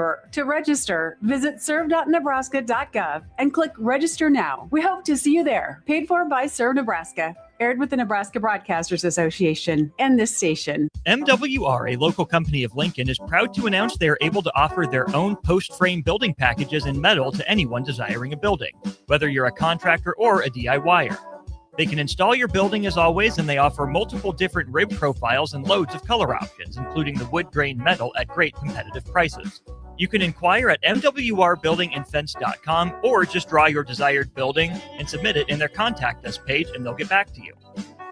Remember, to register, visit serve.nebraska.gov and click Register Now. We hope to see you there. Paid for by Serve Nebraska. Aired with the Nebraska Broadcasters Association and this station. MWR, a local company of Lincoln, is proud to announce they are able to offer their own post-frame building packages in metal to anyone desiring a building, whether you're a contractor or a DIYer. They can install your building as always, and they offer multiple different rib profiles and loads of color options, including the wood grain metal at great competitive prices. You can inquire at mwrbuildingandfence.com or just draw your desired building and submit it in their contact us page, and they'll get back to you.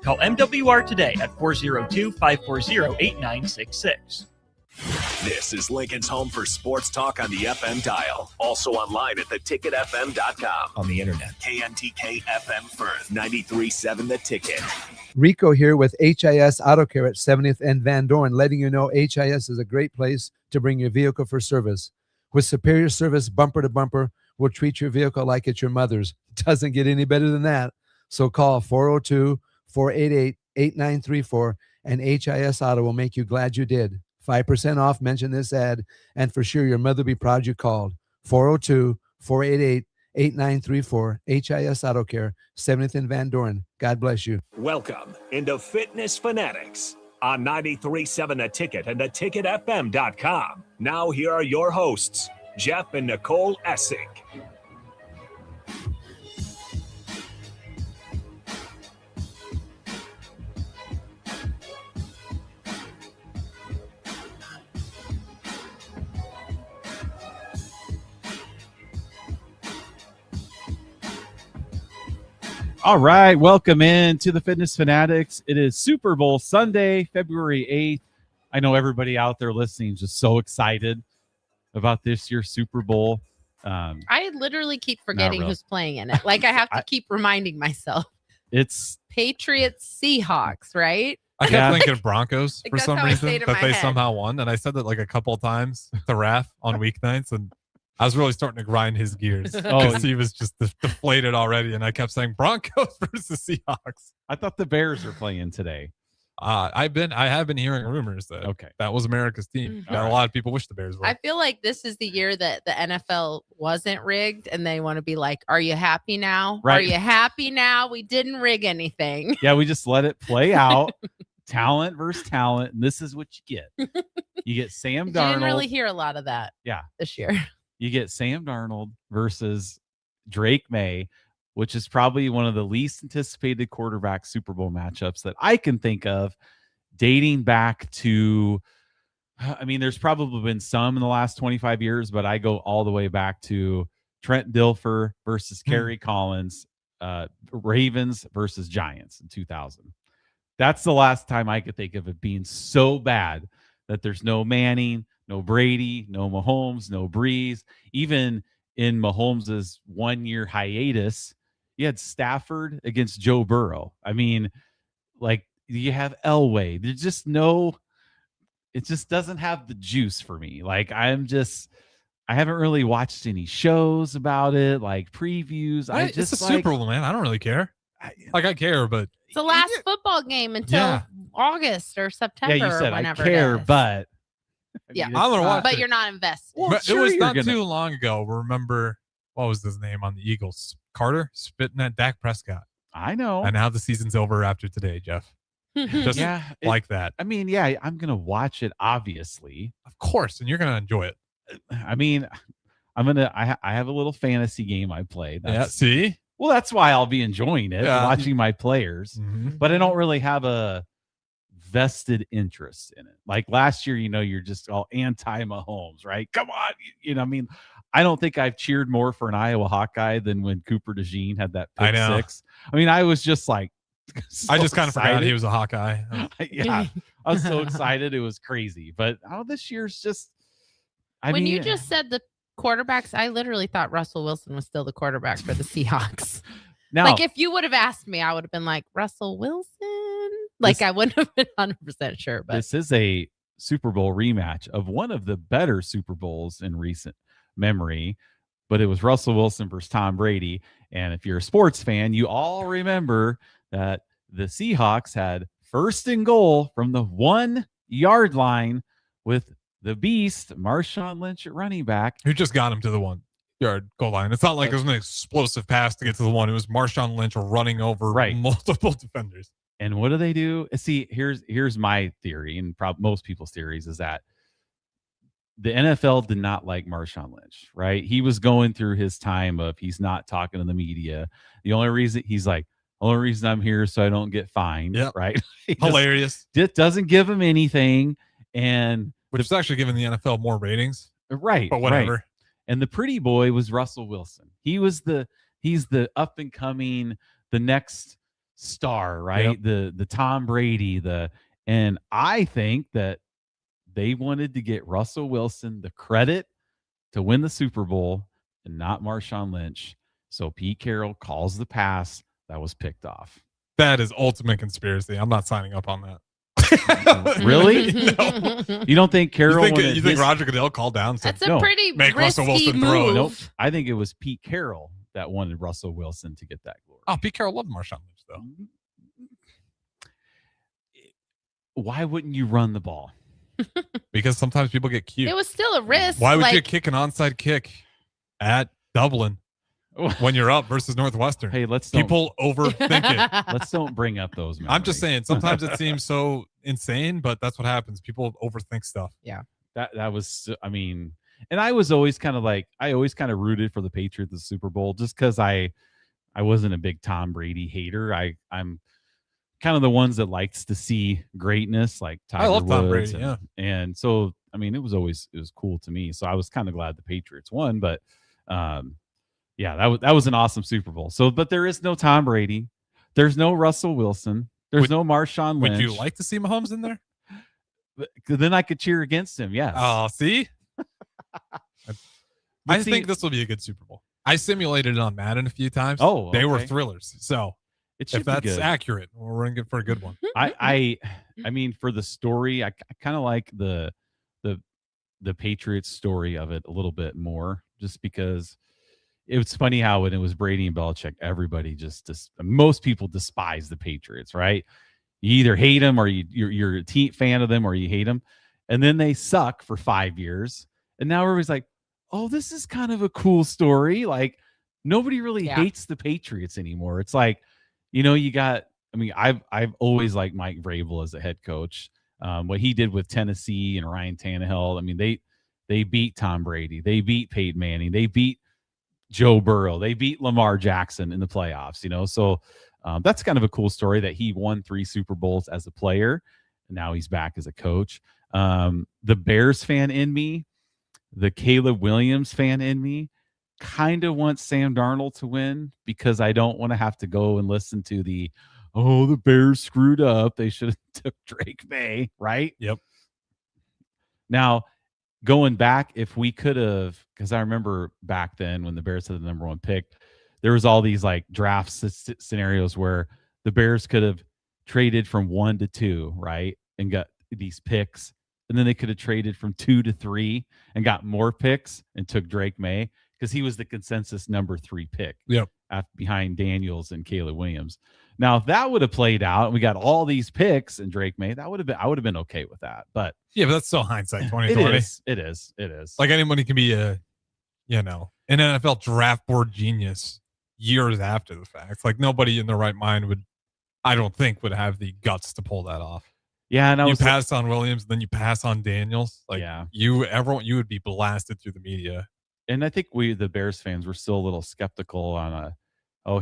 Call MWR today at 402-540-8966. This is Lincoln's home for sports talk on the FM dial. Also online at theticketfm.com. On the internet, KNTK FM Firth, 93.7 The Ticket. Rico here with HIS Auto Care at 70th and Van Dorn, letting you know HIS is a great place to bring your vehicle for service. With superior service, bumper to bumper, we'll treat your vehicle like it's your mother's. Doesn't get any better than that. So call 402-488-8934 and HIS Auto will make you glad you did. 5% off, mention this ad, and for sure your mother will be proud you called. 402-488-8934, HIS Auto Care, 70th and Van Dorn. God bless you. Welcome into Fitness Fanatics on 93.7 The Ticket and theticketfm.com. Now here are your hosts, Jeff and Nicole Essink. All right, welcome in to the Fitness Fanatics. It is Super Bowl Sunday, February 8th. I know everybody out there listening is just so excited about this year's Super Bowl. I literally keep forgetting who's playing in it. Like I have to keep reminding myself. It's Patriots Seahawks, right? I kept thinking Broncos for some reason, that they somehow won. And I said that like a couple of times to Raph on weeknights, and I was really starting to grind his gears because he was just deflated already. And I kept saying Broncos versus Seahawks. I thought the Bears are playing today. I have been hearing rumors that that was America's team. Mm-hmm. A lot of people wish the Bears were. I feel like this is the year that the NFL wasn't rigged, and they want to be like, "Are you happy now? Right. Are you happy now? We didn't rig anything." Yeah, we just let it play out. Talent versus talent, and this is what you get. You get Sam Darnold. You didn't really hear a lot of that. Yeah, this year. You get Sam Darnold versus Drake May, which is probably one of the least anticipated quarterback Super Bowl matchups that I can think of, dating back to, I mean, there's probably been some in the last 25 years, but I go all the way back to Trent Dilfer versus Kerry Collins, Ravens versus Giants in 2000. That's the last time I could think of it being so bad that there's no Manning, no Brady, no Mahomes, no Breeze. Even in Mahomes' 1 year hiatus, you had Stafford against Joe Burrow. I mean, like, you have Elway. There's just it just doesn't have the juice for me. Like, I haven't really watched any shows about it, like previews. What? It's a Super Bowl, man. I don't really care. I care, but it's the last football game until August or September. Yeah, you said or whenever I care, it is. but yeah, I'm gonna watch but it. you're not invested. Well, but sure it was you're not gonna... too long ago. Remember, what was his name on the Eagles? Carter spitting at Dak Prescott. I know. And now the season's over after today, Jeff. Just like that. I mean, yeah, I'm gonna watch it, obviously, of course, and you're gonna enjoy it. I mean, I have a little fantasy game I play. See. Well, that's why I'll be enjoying it, watching my players. Mm-hmm. But I don't really have a vested interest in it. Like last year, you're just all anti-Mahomes, right? Come on. I mean, I don't think I've cheered more for an Iowa Hawkeye than when Cooper DeJean had that pick six. I mean, I was just like, I just kind of forgot he was a Hawkeye. Yeah, I was so excited. It was crazy. But this year's just, when you just said the quarterbacks, I literally thought Russell Wilson was still the quarterback for the Seahawks. Now, like if you would have asked me, I would have been like Russell Wilson. Like I wouldn't have been 100% sure. But this is a Super Bowl rematch of one of the better Super Bowls in recent memory. But it was Russell Wilson versus Tom Brady. And if you're a sports fan, you all remember that the Seahawks had first and goal from the 1 yard line with the beast, Marshawn Lynch at running back. Who just got him to the 1-yard goal line. It's not like it was an explosive pass to get to the one. It was Marshawn Lynch running over multiple defenders. And what do? See, here's my theory, and most people's theories is that the NFL did not like Marshawn Lynch, right? He was going through his time of he's not talking to the media. The only reason I'm here so I don't get fined, right? Hilarious. Just doesn't give him anything, and which is actually giving the NFL more ratings, right? But whatever. Right. And the pretty boy was Russell Wilson. He's the up and coming, the next star, right? The Tom Brady, and I think that they wanted to get Russell Wilson the credit to win the Super Bowl and not Marshawn Lynch. So Pete Carroll calls the pass that was picked off. That is ultimate conspiracy. I'm not signing up on that. Really? No. You don't think Carroll? You think Roger Goodell called down? That's a pretty make Russell Wilson move. throw it. Nope. I think it was Pete Carroll that wanted Russell Wilson to get that glory. Oh, Pete Carroll loved Marshawn Lynch, though. Why wouldn't you run the ball? Because sometimes people get cute. It was still a risk. Why would you kick an onside kick at Dublin when you're up versus Northwestern? Hey, people overthink it. Let's don't bring up those memories. I'm just saying, sometimes it seems so insane, but that's what happens. People overthink stuff. Yeah. That was, I mean, and I was always kind of rooted for the Patriots the Super Bowl just because I wasn't a big Tom Brady hater. I'm kind of the ones that likes to see greatness, like Tiger I love Woods, Tom Brady, and so I mean it was cool to me. So I was kind of glad the Patriots won, but that was an awesome Super Bowl. So, but there is no Tom Brady, there's no Russell Wilson, there's no Marshawn Lynch. Would you like to see Mahomes in there? Then I could cheer against him. Yes. Oh, see, I think this will be a good Super Bowl. I simulated it on Madden a few times. Oh, they were thrillers. So if that's good. accurate, we're in for a good one. I mean, for the story, I kind of like the Patriots story of it a little bit more, just because it was funny how when it was Brady and Belichick, everybody most people despise the Patriots, right? You either hate them or you're a fan of them or you hate them, and then they suck for 5 years, and now everybody's like, oh, this is kind of a cool story. Like nobody really hates the Patriots anymore. It's like, I've always liked Mike Vrabel as a head coach. What he did with Tennessee and Ryan Tannehill. I mean, they beat Tom Brady. They beat Peyton Manning. They beat Joe Burrow. They beat Lamar Jackson in the playoffs, So that's kind of a cool story that he won 3 Super Bowls as a player. And now he's back as a coach. The Bears fan in me, the Caleb Williams fan in me, kind of wants Sam Darnold to win because I don't want to have to go and listen to the Bears screwed up. They should have took Drake May, right? Yep. Now, going back, if we could have, because I remember back then when the Bears had the number 1 pick, there was all these like draft scenarios where the Bears could have traded from 1 to 2, right? And got these picks. And then they could have traded from 2 to 3 and got more picks and took Drake May because he was the consensus number 3 pick. Yep. Behind Daniels and Caleb Williams. Now, if that would have played out and we got all these picks and Drake May, I would have been okay with that. But yeah, but that's still hindsight 2020. It is. Like anybody can be an NFL draft board genius years after the fact. Like nobody in their right mind would have the guts to pull that off. Yeah, and you pass on Williams, then you pass on Daniels. Like you would be blasted through the media. And I think the Bears fans were still a little skeptical on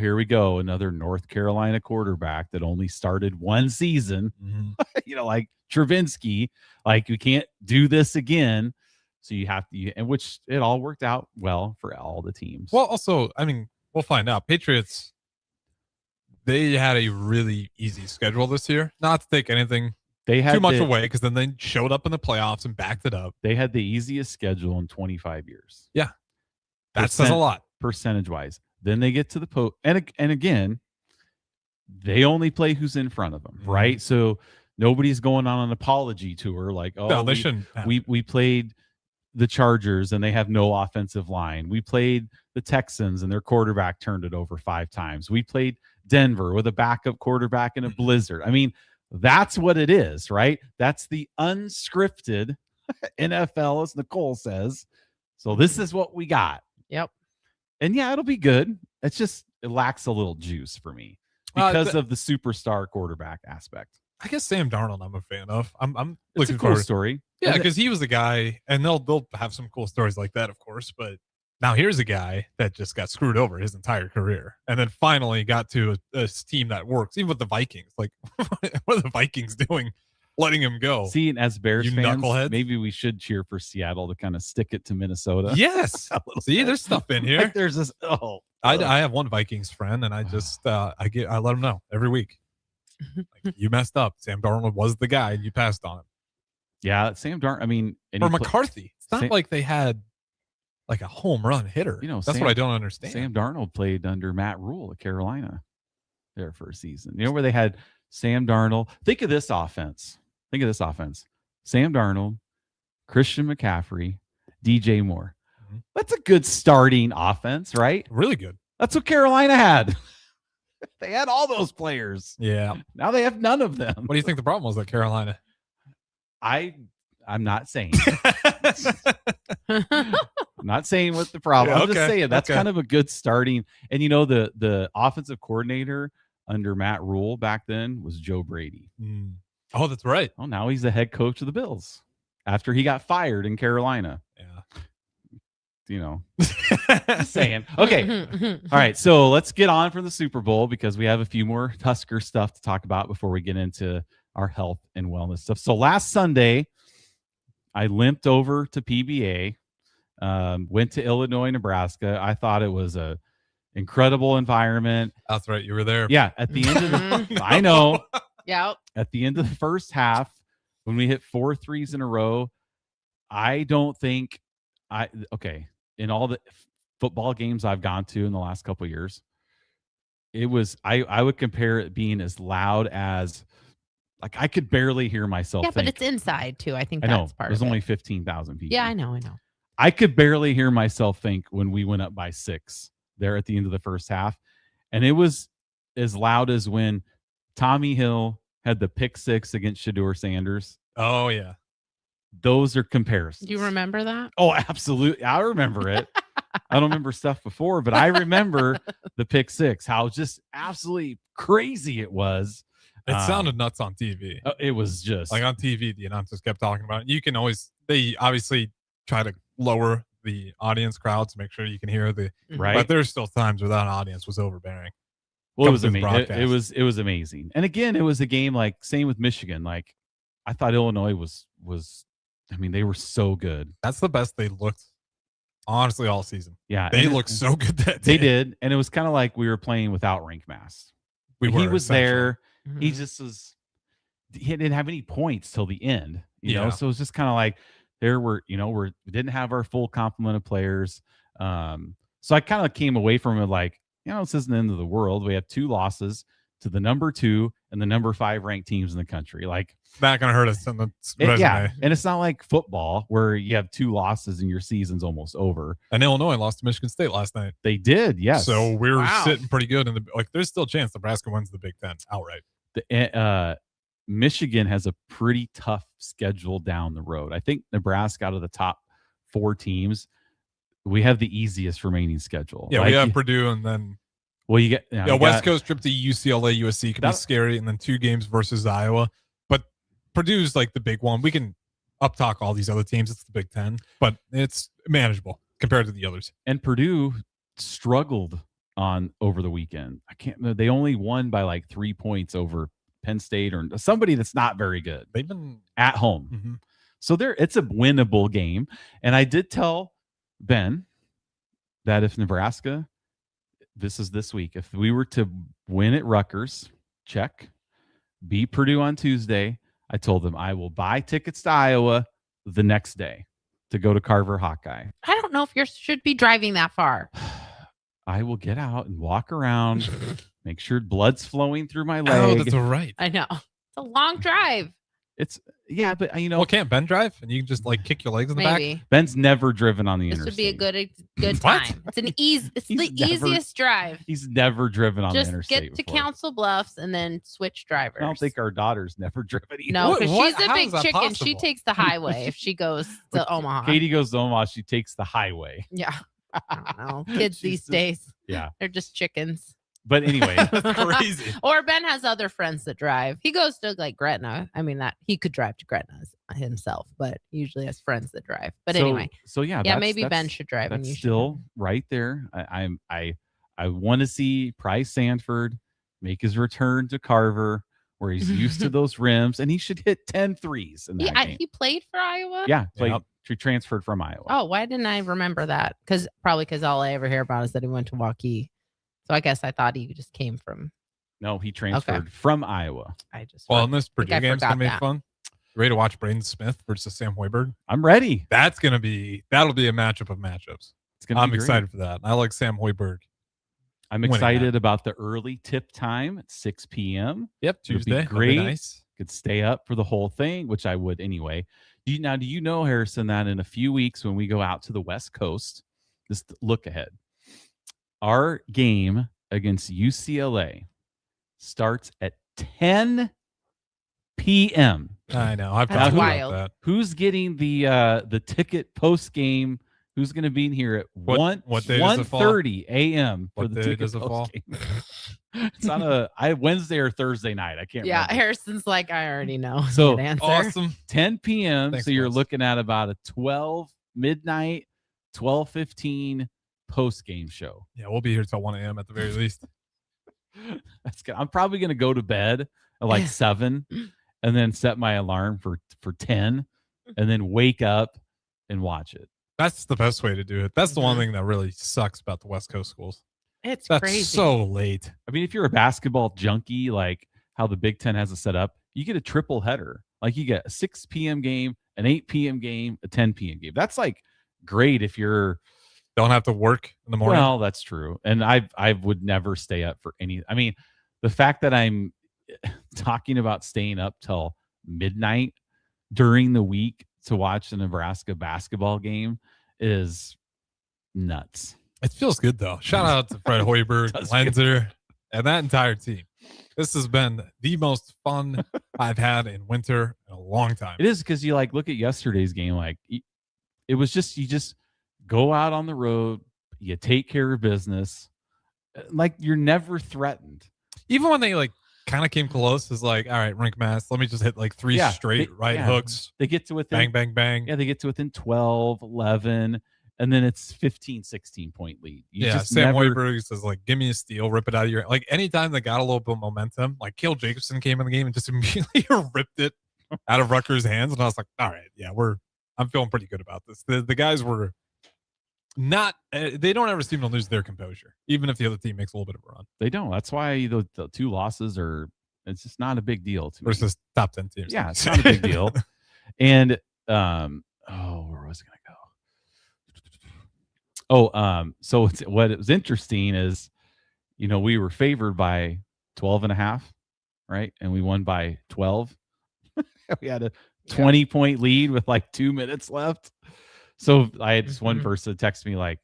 here we go, another North Carolina quarterback that only started 1 season. Mm-hmm. Like Travinsky, like we can't do this again. So you have to, and which it all worked out well for all the teams. Well, also, I mean, we'll find out. Patriots, they had a really easy schedule this year. Not to take anything too much away, because then they showed up in the playoffs and backed it up. They had the easiest schedule in 25 years. Yeah. That says a lot. Percentage-wise. Then they get to the post. And again, they only play who's in front of them, right? So nobody's going on an apology tour like, no, they shouldn't. We played the Chargers and they have no offensive line. We played the Texans and their quarterback turned it over 5 times. We played Denver with a backup quarterback in a blizzard. I mean, that's what it is, right? That's the unscripted NFL, as Nicole says. So this is what we got. Yep. And yeah, it'll be good. It's just it lacks a little juice for me because of the superstar quarterback aspect. I guess Sam Darnold I'm a fan of. I'm It's looking a cool forward. story. Yeah, because he was the guy, and they'll have some cool stories like that, of course. But now here's a guy that just got screwed over his entire career, and then finally got to a team that works. Even with the Vikings, like what are the Vikings doing, letting him go? See, and as Bears fans, knuckleheads. maybe we should cheer for Seattle to kind of stick it to Minnesota. Yes. See, there's stuff in here. Like there's this. I have one Vikings friend, and I just I let him know every week. Like, you messed up. Sam Darnold was the guy, and you passed on him. Yeah, Sam Darnold. I mean, For McCarthy, it's not like they had like a home run hitter. You know, that's what I don't understand. Sam Darnold played under Matt Rule at Carolina there for a season. You know, where they had Sam Darnold. Think of this offense. Sam Darnold, Christian McCaffrey, DJ Moore. Mm-hmm. That's a good starting offense, right? Really good. That's what Carolina had. They had all those players. Yeah. Now they have none of them. What do you think the problem was at Carolina? I'm not saying. I'm not saying what the problem. I'm just saying that's kind of a good starting. And you know, the offensive coordinator under Matt Rule back then was Joe Brady. Mm. Oh, that's right. Oh, now he's the head coach of the Bills after he got fired in Carolina. Yeah. You know, just saying. Okay. All right. So let's get on from the Super Bowl because we have a few more Tusker stuff to talk about before we get into our health and wellness stuff. So last Sunday, I limped over to PBA, went to Illinois, Nebraska. I thought it was a incredible environment. That's right. You were there. Yeah. At the end of the, I know. Yeah. At the end of the first half, when we hit 4 threes in a row, I don't think in all the football games I've gone to in the last couple of years, it was, I would compare it being as loud as, like, I could barely hear myself. Yeah, but it's inside too. I think I know that's part there's of only it. 15,000 people. Yeah, I know. I could barely hear myself think when we went up by 6 there at the end of the first half. And it was as loud as when Tommy Hill had the pick 6 against Shedeur Sanders. Oh, yeah. Those are comparisons. Do you remember that? Oh, absolutely. I remember it. I don't remember stuff before, but I remember the pick 6, how just absolutely crazy it was. It sounded nuts on TV. It was just like on TV, the announcers kept talking about it. You can always, they obviously try to lower the audience crowd to make sure you can hear the right. But there's still times where that audience was overbearing. Well, it was amazing. It was amazing. And again, it was a game like same with Michigan. Like I thought Illinois was I mean, they were so good. That's the best they looked, honestly, all season. Yeah. They looked so good that day. They did. And it was kind of like we were playing without rank mass. He was there. Mm-hmm. He just was, he didn't have any points till the end, you know? So it was just kind of like there were, you know, we didn't have our full complement of players. So I kind of came away from it like, you know, this isn't the end of the world. We have 2 losses to the number 2 and the number 5 ranked teams in the country. Like, not going to hurt us in the resume. Yeah, and it's not like football where you have 2 losses and your season's almost over. And Illinois lost to Michigan State last night. They did, yes. So we're sitting pretty good in the like. There's still a chance Nebraska wins the Big Ten outright. Michigan has a pretty tough schedule down the road. I think Nebraska out of the top 4 teams, we have the easiest remaining schedule. Yeah, like, we have Purdue and then. Well, you get West Coast trip to UCLA, USC could be scary, and then 2 games versus Iowa. Purdue's like the big one. We can up-talk all these other teams. It's the Big Ten, but it's manageable compared to the others. And Purdue struggled over the weekend. They only won by like 3 points over Penn State or somebody that's not very good. They've been at home. Mm-hmm. So it's a winnable game. And I did tell Ben that if Nebraska, this week, if we were to win at Rutgers, check, beat Purdue on Tuesday, I told them I will buy tickets to Iowa the next day to go to Carver Hawkeye. I don't know if you should be driving that far. I will get out and walk around, make sure blood's flowing through my leg. Oh, that's right. I know. It's a long drive. It's but Well, can't Ben drive and you can just like kick your legs in the back? Maybe. Ben's never driven on the This interstate. would be a good What? time. It's an easy. It's He's the never- easiest drive. He's never driven on the Just interstate get to before. Council Bluffs and then switch drivers. I don't think our daughter's never driven either. No, because What? she's a How big is that chicken. She possible? takes the highway if she goes to Omaha. Katie goes to Omaha. She takes the highway. Yeah. I don't know. Kids She's these just- days, Yeah. they're just chickens. But anyway, That's crazy. Or Ben has other friends that drive. He goes to like Gretna. I mean, that he could drive to Gretna himself, but he usually has friends that drive. But anyway, So yeah, maybe Ben should drive. And That's you should still right there. I want to see Price Sanford make his return to Carver, where he's used to those rims, and he should hit 10 threes in that game. He played for Iowa. Yeah, played. Yep. He transferred from Iowa. Oh, why didn't I remember that? Because all I ever hear about is that he went to Waukee. So I guess I thought he just came from. No, he transferred from Iowa. I just. Well, and this Purdue I game's gonna forgot be that. fun. You ready to watch Braden Smith versus Sam Hoiberg? I'm ready. That'll be a matchup of matchups. It's gonna. I'm be great. excited for that. I like Sam Hoiberg. I'm winning excited about the early tip time at 6 p.m. Yep, It'll be Tuesday. That'll be great. nice. Could stay up for the whole thing, which I would anyway. Do you know, Harrison, that in a few weeks when we go out to the West Coast, just look ahead, our game against UCLA starts at 10 p.m. I know. I've That's talked about wild. that. Who's getting the ticket post game? Who's going to be in here at What day does it fall? 1:30 a.m. for What the day ticket does it fall? post-game? It's on a Wednesday or Thursday night. I can't Yeah, remember. Harrison's like, I already know. So, that answer. Awesome. 10 p.m. Thanks, so you're Wes. looking at about a 12 midnight, 12:15 post game show. Yeah, we'll be here till 1 a.m. at the very least. That's good. I'm probably going to go to bed at like 7 and then set my alarm for 10 and then wake up and watch it. That's the best way to do it. That's the Mm-hmm. one thing that really sucks about the West Coast schools. It's That's crazy. so late. I mean, if you're a basketball junkie, like how the Big Ten has it set up, you get a triple header. Like you get a 6 p.m. game, an 8 p.m. game, a 10 p.m. game. That's like great if you're Don't have to work in the morning. Well, that's true. And I would never stay up for any. I mean, the fact that I'm talking about staying up till midnight during the week to watch the Nebraska basketball game is nuts. It feels good though. Shout out to Fred Hoiberg, Does feel Lenzer, and that entire team. This has been the most fun I've had in winter in a long time. It is because you like look at yesterday's game, like it was just you just go out on the road, you take care of business, like you're never threatened. Even when they like kind of came close, is like, all right, rink mass. Let me just hit like three Yeah, straight right hooks. They get to within Bang, bang, bang. Yeah, they get to within 12, 11, and then it's 15, 16 point lead. You Yeah, just Sam never, Hoiberg says like, give me a steal, rip it out of your like. Anytime they got a little bit of momentum, like Cale Jacobson came in the game and just immediately ripped it out of Rutgers' hands, and I was like, all right, yeah, I'm feeling pretty good about this. The guys were not. They don't ever seem to lose their composure, even if the other team makes a little bit of a run They don't. That's why the two losses are. It's just not a big deal to me. versus top 10 teams. Yeah, it's not a big deal. And where was I gonna go? So what was interesting is, we were favored by 12.5, right? And we won by 12. We had a 20-point lead with like 2 minutes left. So I had just one person text me like,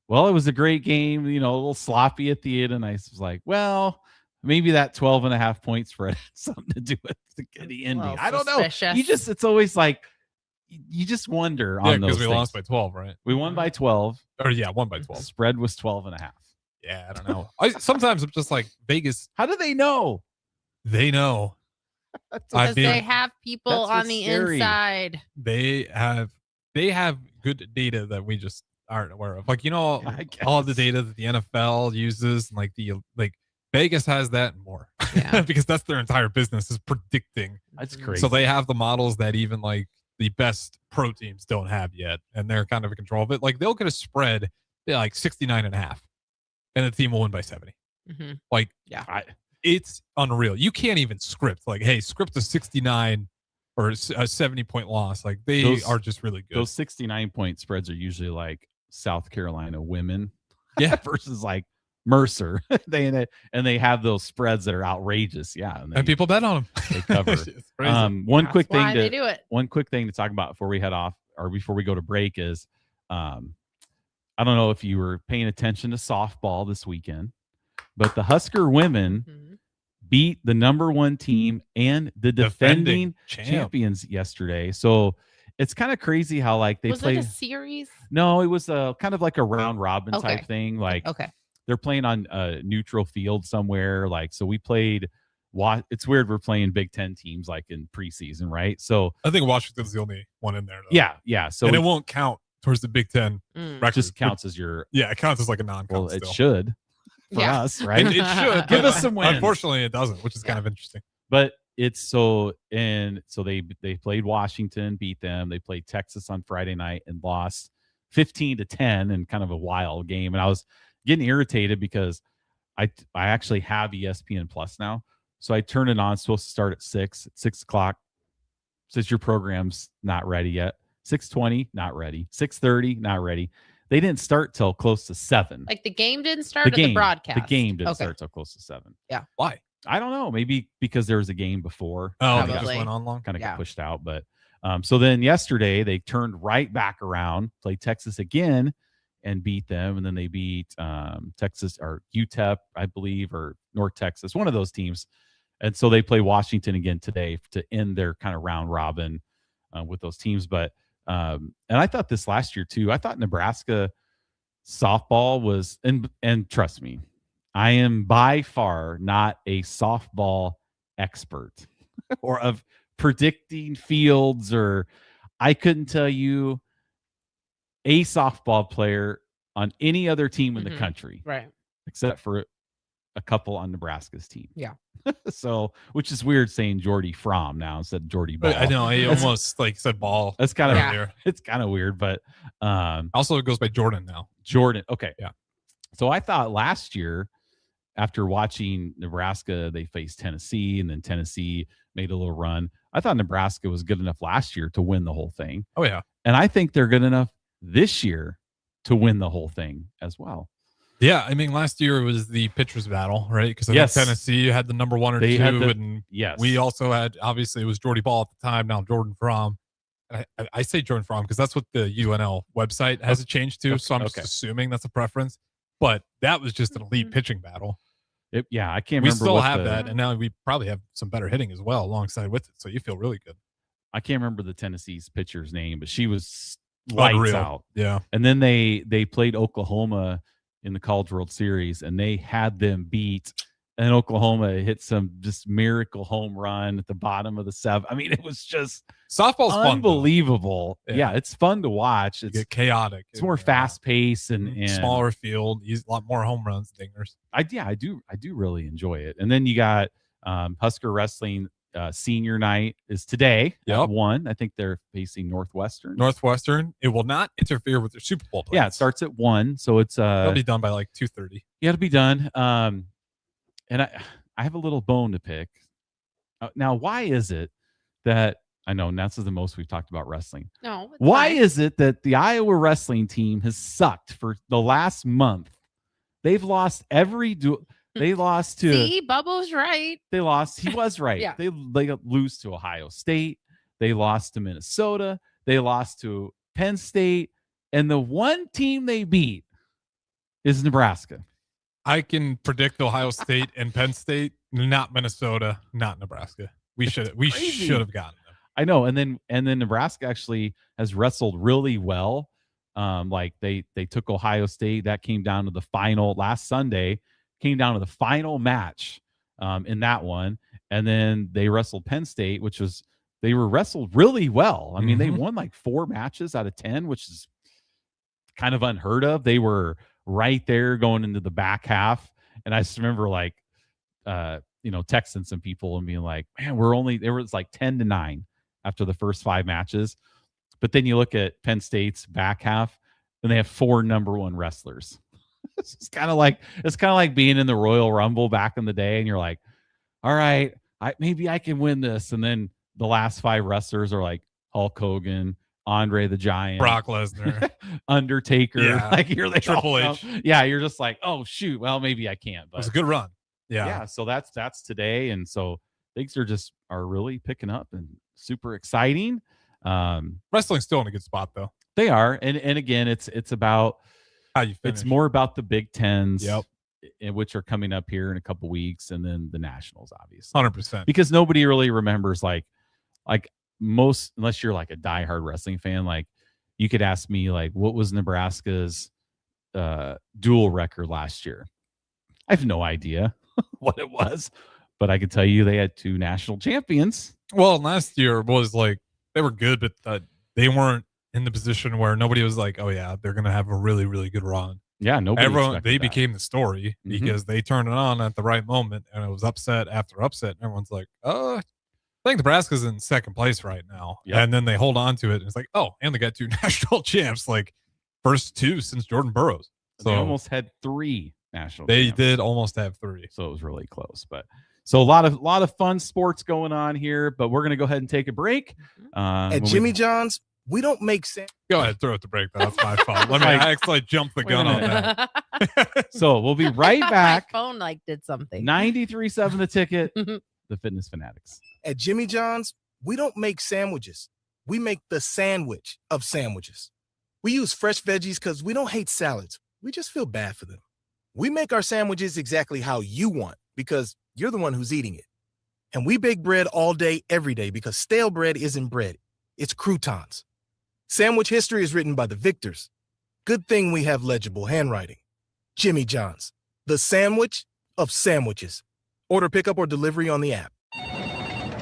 well, it was a great game, a little sloppy at the end. And I was like, well, maybe that 12.5 point spread had something to do with the ending. Well, I don't know. suspicious. It's always like, you just wonder Yeah, on those because we things. lost by 12, right? We won by 12. Or yeah, won by The 12. spread was 12.5. Yeah, I don't know. Sometimes I'm just like Vegas. How do they know? They know. Because mean, they have people that's on what's the scary. inside. they have good data that we just aren't aware of. Like, I all of the guess. data that the NFL uses, and like Vegas has that and more. Yeah. Because that's their entire business is predicting. That's crazy. So they have the models that even like the best pro teams don't have yet, and they're kind of in control of it. Like they'll get a spread like 69.5, and the team will win by 70. Mhm. Like, Yeah. it's unreal. You can't even script like, hey, script a 69 or a 70-point loss. Like they are just really good. Those 69-point spreads are usually like South Carolina women. Yeah. Versus like Mercer. they have those spreads that are outrageous. Yeah, and people bet on them. They cover. It's crazy. One quick Why thing they do it. one quick thing to talk about before we head off or before we go to break is, I don't know if you were paying attention to softball this weekend, but the Husker women beat the number 1 team and the defending champions yesterday. So it's kind of crazy how like they play a series. No, it was a kind of like a round robin type thing. Like they're playing on a neutral field somewhere. Like, so we played. It's weird we're playing Big Ten teams like in preseason, right? So I think Washington's the only one in there. Though. Yeah. So it won't count towards the Big Ten record. It just counts as your. Yeah, it counts as like a non-con. Well, it should for us, right? It should give us some wins. Unfortunately, it doesn't, which is kind of interesting. But it's so they played Washington, beat them. They played Texas on Friday night and lost 15-10 in kind of a wild game. And I was getting irritated because I actually have ESPN Plus now. So I turned it on. It's supposed to start at 6 o'clock. Says your program's not ready yet. 6:20, not ready. 6:30, not ready. They didn't start till close to 7. Like the game didn't start at the broadcast. The game didn't start till close to 7. Yeah. Why? I don't know. Maybe because there was a game before. Oh, it just went on long. Kind of got pushed out. But so then yesterday they turned right back around, played Texas again, and beat them. And then they beat Texas or UTEP, I believe, or North Texas, one of those teams. And so they play Washington again today to end their kind of round robin with those teams. But and I thought this last year too. I thought Nebraska softball was, and trust me, I am by far not a softball expert or of predicting fields, or I couldn't tell you a softball player on any other team in the country, right? Except for a couple on Nebraska's team. Yeah. So, which is weird saying Jordy Fromm now instead of Jordy Ball. I know. I almost like said ball. That's kind of it's kind of weird, but also it goes by Jordan now. Jordan. Okay. Yeah. So I thought last year, after watching Nebraska, they faced Tennessee, and then Tennessee made a little run. I thought Nebraska was good enough last year to win the whole thing. Oh yeah. And I think they're good enough this year to win the whole thing as well. Yeah, I mean, last year it was the pitcher's battle, right? Because I think Tennessee had the number 1 or 2, and we also had, obviously, it was Jordy Ball at the time, now Jordan Fromm. I say Jordan Fromm because that's what the UNL website has it changed to, so I'm just assuming that's a preference. But that was just an elite pitching battle. I can't remember. We still have that, and now we probably have some better hitting as well alongside with it, so you feel really good. I can't remember the Tennessee's pitcher's name, but she was lights out. Yeah. And then they played Oklahoma in the College World Series, and they had them beat. And Oklahoma hit some just miracle home run at the bottom of the 7th. I mean, it was just softball's unbelievable. Fun, yeah, it's fun to watch. It's chaotic. It's more fast paced and smaller field. A lot more home runs, dingers. I do really enjoy it. And then you got Husker wrestling. Senior night is today at 1. I think they're facing Northwestern. It will not interfere with their Super Bowl plans. Yeah, it starts at 1, so it's it'll be done by like 2:30. Yeah, it'll be done. And I have a little bone to pick. Now, why is it that I know this is the most we've talked about wrestling? No. Why is it that the Iowa wrestling team has sucked for the last month? They've lost every They lost to. See, Bubba's right. They lost. He was right. Yeah. They lose to Ohio State. They lost to Minnesota. They lost to Penn State. And the one team they beat is Nebraska. I can predict Ohio State and Penn State, not Minnesota, not Nebraska. We should have gotten them. I know. And then Nebraska actually has wrestled really well. Like they took Ohio State. That came down to the final last Sunday. Came down to the final match in that one. And then they wrestled Penn State, they were wrestled really well. I mean, they won like 4 matches out of 10, which is kind of unheard of. They were right there going into the back half. And I just remember texting some people and being like, man, there was like 10-9 after the first 5 matches. But then you look at Penn State's back half and they have 4 number 1 wrestlers. It's kind of like being in the Royal Rumble back in the day, and you're like, all right, maybe I can win this. And then the last 5 wrestlers are like Hulk Hogan, Andre the Giant, Brock Lesnar, Undertaker. Yeah. Like here they Triple all H. come. Yeah, you're just like, oh shoot, well maybe I can't. It was But a good run. yeah, so that's today, and so things are really picking up and super exciting. Wrestling's still in a good spot though. They are, and again, it's about How you finish. it's more about the Big Tens, Yep. Which are coming up here in a couple weeks, and then the Nationals, obviously, 100%. because nobody really remembers like most, unless you're like a diehard wrestling fan. Like you could ask me like, what was Nebraska's dual record last year? I have no idea what it was, but I can tell you they had 2 national champions. Well, last year was like they were good, but they weren't in the position where nobody was like, oh yeah, they're gonna have a really, really good run. Yeah, nobody. They became the story because they turned it on at the right moment, and it was upset after upset. And everyone's like, I think Nebraska's in second place right now. Yep. And then they hold on to it, and it's like, oh, and they got 2 national champs, like first 2 since Jordan Burroughs. So they almost had 3 national. They champs. did almost have 3. So it was really close. But so a lot of fun sports going on here. But we're gonna go ahead and take a break. At Jimmy John's, we don't make sense. Go ahead, throw it to break. That's my fault. Let me actually jump the gun on that. So we'll be right back. My phone did something. 93.7 The Ticket, the Fitness Fanatics. At Jimmy John's, we don't make sandwiches. We make the sandwich of sandwiches. We use fresh veggies because we don't hate salads. We just feel bad for them. We make our sandwiches exactly how you want because you're the one who's eating it. And we bake bread all day, every day because stale bread isn't bread. It's croutons. Sandwich history is written by the victors. Good thing we have legible handwriting. Jimmy John's, the sandwich of sandwiches. Order pickup or delivery on the app.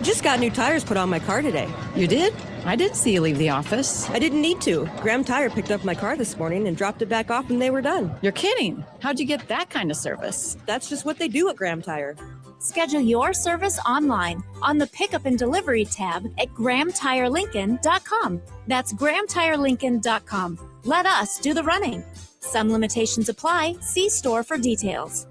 Just got new tires put on my car today. You did? I didn't see you leave the office. I didn't need to. Graham Tire picked up my car this morning and dropped it back off when they were done. You're kidding. How'd you get that kind of service? That's just what they do at Graham Tire. Schedule your service online on the Pickup and Delivery tab at GrahamTireLincoln.com. That's GrahamTireLincoln.com. Let us do the running. Some limitations apply. See store for details.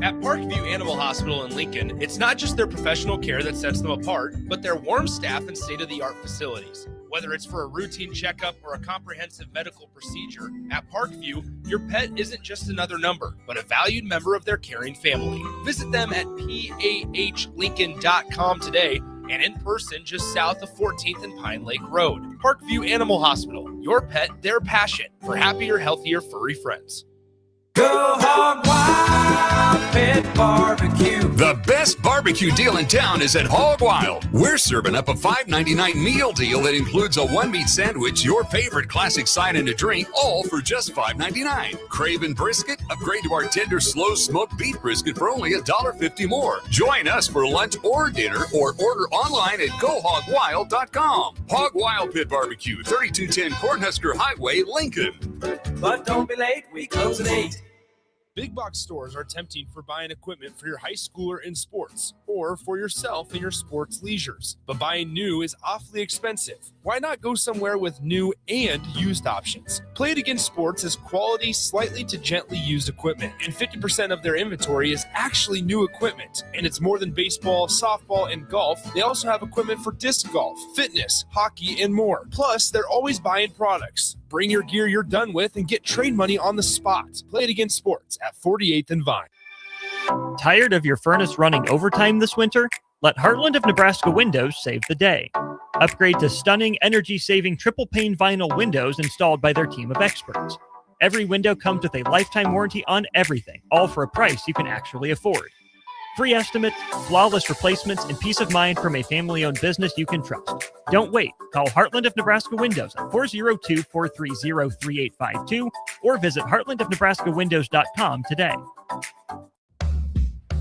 At Parkview Animal Hospital in Lincoln, it's not just their professional care that sets them apart, but their warm staff and state-of-the-art facilities. Whether it's for a routine checkup or a comprehensive medical procedure, at Parkview, your pet isn't just another number, but a valued member of their caring family. Visit them at PAHLincoln.com today and in person just south of 14th and Pine Lake Road. Parkview Animal Hospital, your pet, their passion for happier, healthier, furry friends. Go Hog Wild Pit Barbecue. The best barbecue deal in town is at Hog Wild. We're serving up a $5.99 meal deal that includes a one-meat sandwich, your favorite classic side and a drink, all for just $5.99. Craving brisket? Upgrade to our tender, slow-smoked beef brisket for only $1.50 more. Join us for lunch or dinner, or order online at GoHogWild.com. Hog Wild Pit Barbecue, 3210 Cornhusker Highway, Lincoln. But don't be late, we close at 8. Big box stores are tempting for buying equipment for your high schooler in sports or for yourself in your sports leisures. But buying new is awfully expensive. Why not go somewhere with new and used options? Play It Again Sports has quality, slightly to gently used equipment, and 50% of their inventory is actually new equipment. And it's more than baseball, softball, and golf. They also have equipment for disc golf, fitness, hockey, and more. Plus, they're always buying products. Bring your gear you're done with and get trade money on the spot. Play It Again Sports at 48th and Vine. Tired of your furnace running overtime this winter? Let Heartland of Nebraska Windows save the day. Upgrade to stunning, energy-saving triple-pane vinyl windows installed by their team of experts. Every window comes with a lifetime warranty on everything, all for a price you can actually afford. Free estimates, flawless replacements, and peace of mind from a family-owned business you can trust. Don't wait. Call Heartland of Nebraska Windows at 402-430-3852 or visit heartlandofnebraskawindows.com today.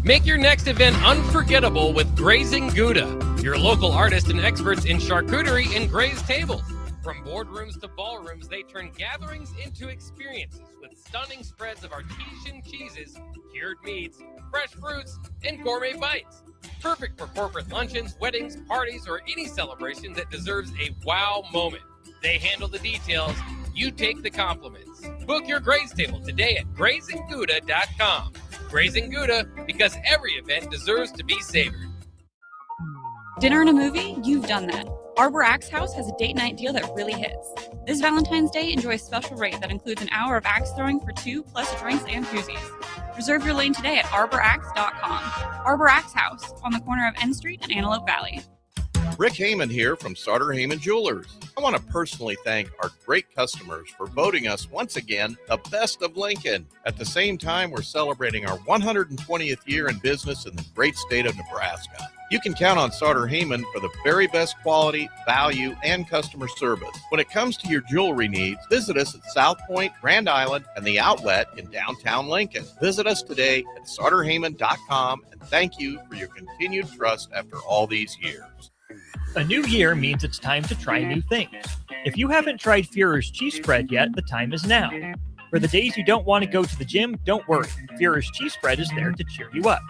Make your next event unforgettable with Grazing Gouda, your local artists and experts in charcuterie and grazed tables. From boardrooms to ballrooms, they turn gatherings into experiences with stunning spreads of artesian cheeses, cured meats, fresh fruits, and gourmet bites. Perfect for corporate luncheons, weddings, parties, or any celebration that deserves a wow moment. They handle the details. You take the compliments. Book your graze table today at GrazingGouda.com. Grazing Gouda, because every event deserves to be savored. Dinner and a movie? You've done that. Arbor Axe House has a date night deal that really hits. This Valentine's Day, enjoy a special rate that includes an hour of axe throwing for 2 plus drinks and koozies. Reserve your lane today at arbораxe.com. Arbor Axe House on the corner of N Street and Antelope Valley. Rick Heyman here from Sartor Heyman Jewelers. I want to personally thank our great customers for voting us once again the best of Lincoln. At the same time, we're celebrating our 120th year in business in the great state of Nebraska. You can count on Sartor Heyman for the very best quality, value, and customer service. When it comes to your jewelry needs, visit us at South Point, Grand Island, and the Outlet in downtown Lincoln. Visit us today at sartorheyman.com, and thank you for your continued trust after all these years. A new year means it's time to try new things. If you haven't tried Führer's cheese spread yet, the time is now. For the days you don't want to go to the gym, don't worry. Führer's cheese spread is there to cheer you up.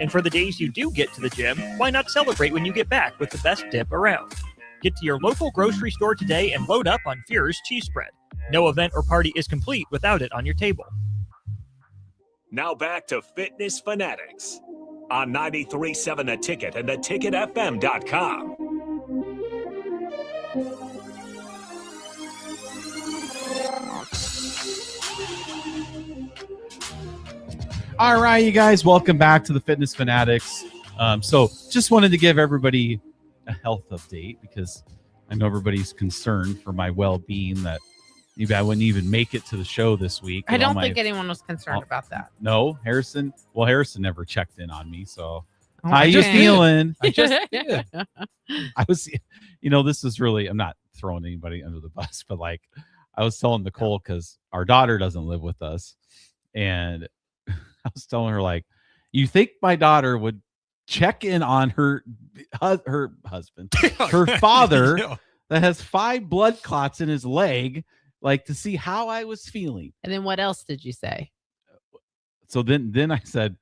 And for the days you do get to the gym, why not celebrate when you get back with the best dip around? Get to your local grocery store today and load up on Führer's cheese spread. No event or party is complete without it on your table. Now back to Fitness Fanatics on 93.7 The Ticket and theticketfm.com. All right, you guys, welcome back to the Fitness Fanatics. So just wanted to give everybody a health update because I know everybody's concerned for my well-being that maybe I wouldn't even make it to the show this week. I don't think anyone was concerned about that. No, Harrison. Well, Harrison never checked in on me. So Oh, how you feeling? I just did. I was, this is really, I'm not throwing anybody under the bus, but like I was telling Nicole because our daughter doesn't live with us. And I was telling her, like, you think my daughter would check in on her husband, her father that has 5 blood clots in his leg, like to see how I was feeling. And then what else did you say? So then I said,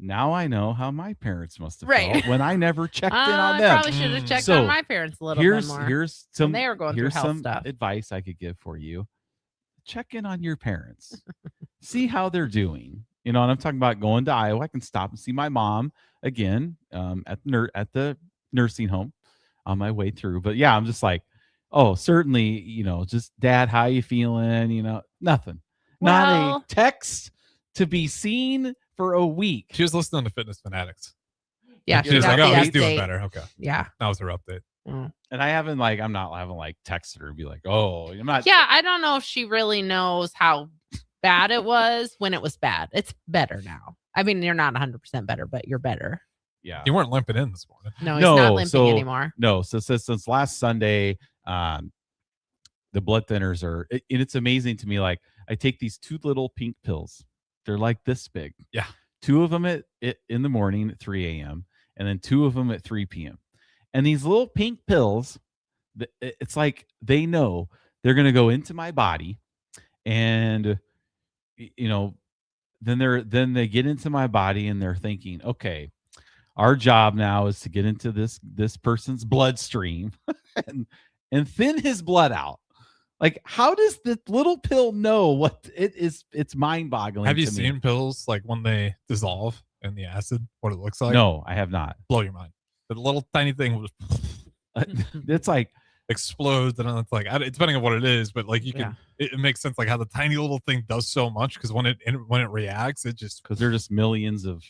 now I know how my parents must have felt when I never checked in on them. I probably should have checked on my parents a little bit more. Here's some, they were going through health stuff. Advice I could give for you. Check in on your parents. See how they're doing. And I'm talking about going to Iowa. I can stop and see my mom again at the nursing home on my way through. But yeah, I'm just like, oh, certainly, just Dad, how you feeling? Nothing. Not a text to be seen for a week. She was listening to Fitness Fanatics. Yeah, she was like, "Oh, he's doing better." Okay, yeah, that was her update. Mm. And I haven't texted her and be like, "Oh, I'm not." Yeah, I don't know if she really knows how bad it was when it was bad. It's better now. I mean, you're not 100% better, but you're better. Yeah, you weren't limping in this morning. No, he's not limping anymore. No, so since last Sunday, the blood thinners are. And it's amazing to me. Like I take these 2 little pink pills. They're like this big. Yeah. 2 of them in the morning at 3 a.m. and then 2 of them at 3 p.m. And these little pink pills, it's like they know they're going to go into my body, and then they get into my body and they're thinking, okay, our job now is to get into this person's bloodstream and thin his blood out. Like, how does the little pill know what it is? It's mind-boggling. Have you seen pills like when they dissolve in the acid? What it looks like? No, I have not. Blow your mind. The little tiny thing will it's like explodes, and it's like depending on what it is, but like you can, it makes sense like how the tiny little thing does so much because when it reacts, it just because there are just millions of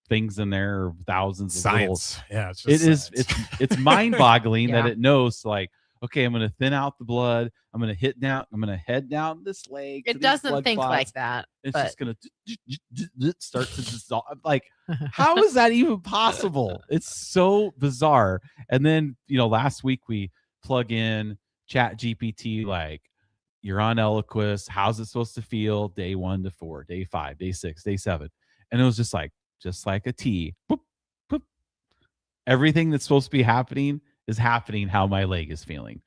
things in there, or thousands of science. Little, yeah, it's just it's mind-boggling that it knows like. Okay, I'm going to thin out the blood. I'm going to head down this leg. It doesn't think clots. like that. It's just going to start to dissolve. Like, how is that even possible? It's so bizarre. And then, last week we plug in Chat GPT, like, you're on Eliquis. How's it supposed to feel? Day 1 to 4, day 5, day 6, day 7. And it was just like a T. Boop, boop. Everything that's supposed to be happening is happening how my leg is feeling.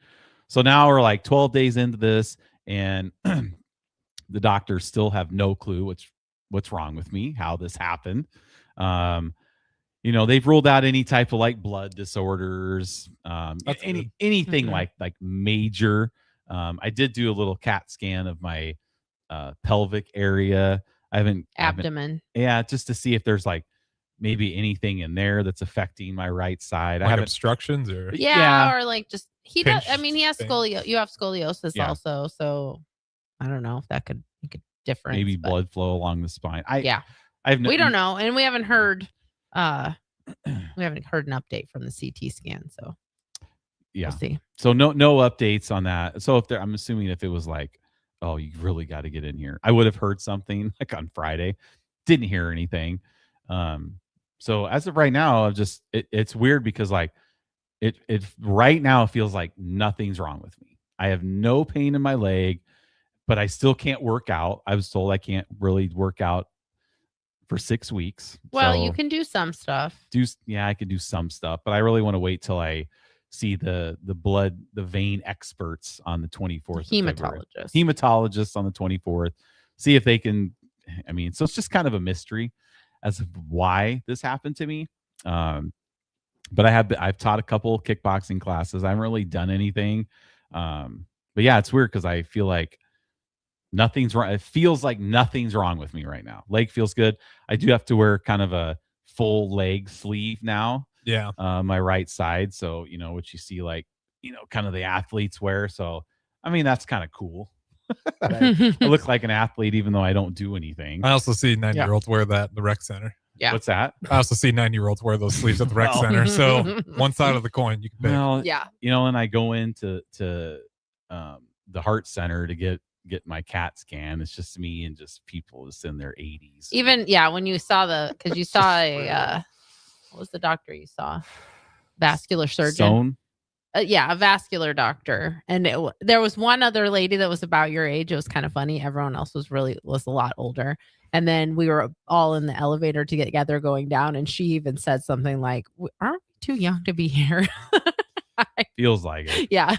So now we're like 12 days into this, and the doctors still have no clue what's wrong with me, how this happened. They've ruled out any type of like blood disorders, anything like major. I did do a little CAT scan of my pelvic area. Abdomen. Just to see if there's like maybe anything in there that's affecting my right side. Like obstructions or or like just He does. I mean, he has scoliosis. You have scoliosis also, so I don't know if that could make a difference. Maybe blood flow along the spine. We don't know, and we haven't heard. We haven't heard an update from the CT scan, so yeah. We'll see. So no updates on that. So I'm assuming if it was like, oh, you really got to get in here, I would have heard something like on Friday. Didn't hear anything. So as of right now, it's weird because like it right now feels like nothing's wrong with me. I have no pain in my leg, but I still can't work out. I was told I can't really work out for 6 weeks. Well, so you can do some stuff. I could do some stuff, but I really want to wait till I see the vein experts on the 24th. Hematologists on the 24th. See if they can. I mean, so it's just kind of a mystery as of why this happened to me. But I've taught a couple kickboxing classes. I haven't really done anything. But yeah, it's weird because I feel like nothing's wrong. It feels like nothing's wrong with me right now. Leg feels good. I do have to wear kind of a full leg sleeve now. Yeah. My right side. So, what you see like, kind of the athletes wear. So, I mean, that's kind of cool. I look like an athlete even though I don't do anything. I also see 90-year-olds wear that at the rec center. Yeah. What's that? I also see 90-year-olds wear those sleeves at the rec center. So one side of the coin you can pick. Well, yeah. And I go into the heart center to get my CAT scan. It's just me and just people just in their 80s. Even when you saw because you saw what was the doctor you saw? Vascular surgeon. A vascular doctor. And there was one other lady that was about your age. It was kind of funny. Everyone else was a lot older. And then we were all in the elevator together going down. And she even said something like, aren't we too young to be here? Feels like it. Yeah.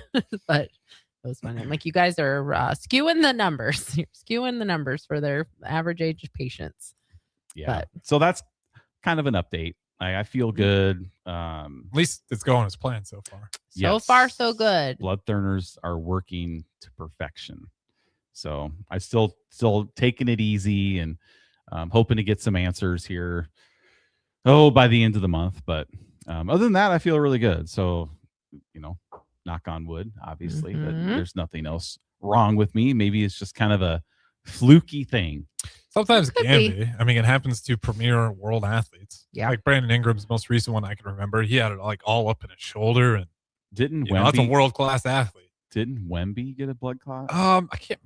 But it was funny. I'm like, you guys are skewing the numbers. You're skewing the numbers for their average age of patients. Yeah. So that's kind of an update. I feel good. At least it's going as planned so far. So far, so good. Blood thinners are working to perfection. So I still taking it easy and hoping to get some answers here. By the end of the month. But other than that, I feel really good. So, knock on wood, obviously, but there's nothing else wrong with me. Maybe it's just kind of a fluky thing. Sometimes it can be. I mean, it happens to premier world athletes. Yeah. Like Brandon Ingram's most recent one I can remember. He had it like all up in his shoulder. And that's a world-class athlete. Didn't Wemby get a blood clot? I can't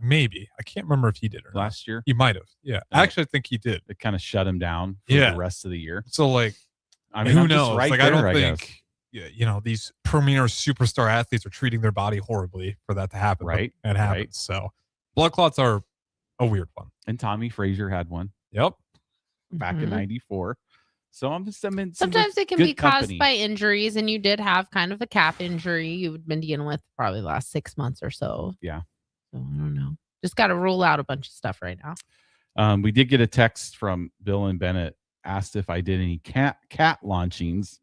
remember if he did or not. Last year? He might have. Yeah. Actually, I think he did. It kind of shut him down for the rest of the year. So like, I mean, who knows? Right like, there, I don't think these premier superstar athletes are treating their body horribly for that to happen. Right. It happens. Right. So blood clots are a weird one. And Tommy Frazier had one. Yep. Back in 94. So I'm in sometimes it can be caused by injuries, and you did have kind of a calf injury you've been dealing with probably the last 6 months or so. Yeah. So I don't know. Just got to rule out a bunch of stuff right now. We did get a text from Bill and Bennett, asked if I did any cat launchings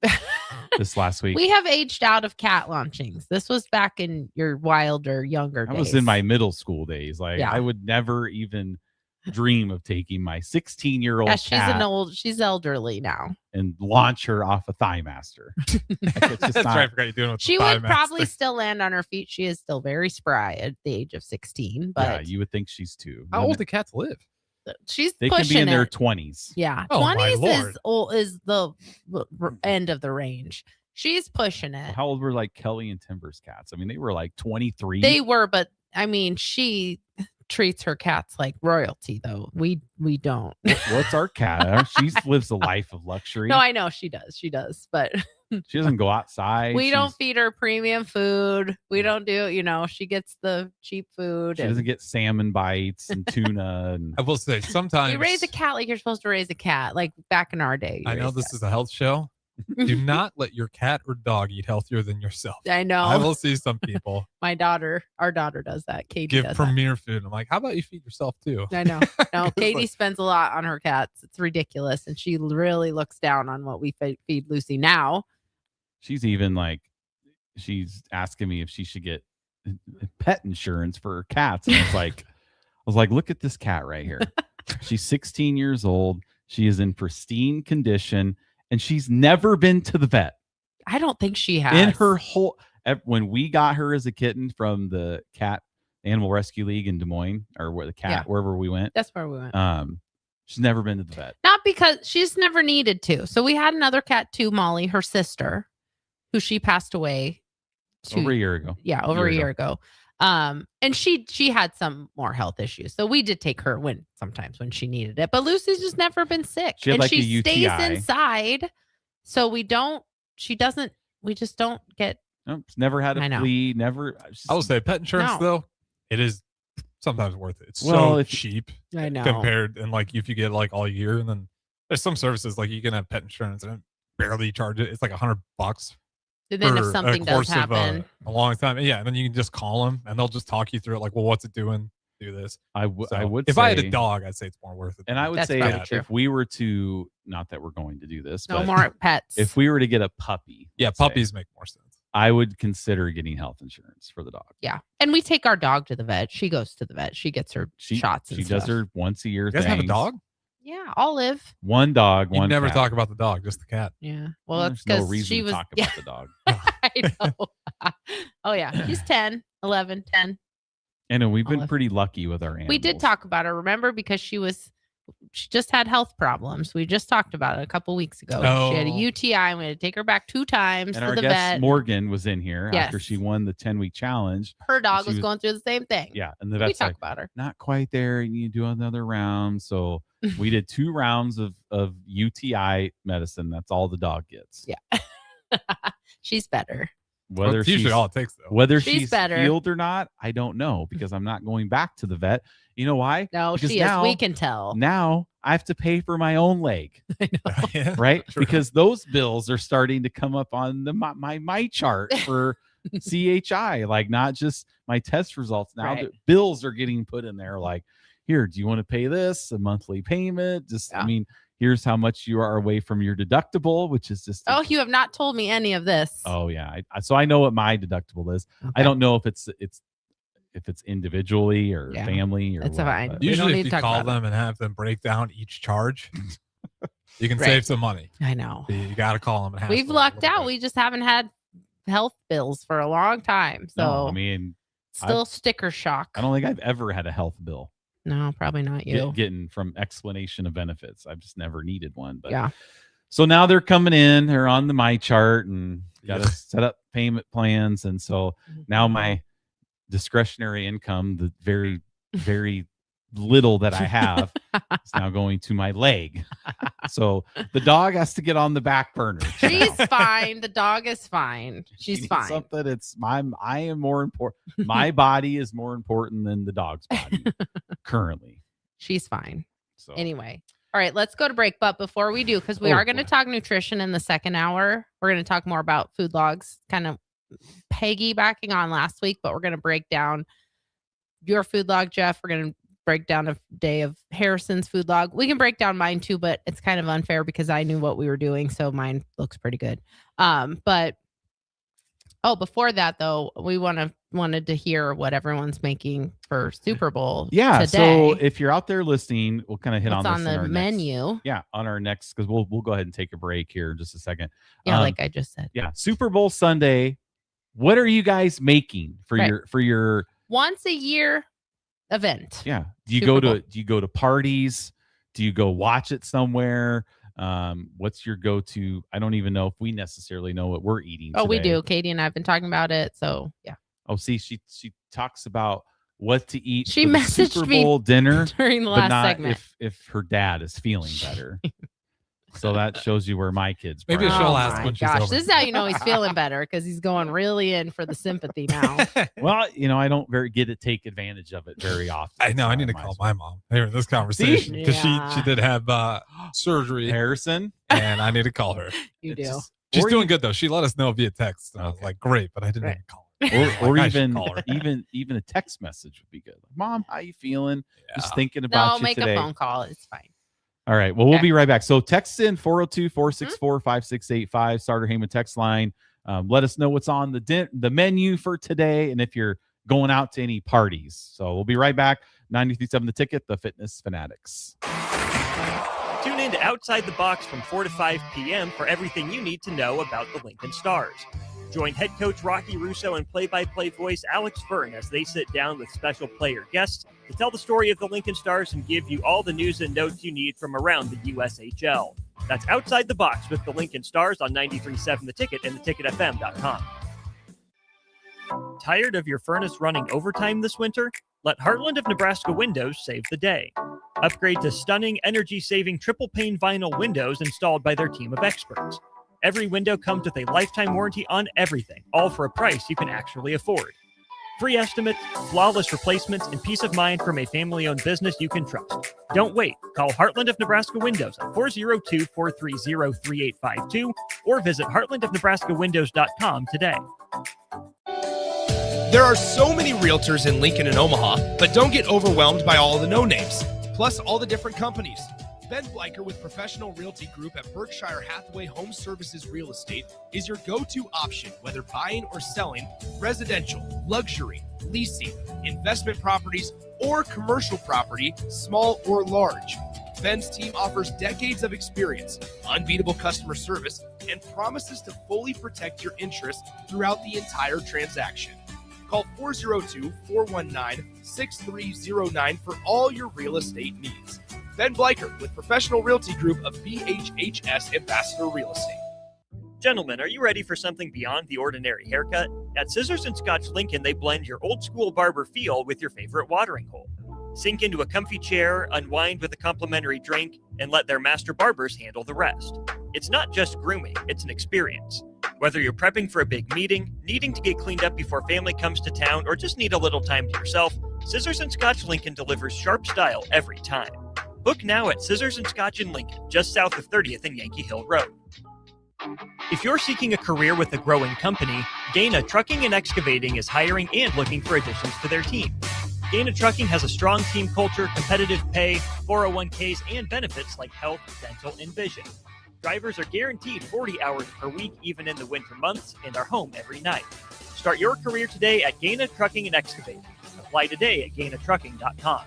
this last week. We have aged out of cat launchings. This was back in your wilder, younger days. I was in my middle school days. Like I would never even dream of taking my 16-year-old cat. She's elderly now. And launch her off a Thighmaster. That's right. I forgot you're doing with she would probably still land on her feet. She is still very spry at the age of 16. But yeah, you would think she's 2. How old do cats live? They can be in their 20s. Yeah, 20s is the end of the range. She's pushing it. Well, how old were like Kelly and Timber's cats? I mean, they were like 23. They were, but I mean, she treats her cats like royalty, though. We don't. What's our cat? She lives a life of luxury. No, I know she does, but she doesn't go outside. We don't feed her premium food. We don't do, she gets the cheap food. She doesn't get salmon bites and tuna. And I will say sometimes you raise a cat like you're supposed to raise a cat, like back in our day. I know this is a health show. Do not let your cat or dog eat healthier than yourself. I know. I will see some people. Our daughter does that. Katie give does premier food. I'm like, how about you feed yourself too? I know. No, Katie spends a lot on her cats. It's ridiculous, and she really looks down on what we feed Lucy now. She's even like, she's asking me if she should get pet insurance for her cats. And I was like, look at this cat right here. She's 16 years old. She is in pristine condition. And she's never been to the vet. I don't think she has. In her whole, when we got her as a kitten from the cat animal rescue league in Des Moines, or where the cat, wherever we went. That's where we went. She's never been to the vet. Not because she's never needed to. So we had another cat too, Molly, her sister, who she passed away over a year ago. Yeah, over a year ago. And she had some more health issues. So we did take her sometimes when she needed it. But Lucy's just never been sick. She had and like she a UTI. stays inside. So we just don't get. Nope, never had a flea. Never. I will say pet insurance though, it is sometimes worth it. It's so cheap. I know. Compared, and like if you get like all year, and then there's some services like you can have pet insurance and barely charge it. It's like $100. And then if something does happen, a long time, and then you can just call them and they'll just talk you through it. Like, well, what's it doing? Do this. I would. If I had a dog, I'd say it's more worth it. And I would say if we were to, not that we're going to do this, no but more pets. If we were to get a puppy, puppies make more sense. I would consider getting health insurance for the dog. Yeah, and we take our dog to the vet. She goes to the vet. She gets her shots. She does her once a year. You guys have a dog? Yeah, Olive. One dog. You one never cat. talk about the dog, just the cat. Yeah. Well, that's There's because no reason she to was. talk about the dog. I know. Oh yeah, she's 10, 11, 10. I know we've been pretty lucky with our animals. We did talk about her, remember, because she just had health problems. We just talked about it a couple weeks ago. She had a UTI, and we had to take her back 2 times and to our the guest vet. Morgan was in here after Yes. she won the 10-week challenge. Her dog was going through the same thing. Yeah, and the we vet's talk like, about her. not quite there. You need to do another round. So we did 2 rounds of UTI medicine. That's all the dog gets. Yeah, she's better. Whether That's usually all it takes, though. Whether She's she's better. healed or not, I don't know, because I'm not going back to the vet. You know why? No, Because she is. We can tell. Now I have to pay for my own leg. Right? True. Because those bills are starting to come up on my chart for CHI, like not just my test results. Now Right. the bills are getting put in there. Like, here, do you want to pay this? A monthly payment? Just, I mean, here's how much you are away from your deductible, which is just. Oh, you have not told me any of this. Oh yeah, so I know what my deductible is. I don't know if it's individually or family or. It's what, fine. but- Usually, if you call them and have them break down each charge, you can save some money. I know. You got to call them and have. We've lucked out. We just haven't had health bills for a long time. So No, I mean, still sticker shock. I don't think I've ever had a health bill. No, probably not you. Getting from explanation of benefits. I've just never needed one. But Yeah. So now they're coming in. They're on the my chart and got to set up payment plans. And so now my discretionary income, the very, very little that I have, is now going to my leg. So the dog has to get on the back burner. She's fine. The dog is fine. She's fine. Something. I am more important. My body is more important than the dog's body currently. She's fine. So anyway, all right, let's go to break. But before we do, because we are going to talk nutrition in the second hour, we're going to talk more about food logs, kind of piggybacking on last week, but we're going to break down your food log, Jeff. We're going to break down a day of Harrison's food log. We can break down mine too, but it's kind of unfair because I knew what we were doing, so mine looks pretty good. But before that though, we wanted to hear what everyone's making for Super Bowl. Yeah. today. So if you're out there listening, we'll kind of hit What's on this on in the our menu? On our next, because we'll go ahead and take a break here in just a second. Yeah, like I just said. Yeah. Super Bowl Sunday. What are you guys making for your once a year event? Yeah. Do you Super go to parties? Do you go watch it somewhere? What's your go-to? I don't even know if we necessarily know what we're eating. Oh, we today. do. Katie and I have been talking about it. So yeah. Oh, see, she talks about what to eat. She for the messaged Super me Bowl dinner during the but last not segment. If her dad is feeling better. So that shows you where my kids. Maybe are. she'll ask when she's over. This is how you know he's feeling better, because he's going really in for the sympathy now. Well, I don't get to take advantage of it very often. I know. I need to call my mom here in this conversation because she did have surgery. Harrison, and I need to call her. You do. She's doing good though. She let us know via text, and I was like, "Great," but I didn't even call her. or Like, I should even call her. even a text message would be good. Like, Mom, how you feeling? Just thinking about you make today. a phone call. It's fine. All right. Well, we'll be right back. So text in 402-464-5685, Starter Heyman text line. Let us know what's on the menu for today and if you're going out to any parties. So we'll be right back. 93.7 The Ticket, the Fitness Fanatics. Tune in to Outside the Box from 4 to 5 p.m. for everything you need to know about the Lincoln Stars. Join head coach Rocky Russo and play-by-play voice Alex Fern as they sit down with special player guests to tell the story of the Lincoln Stars and give you all the news and notes you need from around the USHL. That's Outside the Box with the Lincoln Stars on 93.7 The Ticket and theticketfm.com. Tired of your furnace running overtime this winter? Let Heartland of Nebraska Windows save the day. Upgrade to stunning, energy-saving triple-pane vinyl windows installed by their team of experts. Every window comes with a lifetime warranty on everything, all for a price you can actually afford. Free estimates, flawless replacements, and peace of mind from a family-owned business you can trust. Don't wait. Call Heartland of Nebraska Windows at 402-430-3852 or visit heartlandofnebraskawindows.com today. There are so many realtors in Lincoln and Omaha, but don't get overwhelmed by all the no-names, plus all the different companies. Ben Bleicher with Professional Realty Group at Berkshire Hathaway Home Services Real Estate is your go-to option, whether buying or selling residential, luxury, leasing, investment properties, or commercial property, small or large. Ben's team offers decades of experience, unbeatable customer service, and promises to fully protect your interests throughout the entire transaction. Call 402-419-6309 for all your real estate needs. Ben Bleicher with Professional Realty Group of BHHS Ambassador Real Estate. Gentlemen, are you ready for something beyond the ordinary haircut? At Scissors and Scotch Lincoln, they blend your old school barber feel with your favorite watering hole. Sink into a comfy chair, unwind with a complimentary drink, and let their master barbers handle the rest. It's not just grooming, it's an experience. Whether you're prepping for a big meeting, needing to get cleaned up before family comes to town, or just need a little time to yourself, Scissors and Scotch Lincoln delivers sharp style every time. Book now at Scissors and Scotch in Lincoln, just south of 30th and Yankee Hill Road. If you're seeking a career with a growing company, Gaina Trucking and Excavating is hiring and looking for additions to their team. Gaina Trucking has a strong team culture, competitive pay, 401ks, and benefits like health, dental, and vision. Drivers are guaranteed 40 hours per week, even in the winter months, and are home every night. Start your career today at Gaina Trucking and Excavating. Apply today at gainatrucking.com.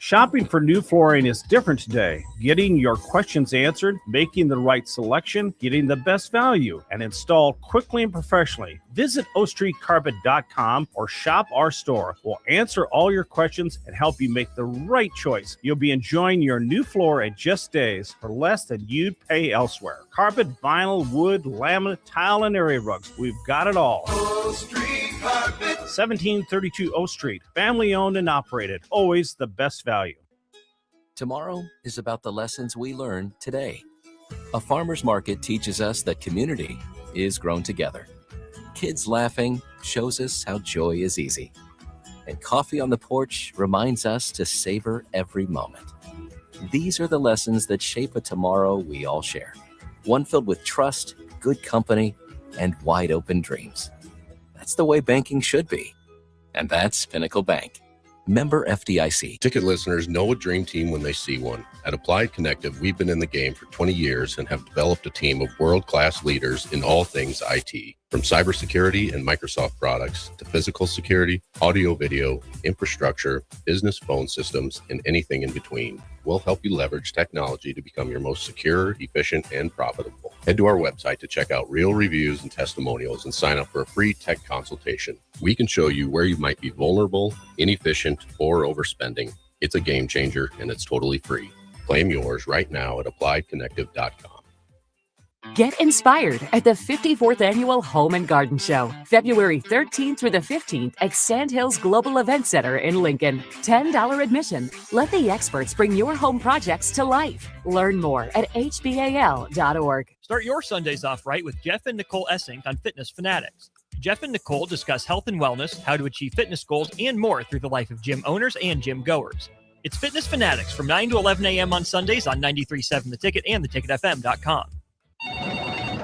Shopping for new flooring is different today. Getting your questions answered, making the right selection, getting the best value, and installed quickly and professionally. Visit ostreetcarpet.com or shop our store. We'll answer all your questions and help you make the right choice. You'll be enjoying your new floor in just days for less than you'd pay elsewhere. Carpet, vinyl, wood, laminate, tile, and area rugs. We've got it all. O Street Carpet. 1732 O Street. Family owned and operated. Always the best value. Tomorrow is about the lessons we learn today. A farmer's market teaches us that community is grown together. Kids laughing shows us how joy is easy. And coffee on the porch reminds us to savor every moment. These are the lessons that shape a tomorrow we all share. One filled with trust, good company, and wide open dreams. That's the way banking should be. And that's Pinnacle Bank. Member FDIC. Ticket listeners know a dream team when they see one. At Applied Connective, we've been in the game for 20 years and have developed a team of world-class leaders in all things IT. From cybersecurity and Microsoft products to physical security, audio-video, infrastructure, business phone systems, and anything in between. We'll help you leverage technology to become your most secure, efficient, and profitable. Head to our website to check out real reviews and testimonials and sign up for a free tech consultation. We can show you where you might be vulnerable, inefficient, or overspending. It's a game changer, and it's totally free. Claim yours right now at appliedconnective.com. Get inspired at the 54th Annual Home and Garden Show, February 13th through the 15th at Sandhills Global Event Center in Lincoln. $10 admission. Let the experts bring your home projects to life. Learn more at hbal.org. Start your Sundays off right with Jeff and Nicole Essink on Fitness Fanatics. Jeff and Nicole discuss health and wellness, how to achieve fitness goals, and more through the life of gym owners and gym goers. It's Fitness Fanatics from 9 to 11 a.m. on Sundays on 93.7 The Ticket and theticketfm.com.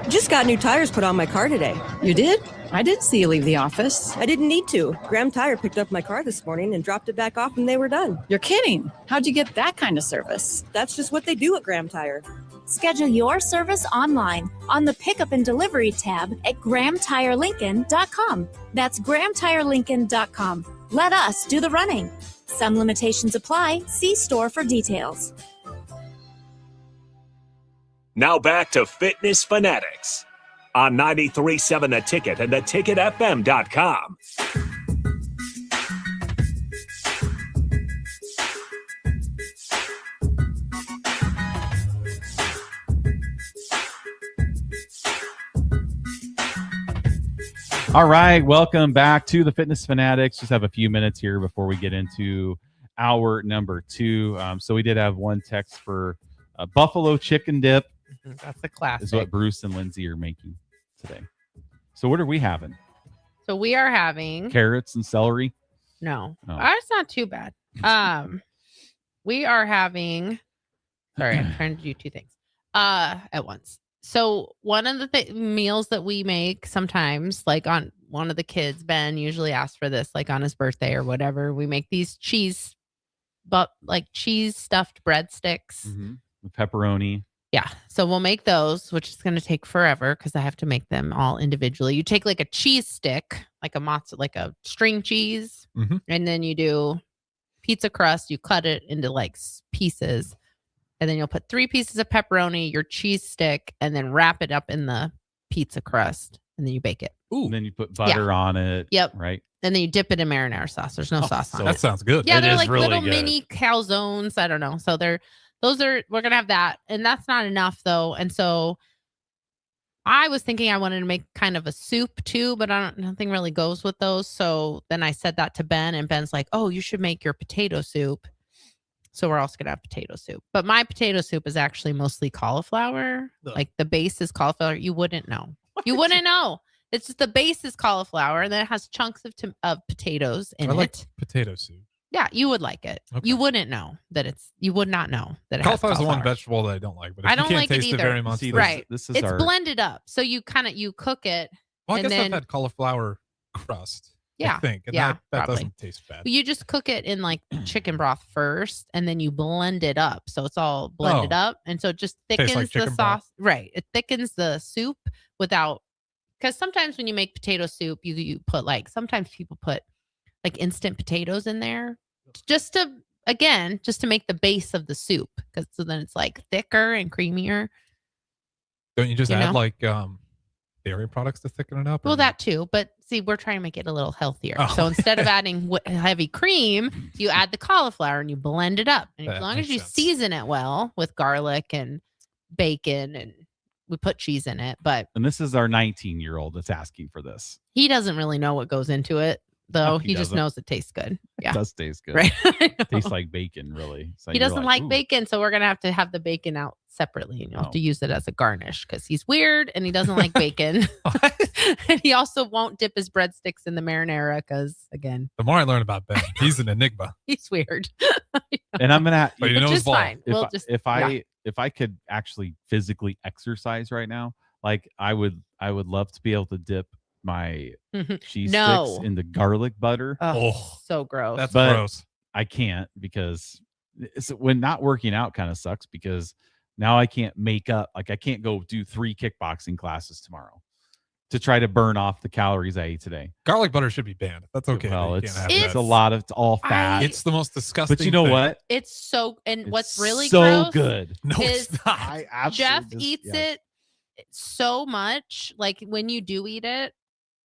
Just got new tires put on my car today. You did? I didn't see you leave the office. I didn't need to. Graham Tire picked up my car this morning and dropped it back off and they were done. You're kidding. How'd you get that kind of service? That's just what they do at Graham Tire. Schedule your service online on the Pickup and Delivery tab at GrahamTireLincoln.com. That's GrahamTireLincoln.com. Let us do the running. Some limitations apply. See store for details. Now back to Fitness Fanatics on 93.7 The Ticket and theticketfm.com. All right, welcome back to the Fitness Fanatics. Just have a few minutes here before we get into hour number 2. So we did have one text for buffalo chicken dip. That's a classic. Is what Bruce and Lindsay are making today. So what are we having? So we are having Carrots and celery? No, Oh. It's not too bad. We are having. Sorry, I'm trying to do 2 things at once. So one of the meals that we make sometimes, like on one of the kids, Ben usually asks for this, like on his birthday or whatever. We make these cheese stuffed breadsticks. With pepperoni. Yeah. So we'll make those, which is going to take forever because I have to make them all individually. You take like a cheese stick, like a string cheese, and then you do pizza crust. You cut it into like pieces. And then you'll put 3 pieces of pepperoni, your cheese stick, and then wrap it up in the pizza crust. And then you bake it. Ooh. And then you put butter on it. Yep. Right. And then you dip it in marinara sauce. There's no sauce on it. That sounds good. Yeah, they're like really little mini calzones. I don't know. So we're going to have that. And that's not enough though. And so I was thinking I wanted to make kind of a soup too, but nothing really goes with those. So then I said that to Ben, and Ben's like, oh, you should make your potato soup. So we're also going to have potato soup. But my potato soup is actually mostly cauliflower. Like the base is cauliflower. You wouldn't know. You wouldn't know. It's just the base is cauliflower, and then it has chunks of potatoes in I like it. potato soup. Yeah, you would like it. Okay. You wouldn't know that you would not know that it has Cauliflower is the cauliflower. one vegetable that I don't like, but if I don't you can't like it taste either. very much, Right. This is it's our blended up. So you cook it. Well, I and guess then, I've had cauliflower crust. Yeah, I think. And yeah, that probably. doesn't taste bad. You just cook it in like chicken broth first, and then you blend it up. So it's all blended up. And so it just thickens Tastes like the chicken sauce. broth. Right. It thickens the soup without, because sometimes when you make potato soup, you put sometimes people put like instant potatoes in there just to make the base of the soup. Because so then it's like thicker and creamier. Don't you just add like dairy products to thicken it up? Well, that too. But see, we're trying to make it a little healthier. Oh. So instead of adding heavy cream, you add the cauliflower and you blend it up. And as long as you season it well with garlic and bacon, and we put cheese in it. And this is our 19-year-old that's asking for this. He doesn't really know what goes into it, though. He just doesn't. knows it tastes good. Yeah. It does taste good. Right. Tastes like bacon, really. So He you're doesn't like "Ooh." bacon, so we're going to have the bacon out separately, and you'll have to use it as a garnish because he's weird and he doesn't like bacon. And he also won't dip his breadsticks in the marinara because, again, The more I learn about Ben, he's an enigma. he's weird. And I'm gonna. But you know his ball. Fine. If I could actually physically exercise right now, like I would love to be able to dip my cheese sticks in the garlic butter. Oh, so gross. That's But gross. I can't because when not working out kind of sucks because now I can't make up. Like I can't go do 3 kickboxing classes tomorrow to try to burn off the calories I ate today. Garlic butter should be banned. That's okay. Well, You it's can't have that. it's all fat. It's the most disgusting. But you know thing. what? It's so, and what's really so gross good. No, is it's not. I absolutely Jeff just- eats yes. it so much. Like when you do eat it,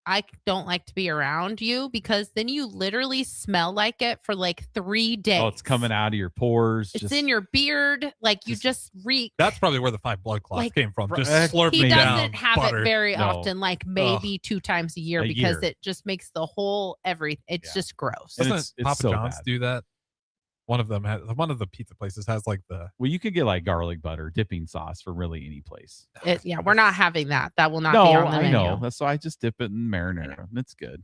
I don't like to be around you because then you literally smell like it for like 3 days. Oh, it's coming out of your pores. It's in your beard. Like you just reek. That's probably where the 5 blood clots Like, came from. Just He slurping He down doesn't have butter. it very No. often, like maybe 2 times a year A because year. it just makes the whole it's just gross. And Doesn't it's Papa so John's bad. do that? One of the pizza places has like the. Well, you could get like garlic butter dipping sauce for really any place. We're not having that. That will not No, be on the I menu. know. That's why I just dip it in marinara. It's good.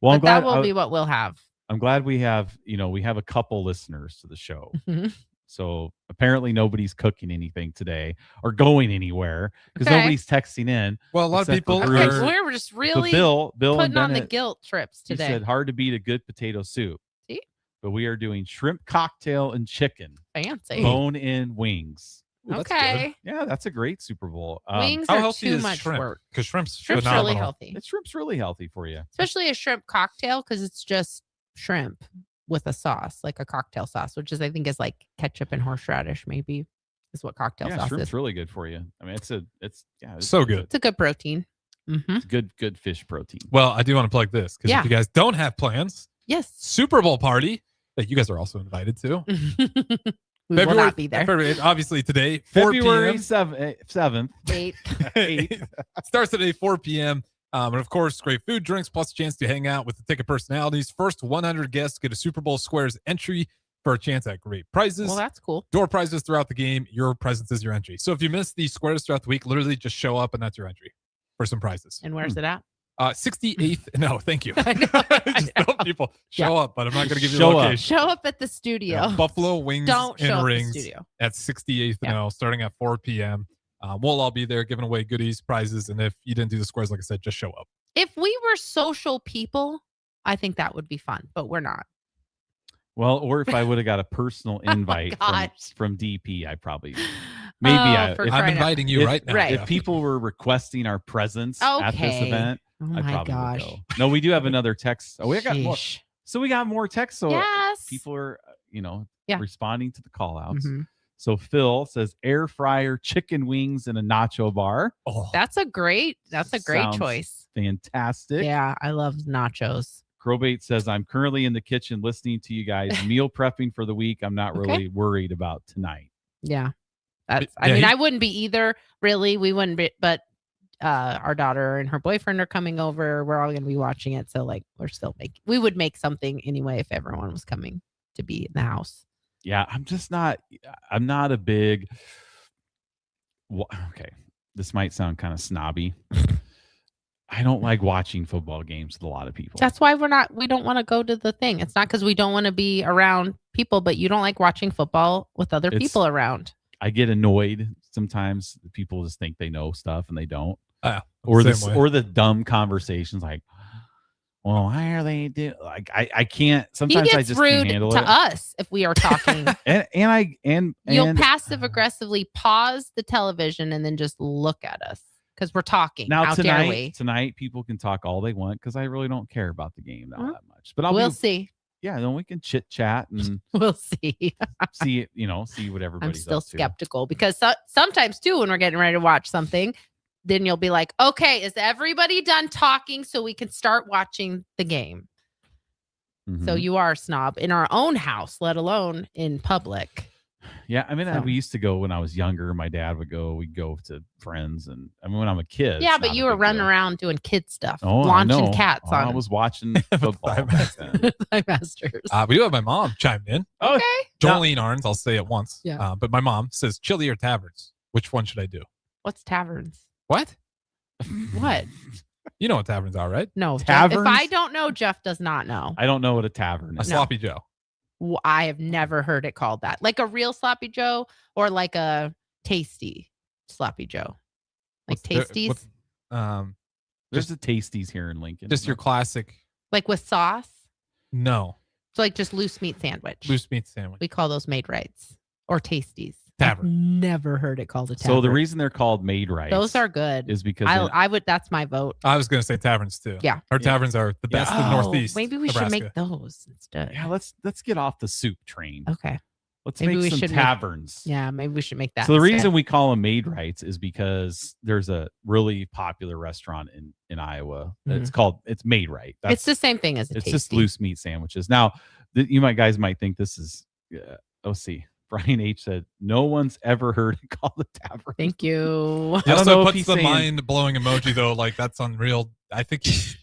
Well, I'm But that glad will be what we'll have. I'm glad we have a couple listeners to the show. Mhm. So apparently nobody's cooking anything today or going anywhere because Okay. nobody's texting in. Well, a lot of except for people Bruce. Okay, so we're just So really Bill putting and on the Bennett, guilt trips he today. said hard to beat a good potato soup. See? But we are doing shrimp cocktail and chicken, Fancy. bone-in wings. Ooh, that's Okay. Yeah, that's a great Super Bowl. Wings How are healthy too is much shrimp? work. Because shrimp's Shrimp's phenomenal. really healthy. Shrimp's really healthy for you. Especially a shrimp cocktail because it's just shrimp with a sauce, like a cocktail sauce, which I think is like ketchup and horseradish, maybe is what cocktail Yeah, sauce shrimp's is. really good for you. I mean, it's So good. It's a good protein. It's good fish protein. Well, I do want to plug this because Yeah. if you guys don't have plans, Yes. Super Bowl party that you guys are also invited to. We will not be there. February, obviously today, 4 February p.m. 7th. 8. Starts today, 4 p.m. And of course, great food, drinks, plus a chance to hang out with the ticket personalities. First 100 guests get a Super Bowl Squares entry for a chance at great prizes. Well, that's cool. Door prizes throughout the game. Your presence is your entry. So if you miss these squares throughout the week, literally just show up and that's your entry for some prizes. And where's it at? 68th. No, thank you. I know. Just tell people, show up, but I'm not going to give you Show the up. location. Show up at the studio. Yeah, Buffalo Wings Don't show and up at the Rings studio. at 68th and O, starting at 4 p.m. We'll all be there giving away goodies, prizes, and if you didn't do the squares, like I said, just show up. If we were social people, I think that would be fun, but we're not. Well, or if I would have got a personal invite gosh. from DP, I probably maybe for I'm crying out- inviting you if- right now. right. If people were requesting our presence at this Okay. event, Oh I my probably gosh. would go. No, we do have another text. Oh, we got more. Sheesh. So we got more texts. So Yes. people are, Yeah. responding to the call outs. Mhm. So Phil says air fryer, chicken wings, and a nacho bar. Oh, That's a great Sounds choice. fantastic. Yeah, I love nachos. Crowbait says, I'm currently in the kitchen listening to you guys, meal prepping for the week. I'm not really worried about tonight. Yeah. That's Yeah, I wouldn't be either, really. We wouldn't be, but our daughter and her boyfriend are coming over. We're all going to be watching it. So like we would make something anyway if everyone was coming to be in the house. Yeah, I'm not a big, okay, this might sound kind of snobby. I don't like watching football games with a lot of people. That's why we don't want to go to the thing. It's not because we don't want to be around people, but you don't like watching football with other people around. I get annoyed sometimes. People just think they know stuff and they don't. Or the dumb conversations like, well, why are they doing like I can't sometimes He I gets just rude can't handle to it. us if we are talking. and You'll passive aggressively pause the television and then just look at us because we're talking. now How dare we? tonight people can talk all they want because I really don't care about the game that much. But We'll see. Yeah, then we can chit chat and We'll see. see what everybody's I'm still up to. skeptical because sometimes too, when we're getting ready to watch something, then you'll be like, okay, is everybody done talking so we can start watching the game? So you are a snob in our own house, let alone in public. Yeah, I mean, So. we used to go when I was younger. My dad would go. We'd go to friends, and I mean, when I'm a kid. Yeah, it's but not you a were big running deal. around doing kid stuff, Oh, I launching know. cats I on was watching football. back then. Thigh Masters. we do have my mom chimed in. Oh, Okay. Jolene Arns, I'll say it once. Yeah. But my mom says chili or taverns. Which one should I do? What's taverns? What? What? You know what taverns are, right? No, Jeff, Taverns? if I don't know, Jeff does not know. I don't know what a tavern A is. sloppy Joe. I have never heard it called that. Like a real sloppy Joe or like a tasty sloppy Joe. Like tasties? There's the Tasties here in Lincoln. Just your classic. Like with sauce? No. So like just loose meat sandwich. Loose meat sandwich. We call those made rights or tasties. Tavern. I've never heard it called a tavern. So the reason they're called made rights. Those are good. Is because I would. That's my vote. I was going to say taverns too. Yeah. Our taverns are the best in the Northeast. Maybe we Nebraska. should make those instead. Yeah, let's get off the soup train. Okay. Let's Maybe we make some should taverns. Yeah, maybe we should make that. So the instead. reason we call them made rights is because there's a really popular restaurant in Iowa. It's Made Right. It's the same thing as a It's tasty. just loose meat sandwiches. Now, guys might think this is. See, Brian H said no one's ever heard it called a tavern. Thank you. He I don't also know if puts he's the saying- mind-blowing emoji though, like that's unreal. I think he's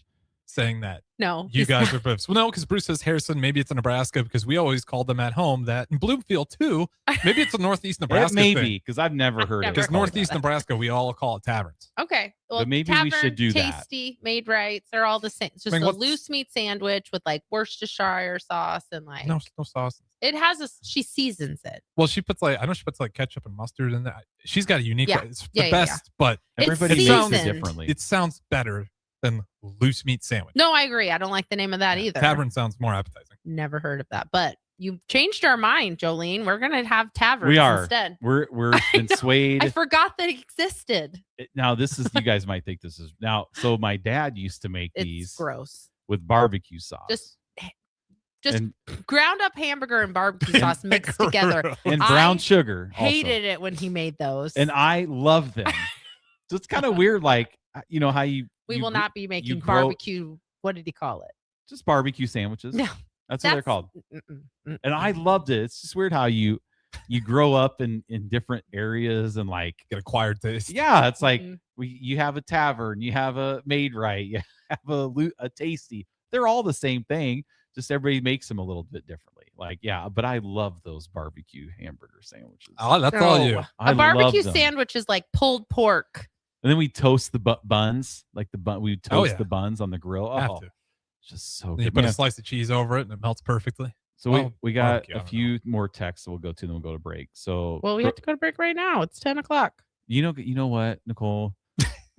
saying that. No, You he's guys not. are Bruce. Well, no, because Bruce says Harrison. Maybe it's in Nebraska because we always called them at home that in Bloomfield too. Maybe it's a Northeast Nebraska. Maybe because I've never heard it. Because called Northeast that. Nebraska, we all call it taverns. Okay. Well, But maybe we should tavern, do that. Tasty, made rights. They're all the same. It's just I mean, a what's- loose meat sandwich with like Worcestershire sauce and like No sauce. it has she seasons it. Well, she puts I know she puts ketchup and mustard in that. She's got a unique. Yeah. It's the Yeah, yeah, best, but Everybody it makes sounds it differently. It sounds better than loose meat sandwich. No, I agree. I don't like the name of that either. Tavern sounds more appetizing. Never heard of that. But you changed our mind, Jolene. We're gonna have taverns We are. instead. We're been swayed. I forgot that it existed. Now this is you guys might think this is now. So my dad used to make It's these gross. with barbecue sauce. Just And- ground up hamburger and barbecue sauce mixed together. and brown I sugar. also. Hated it when he made those. And I love them. So it's kind of weird. Like you know how you We will not be making grow- barbecue. What did he call it? just barbecue sandwiches. No, That's what they're called. Mm-mm. And I loved it. It's just weird how you grow up in different areas and like Get acquired taste. yeah, it's like Mhm. you have a tavern, you have a Made Right, you have a Tasty. They're all the same thing. Just everybody makes them a little bit differently. Like yeah, but I love those barbecue hamburger sandwiches. Oh, that's all you. I A barbecue love them. sandwich is like pulled pork. And then we toast the buns, like the bun. We toast yeah. the buns on the grill. Have Oh, to. it's just so Then good. you put Man. a slice of cheese over it and it melts perfectly. So Well, we got barbecue, I a don't few more texts that we'll go to, then we'll go to break. So Well, we have to go to break right now. It's 10 o'clock. you know what, Nicole?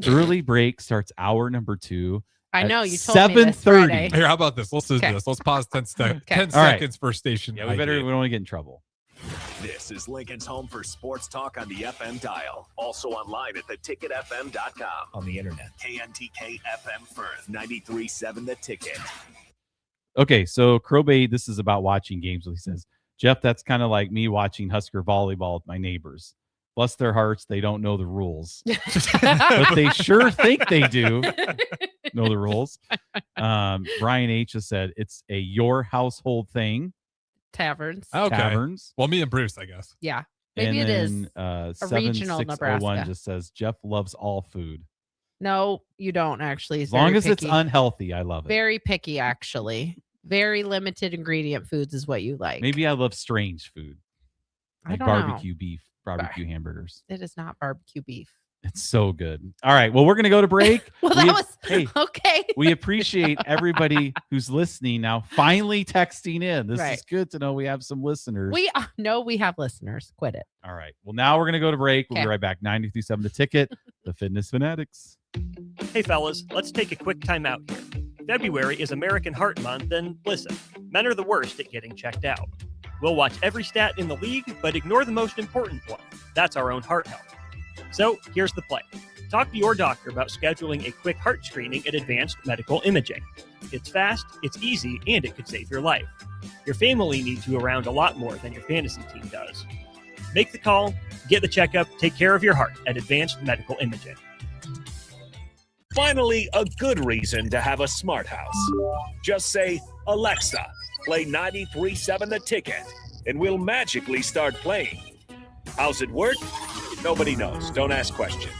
Early break starts hour number 2. I at know you told me this 7:30. Friday. Here, how about this? Let's do Okay. this. Let's pause 10, 10 Okay. All right. seconds for station. Yeah, we don't want to get in trouble. This is Lincoln's home for sports talk on the FM dial. Also online at theticketfm.com. On the internet. KNTK FM Firth, 93.7 The Ticket. Okay, so Crowbay, this is about watching games. He says, Jeff, that's kind of like me watching Husker volleyball with my neighbors. Bless their hearts, they don't know the rules. But they sure think they do know the rules. Brian H. has said it's a your household thing. Taverns. Okay. Taverns. Well, me and Bruce, I guess. Yeah. Maybe and it is then, a regional 7601 Nebraska. just says Jeff loves all food. No, you don't actually. He's As long very as it's picky. unhealthy, I love it. Very picky, actually. Very limited ingredient foods is what you like. Maybe I love strange food. I Like don't barbecue know. beef, barbecue hamburgers. It is not barbecue beef. It's so good. All right. Well, we're going to go to break. Well, We that ap- was hey, okay. we appreciate everybody who's listening now, finally texting in. This Right. is good to know we have some listeners. We know we have listeners. Quit it. All right. Well, now we're going to go to break. We'll Okay. be right back. 93.7 The Ticket, the Fitness Fanatics. Hey, fellas, let's take a quick time out here. February is American Heart Month, and listen, men are the worst at getting checked out. We'll watch every stat in the league, but ignore the most important one. That's our own heart health. So here's the plan. Talk to your doctor about scheduling a quick heart screening at Advanced Medical Imaging. It's fast, it's easy, and it could save your life. Your family needs you around a lot more than your fantasy team does. Make the call, get the checkup, take care of your heart at Advanced Medical Imaging. Finally, a good reason to have a smart house. Just say, Alexa, play 93.7 The Ticket, and we'll magically start playing. How's it work? Nobody knows. Don't ask questions.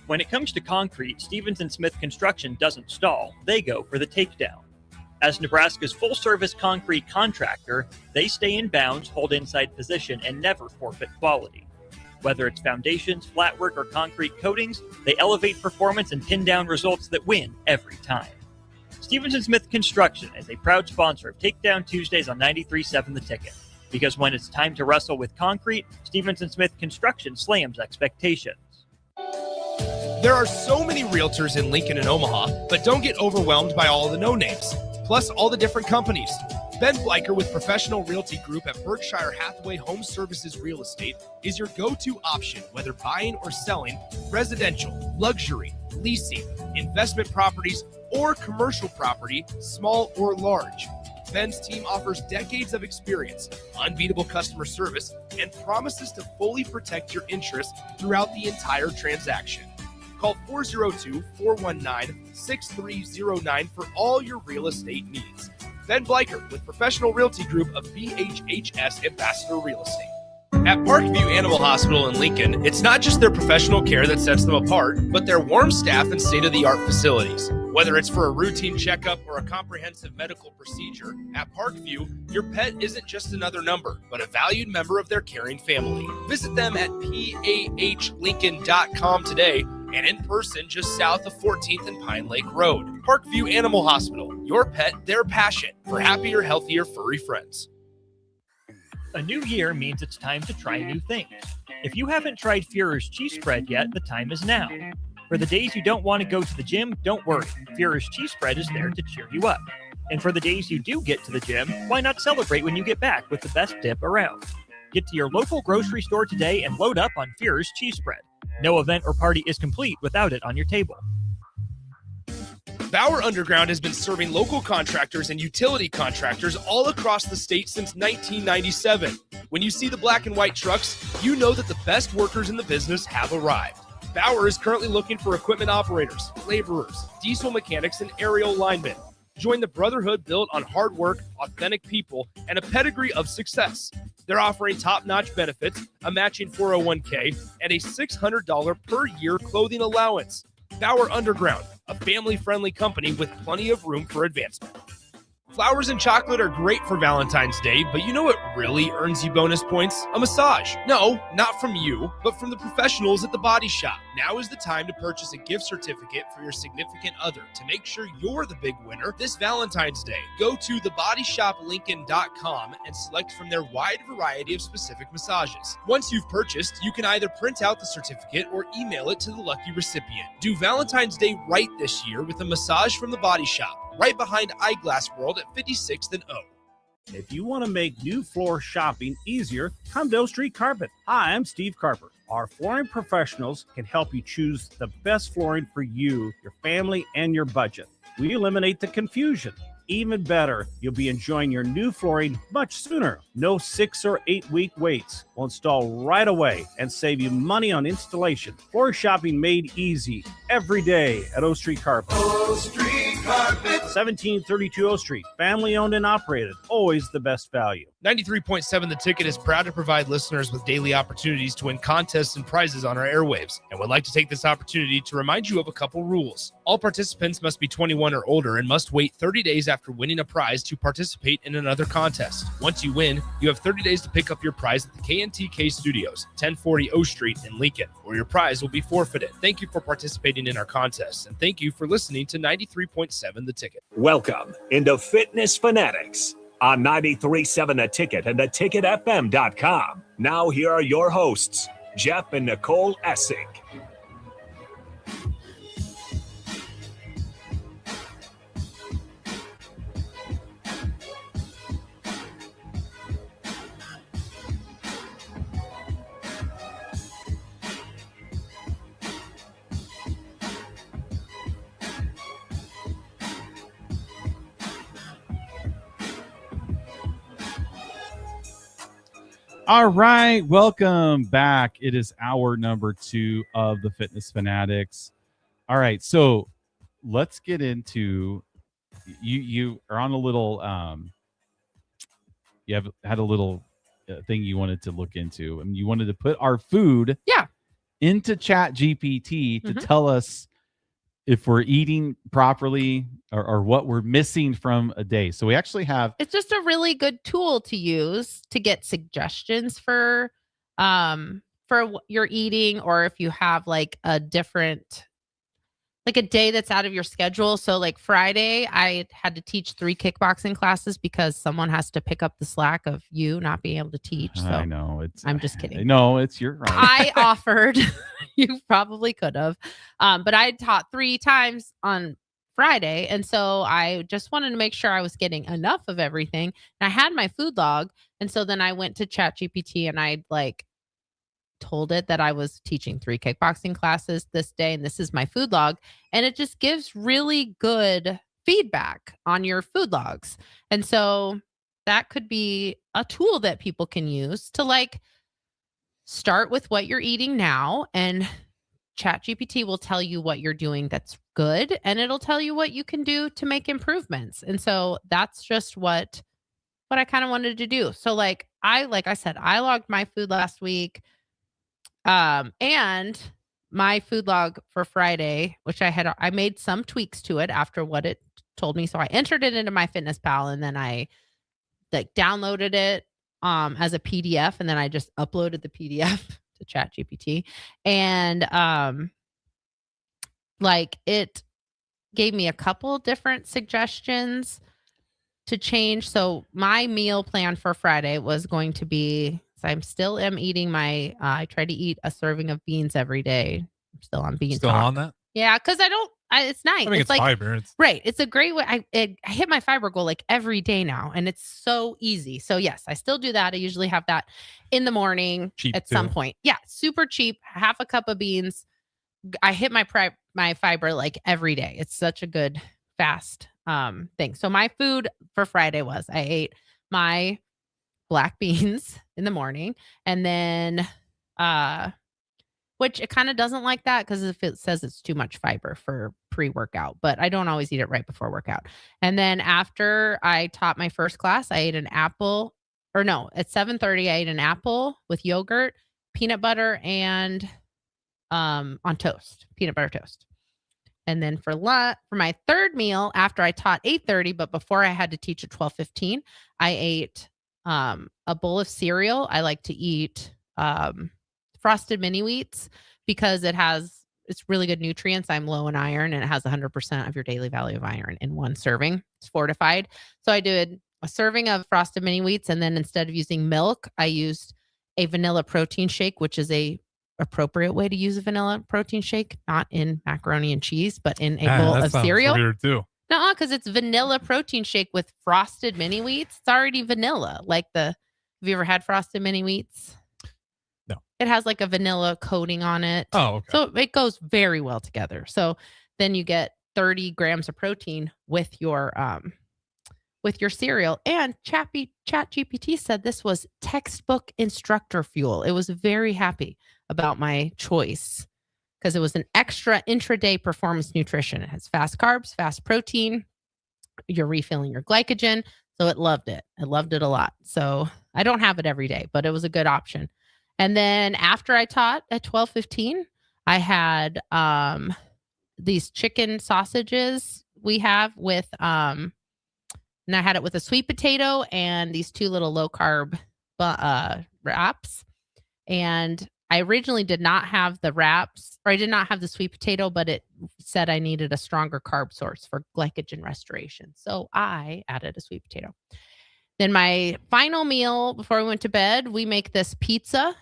When it comes to concrete, Stevens & Smith Construction doesn't stall. They go for the takedown. As Nebraska's full-service concrete contractor, they stay in bounds, hold inside position, and never forfeit quality. Whether it's foundations, flatwork, or concrete coatings, they elevate performance and pin down results that win every time. Stevens & Smith Construction is a proud sponsor of Takedown Tuesdays on 93.7 The Ticket. Because when it's time to wrestle with concrete, Stevens & Smith Construction slams expectations. There are so many realtors in Lincoln and Omaha, but don't get overwhelmed by all the no-names, plus all the different companies. Ben Bleicher with Professional Realty Group at Berkshire Hathaway Home Services Real Estate is your go-to option, whether buying or selling residential, luxury, leasing, investment properties, or commercial property, small or large. Ben's team offers decades of experience, unbeatable customer service, and promises to fully protect your interests throughout the entire transaction. Call 402-419-6309 for all your real estate needs. Ben Bleicher with Professional Realty Group of BHHS Ambassador Real Estate. At Parkview Animal Hospital in Lincoln, it's not just their professional care that sets them apart, but their warm staff and state-of-the-art facilities. Whether it's for a routine checkup or a comprehensive medical procedure, at Parkview, your pet isn't just another number, but a valued member of their caring family. Visit them at pahlincoln.com today and in person just south of 14th and Pine Lake Road. Parkview Animal Hospital, your pet, their passion for happier, healthier, furry friends. A new year means it's time to try new things. If you haven't tried Führer's cheese spread yet, the time is now. For the days you don't want to go to the gym, don't worry. Führer's cheese spread is there to cheer you up. And for the days you do get to the gym, why not celebrate when you get back with the best dip around? Get to your local grocery store today and load up on Führer's cheese spread. No event or party is complete without it on your table. Bauer Underground has been serving local contractors and utility contractors all across the state since 1997. When you see the black and white trucks, you know that the best workers in the business have arrived. Bauer is currently looking for equipment operators, laborers, diesel mechanics, and aerial linemen. Join the brotherhood built on hard work, authentic people, and a pedigree of success. They're offering top-notch benefits, a matching 401k, and a $600 per year clothing allowance. Bauer Underground, a family-friendly company with plenty of room for advancement. Flowers and chocolate are great for Valentine's Day, but you know what really earns you bonus points? A massage. No, not from you, but from the professionals at The Body Shop. Now is the time to purchase a gift certificate for your significant other to make sure you're the big winner this Valentine's Day. Go to thebodyshoplincoln.com and select from their wide variety of specific massages. Once you've purchased, you can either print out the certificate or email it to the lucky recipient. Do Valentine's Day right this year with a massage from The Body Shop, right behind Eyeglass World at 56th and O. If you want to make new floor shopping easier, come to O Street Carpet. Hi, I'm Steve Carper. Our flooring professionals can help you choose the best flooring for you, your family, and your budget. We eliminate the confusion. Even better, you'll be enjoying your new flooring much sooner. No 6 or 8 week waits. We'll install right away and save you money on installation. Floor shopping made easy every day at O Street Carpet. O Street Carpet. 1732 O Street. Family owned and operated. Always the best value. 93.7 The Ticket is proud to provide listeners with daily opportunities to win contests and prizes on our airwaves, and would like to take this opportunity to remind you of a couple rules. All participants must be 21 or older and must wait 30 days after winning a prize to participate in another contest. Once you win, you have 30 days to pick up your prize at the KNTK Studios, 1040 O Street in Lincoln, or your prize will be forfeited. Thank you for participating in our contests, and thank you for listening to 93.7 The Ticket. Welcome into Fitness Fanatics on 93.7 The Ticket and theticketfm.com. Now here are your hosts, Jeff and Nicole Essink. All right, welcome back. It is hour number 2 of the Fitness Fanatics. All right, so let's get into you are on a little you have had a little thing you wanted to look into, and you wanted to put our food into Chat GPT to tell us if we're eating properly or what we're missing from a day. So we actually have, it's just a really good tool to use to get suggestions for what you're eating, or if you have like a different, like a day that's out of your schedule. So like Friday, I had to teach 3 kickboxing classes because someone has to pick up the slack of you not being able to teach. So I know I'm just kidding. No, it's your right. I offered, you probably could have, but I taught 3 times on Friday. And so I just wanted to make sure I was getting enough of everything. And I had my food log. And so then I went to ChatGPT and I like told it that I was teaching 3 kickboxing classes this day, and this is my food log. And it just gives really good feedback on your food logs. And so that could be a tool that people can use to like start with what you're eating now, and ChatGPT will tell you what you're doing that's good, and it'll tell you what you can do to make improvements. And so that's just what I kind of wanted to do. So like I said, I logged my food last week. And my food log for Friday, which I made some tweaks to it after what it told me. So I entered it into my Fitness Pal, and then I like downloaded it as a PDF, and then I just uploaded the PDF to ChatGPT, and like it gave me a couple different suggestions to change. So my meal plan for Friday was going to be, I'm still eating my, I try to eat a serving of beans every day. I'm still on bean Still talk. on that? Yeah, because it's nice. I mean, it's like fiber. Right. It's a great way. I hit my fiber goal like every day now, and it's so easy. So yes, I still do that. I usually have that in the morning Cheap at too. some point. Yeah, super cheap. Half a cup of beans. I hit my fiber like every day. It's such a good fast thing. So my food for Friday was I ate my black beans in the morning, and then which it kind of doesn't like that because if it says it's too much fiber for pre-workout, but I don't always eat it right before workout. And then after I taught my first class, I ate an apple, or no, at 7:30, I ate an apple with yogurt, peanut butter, and on toast, peanut butter toast. And then for my third meal, after I taught 8:30, but before I had to teach at 12:15, I ate a bowl of cereal. I like to eat Frosted Mini Wheats because it's really good nutrients. I'm low in iron and it has 100% of your daily value of iron in one serving. It's fortified. So I did a serving of Frosted Mini Wheats, and then instead of using milk, I used a vanilla protein shake, which is a appropriate way to use a vanilla protein shake, not in macaroni and cheese, but in a bowl of cereal. Weird too. No, because it's vanilla protein shake with Frosted Mini Wheats. It's already vanilla. Have you ever had Frosted Mini Wheats? No. It has like a vanilla coating on it. Oh, okay. So it goes very well together. So then you get 30 grams of protein with your cereal. And ChatGPT said this was textbook instructor fuel. It was very happy about my choice because it was an extra intraday performance nutrition. It has fast carbs, fast protein. You're refilling your glycogen. So it loved it. I loved it a lot. So I don't have it every day, but it was a good option. And then after I taught at 12:15, I had these chicken sausages we have with, and I had it with a sweet potato and these two little low carb wraps. And I originally did not have the wraps, or I did not have the sweet potato, but it said I needed a stronger carb source for glycogen restoration. So I added a sweet potato. Then my final meal before we went to bed, we make this pizza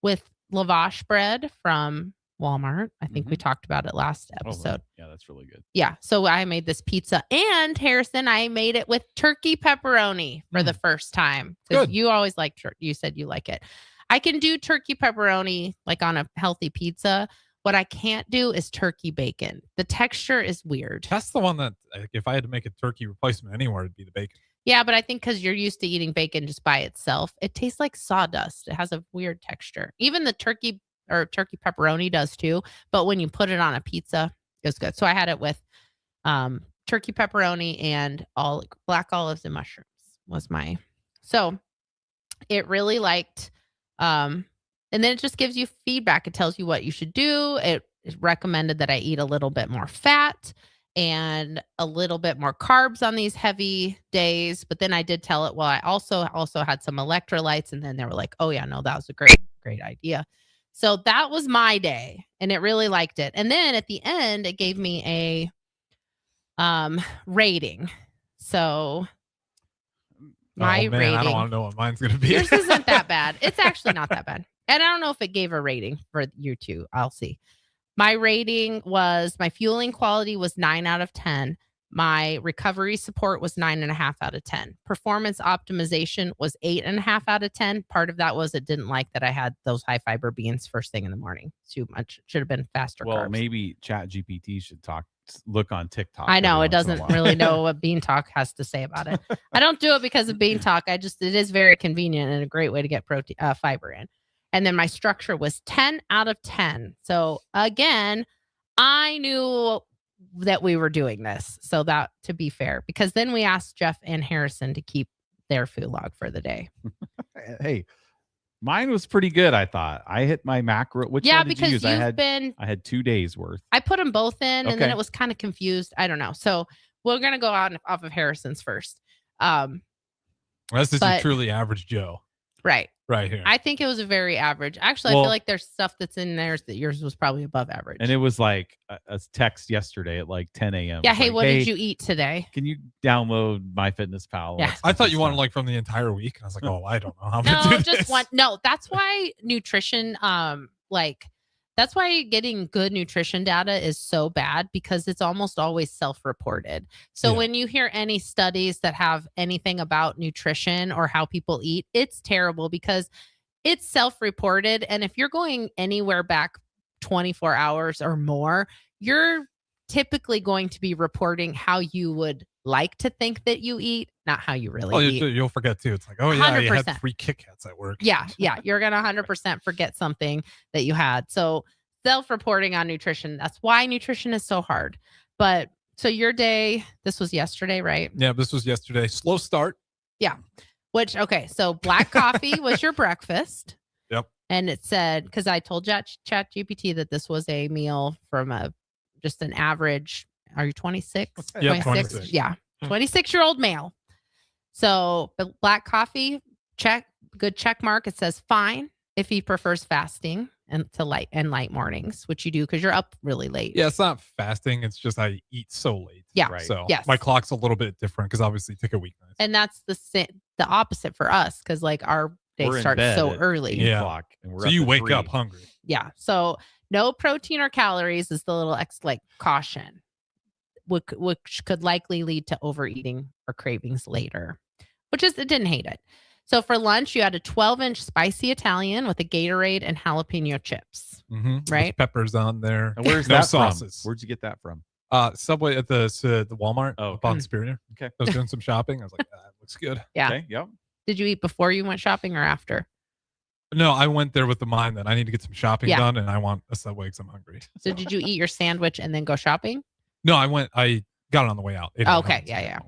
with lavash bread from Walmart. I think we talked about it last episode. Yeah, that's really good. Yeah. So I made this pizza, and Harrison, I made it with turkey pepperoni for the first time. Because you always like, you said you like it. I can do turkey pepperoni like on a healthy pizza. What I can't do is turkey bacon. The texture is weird. That's the one that, if I had to make a turkey replacement anywhere, it'd be the bacon. Yeah, but I think because you're used to eating bacon just by itself, it tastes like sawdust. It has a weird texture. Even the turkey pepperoni does too. But when you put it on a pizza, it's good. So I had it with turkey pepperoni and black olives and mushrooms was my. So it really liked. And then it just gives you feedback. It tells you what you should do. It recommended that I eat a little bit more fat and a little bit more carbs on these heavy days. But then I did tell it, well, I also had some electrolytes. And then they were like, oh yeah, no, that was a great idea. So that was my day and it really liked it. And then at the end, it gave me a rating. So my rating. I don't want to know what mine's going to be. Yours isn't that bad. It's actually not that bad. And I don't know if it gave a rating for you two. I'll see. My rating was, my fueling quality was 9 out of 10. My recovery support was 9.5 out of 10. Performance optimization was 8.5 out of 10. Part of that was it didn't like that I had those high fiber beans first thing in the morning. Too much. Should have been faster Well, carbs. maybe ChatGPT should look on TikTok. I know it doesn't really know what Bean Talk has to say about it. I don't do it because of Bean Talk. it is very convenient and a great way to get protein fiber in. And then my structure was 10 out of 10. So again, I knew that we were doing this. So that, to be fair, because then we asked Jeff and Harrison to keep their food log for the day. Hey, mine was pretty good. I thought I hit my macro. Which one did you use? I had 2 days worth. I put them both in and then it was kind of confused. I don't know. So we're going to go on off of Harrison's first. This is a truly average Joe. Right here. I think it was a very average. Actually, I feel like there's stuff that's in there that yours was probably above average. And it was like a text yesterday at like 10 a.m. Yeah. Hey, what did you eat today? Can you download MyFitnessPal? Yeah. I thought you wanted like from the entire week. I was like, oh, I don't know how to do just this. one. No, that's why nutrition, that's why getting good nutrition data is so bad because it's almost always self-reported. So when you hear any studies that have anything about nutrition or how people eat, it's terrible because it's self-reported. And if you're going anywhere back 24 hours or more, you're typically going to be reporting how you would like to think that you eat, not how you really Oh, eat. you'll forget too. It's like, oh yeah, you had 100%. 3 Kit Kats at work. Yeah. You're going to 100% forget something that you had. So self-reporting on nutrition, that's why nutrition is so hard. But so your day, this was yesterday, right? Yeah, this was yesterday. Slow start. Yeah. Which, okay. So black coffee was your breakfast. Yep. And it said, because I told ChatGPT that this was a meal from just an average. Are you 26? Yeah, 26. Yeah. 26-year-old male. So the black coffee, good check mark. It says fine if he prefers fasting and light mornings, which you do because you're up really late. Yeah, it's not fasting. It's just I eat so late. Yeah. Right. So yes. my clock's a little bit different because obviously take a weeknight. And that's the opposite for us because like our day starts so early. Yeah. So you wake up hungry. Yeah. So no protein or calories is the little caution, which could likely lead to overeating or cravings later, it didn't hate it. So for lunch, you had a 12-inch spicy Italian with a Gatorade and jalapeno chips. Mm-hmm. Right? With peppers on there. And where's no that sauces. From? Where'd you get that from? Subway at the Walmart. Oh, Bond Superior. Okay. I was doing some shopping. I was like, that looks good. Yeah. Okay. Yep. Did you eat before you went shopping or after? No, I went there with the mind that I need to get some shopping done and I want a Subway because I'm hungry. So did you eat your sandwich and then go shopping? No, I got it on the way out. Okay. Yeah.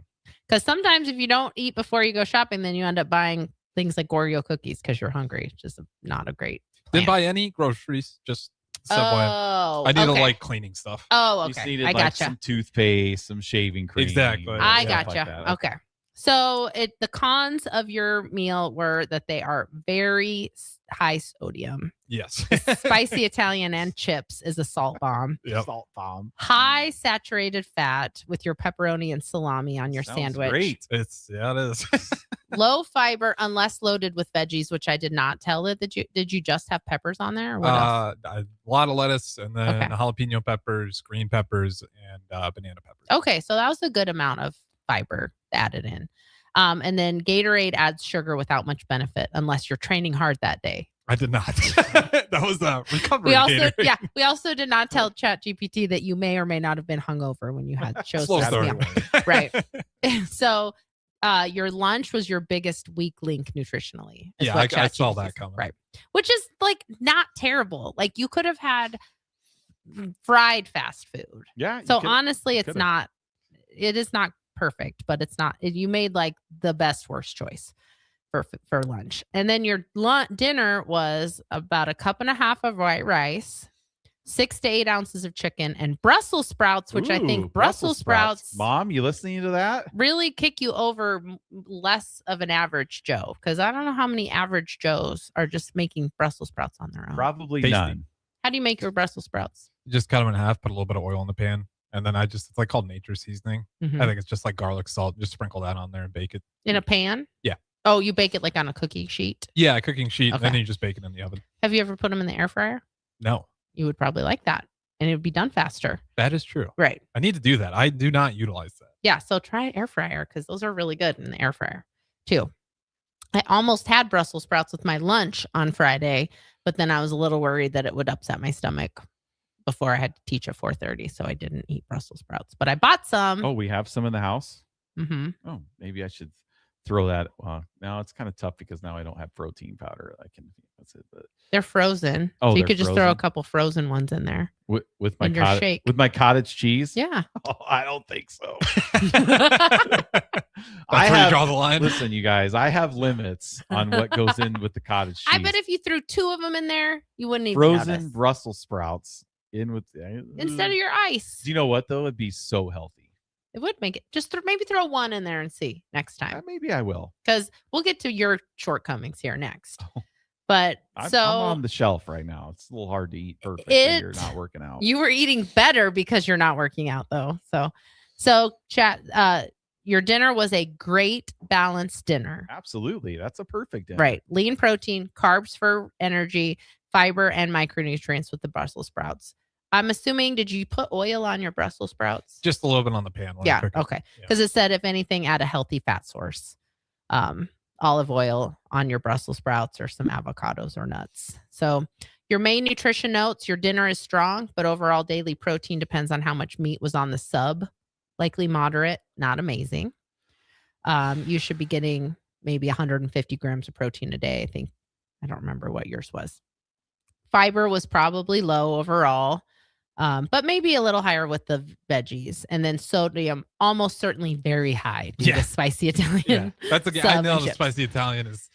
Because sometimes if you don't eat before you go shopping, then you end up buying things like Oreo cookies because you're hungry. It's just not a great plan. Didn't buy any groceries, just Subway. Oh, I needed like cleaning stuff. Oh, You just okay. needed I like gotcha. some toothpaste, some shaving cream. Exactly. I stuff gotcha. like that. Okay. So the cons of your meal were that they are very high sodium. Yes. Spicy Italian and chips is a salt bomb. Yep. Salt bomb. High saturated fat with your pepperoni and salami on your Sounds sandwich. Great. It is. Low fiber unless loaded with veggies, which I did not tell it. Did you just have peppers on there? Or what else? A lot of lettuce and then Okay. jalapeno peppers, green peppers, and banana peppers. Okay, so that was a good amount of fiber added in. And then Gatorade adds sugar without much benefit unless you're training hard that day. I did not. That was the recovery. We also did not tell ChatGPT that you may or may not have been hungover when you had chose Slow this story. meal. Right. So your lunch was your biggest weak link nutritionally. is Yeah, what I saw ChatGPT that said. coming. Right. Which is like not terrible. Like you could have had fried fast food. Yeah. So honestly, it is not perfect, but it's not, you made like the best worst choice for lunch. And then your dinner was about 1.5 cups of white rice, 6 to 8 ounces of chicken, and Brussels sprouts, which I think Brussels sprouts Mom, you listening to that? really kick you over less of an average Joe, because I don't know how many average Joes are just making Brussels sprouts on their own. Probably Tasty. none. How do you make your Brussels sprouts? Just cut them in half, put a little bit of oil in the pan, and then it's like called nature seasoning. Mhm. I think it's just like garlic salt. Just sprinkle that on there and bake it. In a pan? Yeah. Oh, you bake it like on a cookie sheet? Yeah, a cooking sheet, and then Okay. you just bake it in the oven. Have you ever put them in the air fryer? No, You would probably like that, and it would be done faster. that is true. Right. I need to do that. I do not utilize that. Yeah, so try air fryer because those are really good in the air fryer too. I almost had Brussels sprouts with my lunch on Friday, but then I was a little worried that it would upset my stomach before I had to teach at 4:30, so I didn't eat Brussels sprouts. But I bought some. Oh, we have some in the house. Mm-hmm. Oh, maybe I should throw that. Now it's kind of tough because now I don't have protein powder. That's it. But They're frozen, Oh, so you they're could just throw a frozen? couple frozen ones in there. with my In your shake. with my cottage cheese. Yeah. Oh, I don't think so. That's where you draw the line. Listen, you guys, I have limits on what goes in with the cottage cheese. I bet if you threw 2 of them in there, you wouldn't even frozen notice. Brussels sprouts in with Instead of your ice. Do you know what though? It'd be so healthy. It would make it. Just maybe throw 1 in there and see next time. Maybe I will. Because we'll get to your shortcomings here next. But I'm so on the shelf right now. It's a little hard to eat perfect when you're not working out. you were eating better because you're not working out though. So chat, your dinner was a great balanced dinner. Absolutely. That's a perfect dinner. Right. Lean protein, carbs for energy, fiber, and micronutrients with the Brussels sprouts. I'm assuming, did you put oil on your Brussels sprouts? Just a little bit on the pan. when I Yeah. cook it. Okay. Because it said, if anything, add a healthy fat source. Olive oil on your Brussels sprouts or some avocados or nuts. So your main nutrition notes, your dinner is strong, but overall daily protein depends on how much meat was on the sub likely moderate, not amazing. You should be getting maybe 150 grams of protein a day. I don't remember what yours was. Fiber was probably low overall, but maybe a little higher with the veggies. And then sodium, almost certainly very high due to spicy Italian. Yeah, that's I sub know and the chips. spicy Italian is.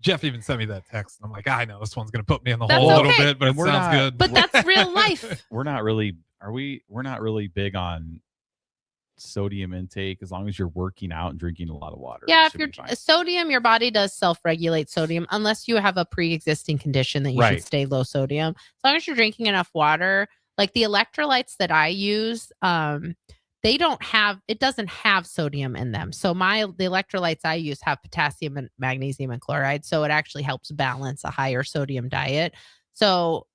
Jeff even sent me that text, and I'm like, I know this one's gonna put me in the That's hole a little okay. bit, but it sounds good. But that's real life. We're not really big on sodium intake as long as you're working out and drinking a lot of water. Yeah, it if should you're be fine. sodium, your body does self-regulate sodium unless you have a pre-existing condition that you should Right. stay low sodium. As long as you're drinking enough water, like the electrolytes that I use, it doesn't have sodium in them. So the electrolytes I use have potassium and magnesium and chloride. So it actually helps balance a higher sodium diet. So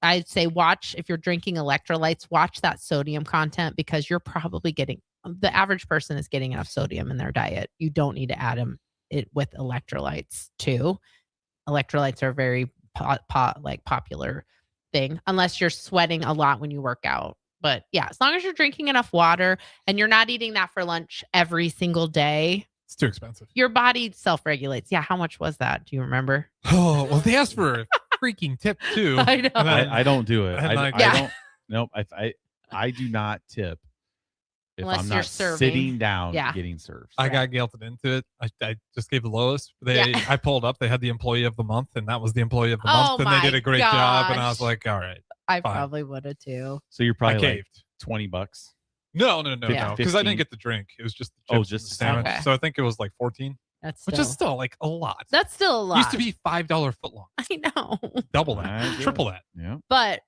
I'd say if you're drinking electrolytes, watch that sodium content because you're probably the average person is getting enough sodium in their diet. You don't need to add it with electrolytes too. Electrolytes are a very popular thing unless you're sweating a lot when you work out. But yeah, as long as you're drinking enough water and you're not eating that for lunch every single day, it's too expensive. Your body self-regulates. Yeah, how much was that? Do you remember? Oh, well, they asked for a freaking tip too. I know. I don't do it. And I don't. Nope. I do not tip if Unless I'm you're not serving. sitting down Yeah. getting served. I got guilted into it. I just gave the lowest. I pulled up. They had the employee of the month, and that was the employee of the month, and they did a great job. And I was like, all right, I fine. probably would have too. So you're probably like caved. $20. No, because I 15. didn't get the drink. It was just the chips just and the sandwich. okay. So I think it was like 14, Which is still like a lot. That's still a lot. Used to be $5 footlong. I know. Double that, triple that. Yeah. But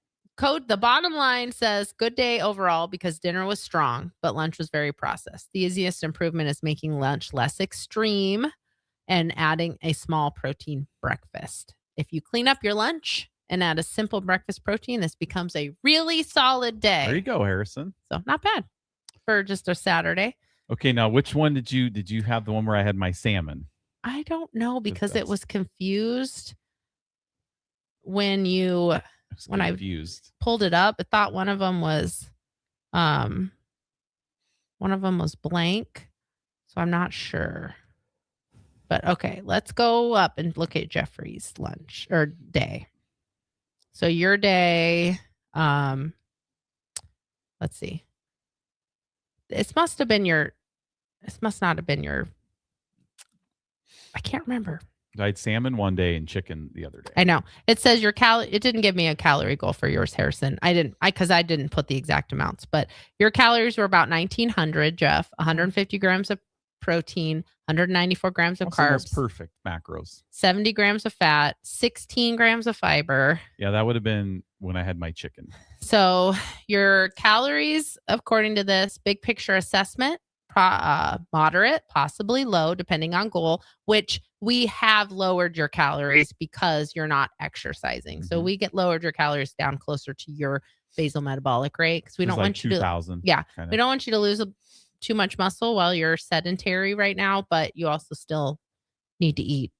the bottom line says good day overall because dinner was strong, but lunch was very processed. The easiest improvement is making lunch less extreme and adding a small protein breakfast. If you clean up your lunch and add a simple breakfast protein, this becomes a really solid day. There you go, Harrison. So not bad for just a Saturday. Okay, now which one did you have? The one where I had my salmon? I don't know because it was confused when I pulled it up. I thought one of them was blank, so I'm not sure. But okay, let's go up and look at Jeffrey's lunch or day. So your day, let's see. This must not have been your. I can't remember. I had salmon one day and chicken the other day. I know. It says your it didn't give me a calorie goal for yours, Harrison. I didn't put the exact amounts, but your calories were about 1,900, Jeff. 150 grams of protein, 194 grams of Also, carbs. that's perfect macros. 70 grams of fat, 16 grams of fiber. Yeah, that would have been when I had my chicken. So your calories, according to this big picture assessment, moderate, possibly low, depending on goal, which we have lowered your calories because you're not exercising. Mm-hmm. So we lowered your calories down closer to your basal metabolic rate because we don't want you to. 2,000. Yeah, we don't want you to lose too much muscle while you're sedentary right now, but you also still need to eat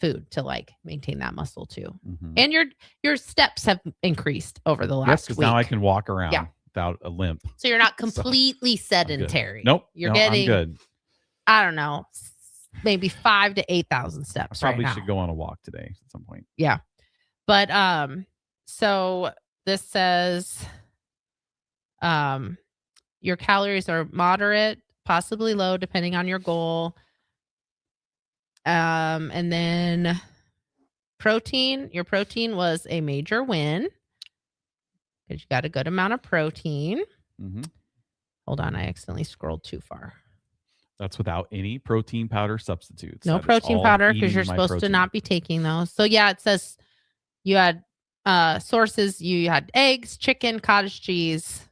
food to maintain that muscle too. Mm-hmm. And your steps have increased over the last week. Now I can walk around without a limp. So you're not completely sedentary. Nope. You're getting I'm good. I don't know, maybe 5,000 to 8,000 steps. I probably right should go on a walk today at some point. Yeah. But so this says your calories are moderate, possibly low, depending on your goal. And then your protein was a major win because you got a good amount of protein. Mm-hmm. Hold on, I accidentally scrolled too far. That's without any protein powder substitutes. No protein powder because you're supposed to not be taking those. So yeah, it says you had sources. You had eggs, chicken, cottage cheese.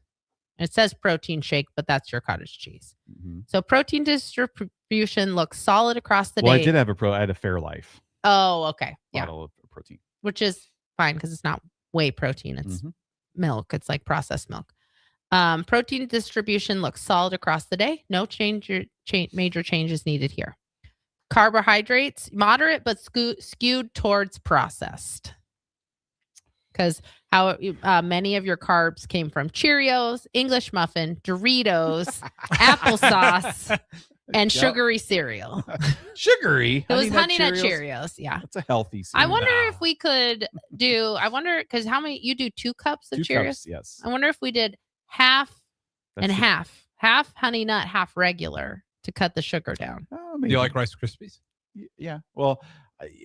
It says protein shake, but that's your cottage cheese. Mm-hmm. So protein distribution looks solid across the day. I did have I had a Fairlife. Oh, okay. Yeah. Bottle of protein. Which is fine because it's not whey protein. It's milk. It's like processed milk. Protein distribution looks solid across the day. No major changes needed here. Carbohydrates, moderate, but skewed towards processed. because how many of your carbs came from Cheerios, English muffin, Doritos, applesauce, and sugary cereal. Sugary? It was Honey Nut Cheerios. Yeah. That's a healthy cereal. I wonder if we could because how many, you do 2 cups of 2 Cheerios? cups, yes. I wonder if we did half That's and it. half Honey Nut, half regular to cut the sugar down. Do you like Rice Krispies? Yeah. Well,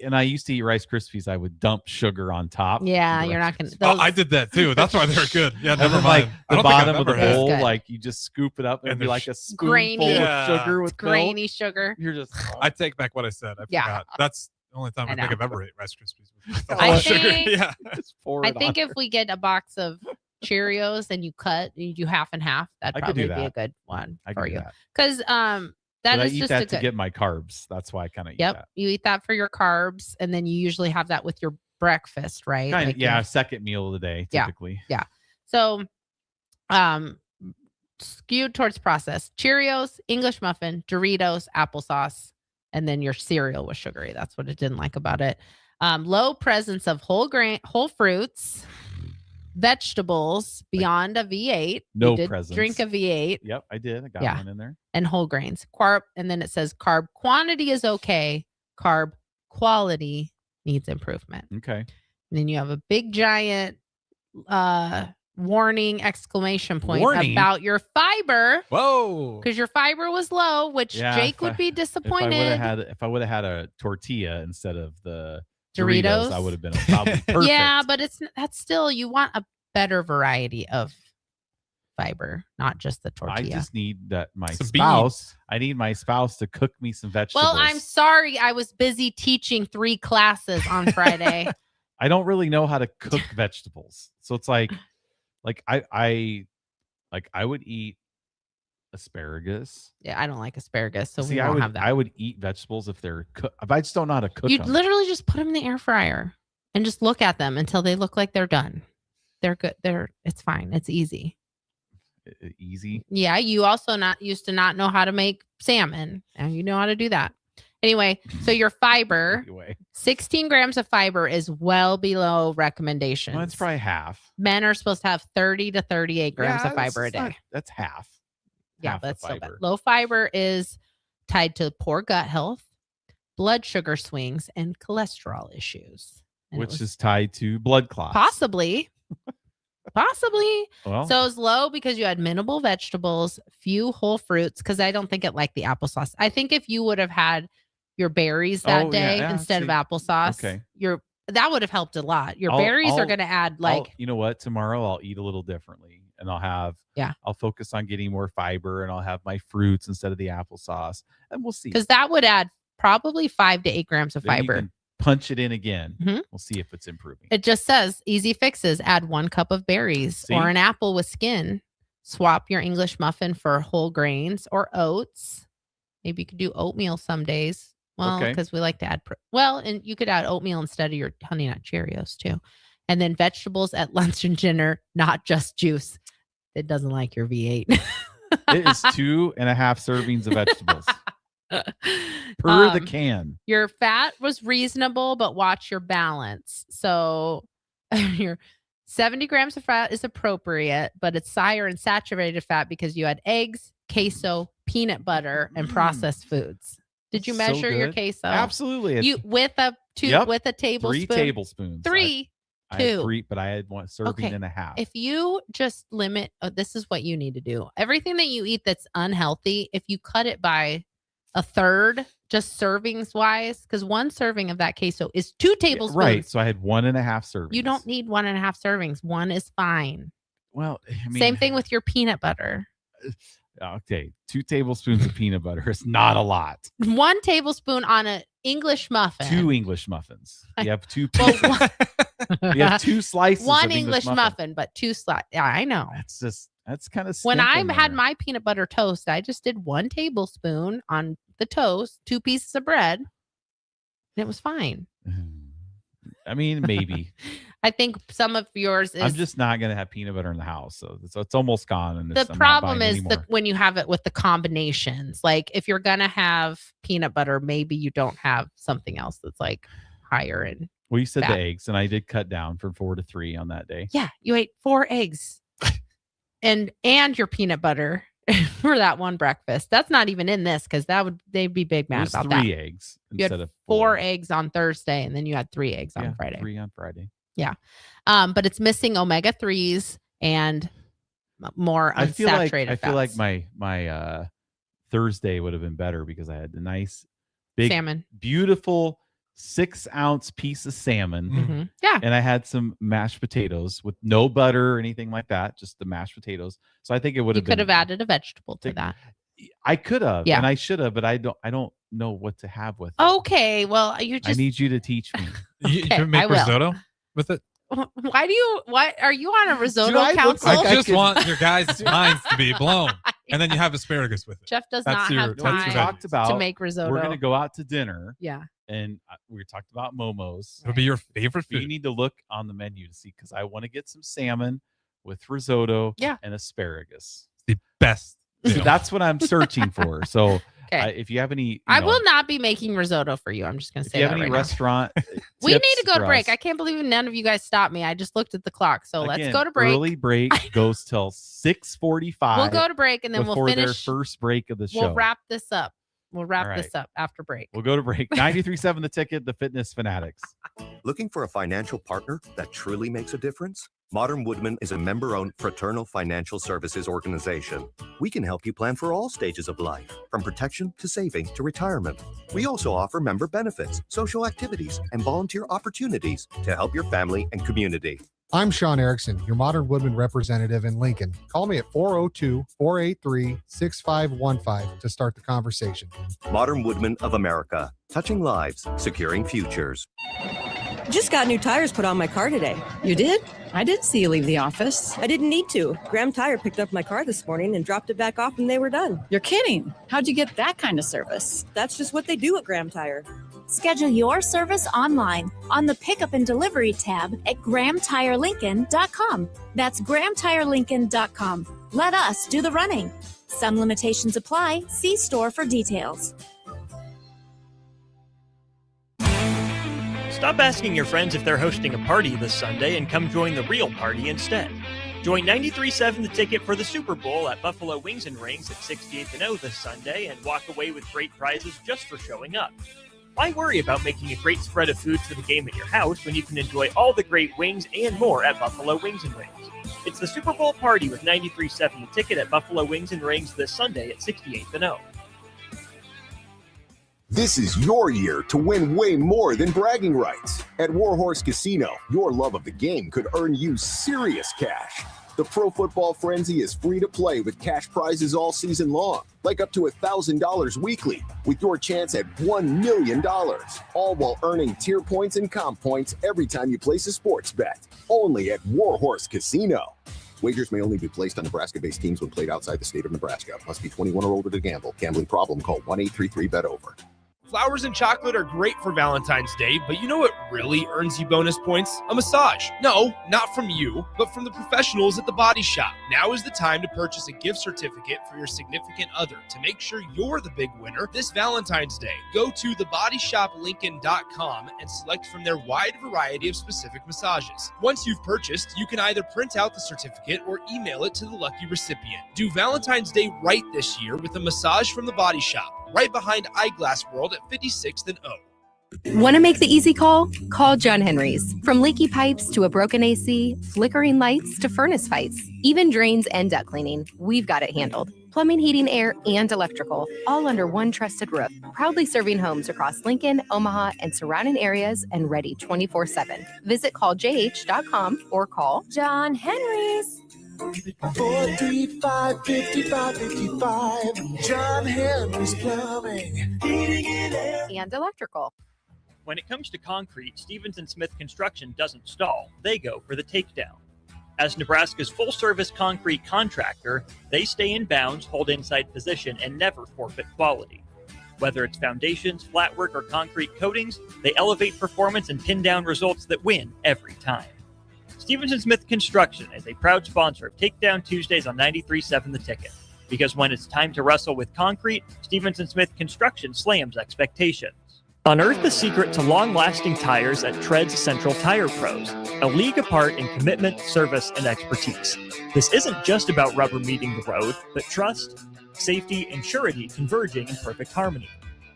and I used to eat Rice Krispies. I would dump sugar on top. Yeah, of the you're Rice not going Krispies. to. Oh, I did that too. That's why they're good. Yeah, And never then, mind. like I the don't think I've bottom of the ever had bowl, Good. like you just scoop it up and And be the like a spoonful grainy- of sugar with grainy milk. sugar. You're just I take back what I said. I Yeah. forgot. That's the only time I I think know. I've ever ate Rice Krispies. with a I lot of sugar. think- Yeah. just pour I it think on if we get a box of Cheerios and you do half and half, that'd I could do probably be a that. good one I for could do you. that. Because But that I is eat just that a to good. get my carbs. That's why I kind of eat Yep, that. you eat that for your carbs, and then you usually have that with your breakfast, right? Kind Like of, yeah, your- second meal of the day, Yeah. typically. Yeah. So, skewed towards processed Cheerios, English muffin, Doritos, applesauce, and then your cereal was sugary. That's what it didn't like about it. Low presence of whole fruits, vegetables beyond a V8. No You did presence. drink a V8. Yep, I did. I got Yeah. one in there. And whole grains. Carb, and then it says carb quantity is okay. Carb quality needs improvement. Okay. And then you have a big giant warning exclamation point Warning? about your fiber Whoa. because your fiber was low, which Yeah, Jake if would I- be If disappointed. I would have had a tortilla instead of the Doritos? I would have been probably perfect. Yeah, but that's still, you want a better variety of fiber, not just the I tortilla. just need that my Some spouse. I need my spouse to cook me some vegetables. Well, I'm sorry. I was busy teaching 3 classes on Friday. I don't really know how to cook vegetables, so it's like I would eat asparagus. Yeah, I don't like asparagus, so See, we I won't would have that. I would eat vegetables if they're cooked. I just don't know how to cook You them. literally just put them in the air fryer and just look at them until they look like they're done. They're good. It's fine. It's easy. Easy. Yeah, you also used to not know how to make salmon. Now you know how to do that. Anyway, so your fiber, Anyway, 16 grams of fiber is well below recommendations. well, that's probably half. Men are supposed to have 30 to 38 grams Yeah, of fiber a it's not- day. That's half. Yeah, half the that's so bad. fiber. Low fiber is tied to poor gut health, blood sugar swings, and cholesterol issues. And it Which was is tied to blood clots. possibly. Well, So it's low because you had minimal vegetables, few whole fruits. Because I don't think it liked the applesauce. I think if you would have had your berries that Oh, day yeah, instead see. of applesauce, Okay. that would have helped a lot. Your I'll- berries are I'll- going to add I'll- you know what? Tomorrow I'll eat a little differently, and I'll focus on getting more fiber, and I'll have my fruits instead of the applesauce, and we'll see. because that would add probably 5 to 8 grams of Then you fiber. can punch it in again. Mhm. We'll see if it's improving. It just says easy fixes. Add 1 cup of berries See? or an apple with skin. Swap your English muffin for whole grains or oats. Maybe you could do oatmeal some days. Well, Okay. because we like to add, and you could add oatmeal instead of your Honey Nut Cheerios too. And then vegetables at lunch and dinner, not just juice. It doesn't like your V8. It is 2.5 servings of vegetables per the can. Your fat was reasonable, but watch your balance. So your 70 grams of fat is appropriate, but it's higher in saturated fat because you had eggs, queso, peanut butter, and processed foods. Did you So measure your good. queso? Absolutely. It's You with a tablespoon. 3 tablespoons. 3. I had 2. 3, but I had 1 serving and a half. If you just limit, this is what you need to do. Everything that you eat that's unhealthy, if you cut it by a third, just servings wise, because 1 serving of that queso is 2 tablespoons. Right. So I had 1.5 servings. You don't need 1.5 servings. 1 is fine. Well, I mean, Same thing with your peanut butter. Okay, 2 tablespoons of peanut butter is not a lot. 1 tablespoon on an English muffin. 2 English muffins. You have 2. Well, You have 2 slices. 1 of English muffin, but 2 slices. Yeah, I know. That's kind of When I had my peanut butter toast, I just did 1 tablespoon on the toast, 2 pieces of bread, and it was fine. I mean, maybe. I think some of yours is. I'm just not gonna have peanut butter in the house, so it's almost gone. And The problem is when you have it with the combinations. Like if you're gonna have peanut butter, maybe you don't have something else that's like higher in. Well, you said fat. the eggs, and I did cut down from 4 to 3 on that day. Yeah, you ate 4 eggs and your peanut butter for that one breakfast. That's not even in this because they'd be big mad about that. 3 eggs You had instead of 4 eggs on Thursday, and then you had 3 eggs on Friday. 3 on Friday. Yeah. But it's missing omega-3s and more unsaturated I feel like fats. my Thursday would have been better because I had the nice big Salmon. beautiful 6-ounce piece of salmon. Mhm. Yeah. And I had some mashed potatoes with no butter or anything like that, just the mashed potatoes. So I think it would You have could have added a vegetable to that. I could have, Yeah. and I should have, but I don't know what to have with it. Okay, well, you I just need you to teach me. You Okay, can make I will. risotto with it. What are you on a risotto I look council? like I just want your guys' minds to be blown, and then you have asparagus with it. Jeff does That's not your- have that's your We time talked about to make risotto. We're going to go out to dinner. Yeah. And we talked about momos. It'll be your favorite You food. need to look on the menu to see because I want to get some salmon with risotto Yeah. and asparagus. The best. So meal. that's what I'm searching for. So Okay. if you have any, I will not be making risotto for you. I'm just going to If say you have that any right restaurant, we need tips to go to for break. us. I can't believe none of you guys stopped me. I just looked at the clock. So let's Again, go to break. Early break goes till 6:45. We'll go to break and then we'll before their finish. first break of the show. We'll wrap this up. We'll wrap All this up after break. We'll go to break. 93.7 The Ticket, the Fitness Fanatics. Looking for a financial partner that truly makes a difference? Modern Woodman is a member-owned fraternal financial services organization. We can help you plan for all stages of life, from protection to saving to retirement. We also offer member benefits, social activities, and volunteer opportunities to help your family and community. I'm Sean Erickson, your Modern Woodman representative in Lincoln. Call me at 402-483-6515 to start the conversation. Modern Woodman of America, touching lives, securing futures. Just got new tires put on my car today. You did? I didn't see you leave the office. I didn't need to. Graham Tire picked up my car this morning and dropped it back off and they were done. You're kidding. How'd you get that kind of service? That's just what they do at Graham Tire. Schedule your service online on the Pickup and Delivery tab at GrahamTireLincoln.com. That's GrahamTireLincoln.com. Let us do the running. Some limitations apply. See store for details. Stop asking your friends if they're hosting a party this Sunday and come join the real party instead. Join 93.7 The Ticket for the Super Bowl at Buffalo Wings and Rings at 68th and O this Sunday and walk away with great prizes just for showing up. Why worry about making a great spread of food for the game at your house when you can enjoy all the great wings and more at Buffalo Wings and Rings? It's the Super Bowl party with 93.7 The Ticket at Buffalo Wings and Rings this Sunday at 68th and O. This is your year to win way more than bragging rights. At Warhorse Casino, your love of the game could earn you serious cash. The Pro Football Frenzy is free to play with cash prizes all season long, like up to $1,000 weekly, with your chance at $1 million, all while earning tier points and comp points every time you place a sports bet. Only at Warhorse Casino. Wagers may only be placed on Nebraska-based teams when played outside the state of Nebraska. Must be 21 or older to gamble. Gambling problem? Call 1-833-BET-OVER. Flowers and chocolate are great for Valentine's Day, but you know what really earns you bonus points? A massage. No, not from you, but from the professionals at The Body Shop. Now is the time to purchase a gift certificate for your significant other to make sure you're the big winner this Valentine's Day. Go to thebodyshoplincoln.com and select from their wide variety of specific massages. Once you've purchased, you can either print out the certificate or email it to the lucky recipient. Do Valentine's Day right this year with a massage from The Body Shop, right behind Eyeglass World at 56th and O. Want to make the easy call? Call John Henry's. From leaky pipes to a broken AC, flickering lights to furnace fights, even drains and duct cleaning, we've got it handled. Plumbing, heating, air, and electrical, all under one trusted roof. Proudly serving homes across Lincoln, Omaha, and surrounding areas and ready 24/7. Visit calljh.com or call John Henry's. 435-5555. John Henry's Plumbing. and electrical. When it comes to concrete, Stevens & Smith Construction doesn't stall. They go for the takedown. As Nebraska's full-service concrete contractor, they stay in bounds, hold inside position, and never forfeit quality. Whether it's foundations, flatwork, or concrete coatings, they elevate performance and pin down results that win every time. Stevens & Smith Construction is a proud sponsor of Takedown Tuesdays on 93.7 The Ticket. Because when it's time to wrestle with concrete, Stevens & Smith Construction slams expectations. Unearth the secret to long-lasting tires at Tread's Central Tire Pros, a league apart in commitment, service, and expertise. This isn't just about rubber meeting the road, but trust, safety, and surety converging in perfect harmony.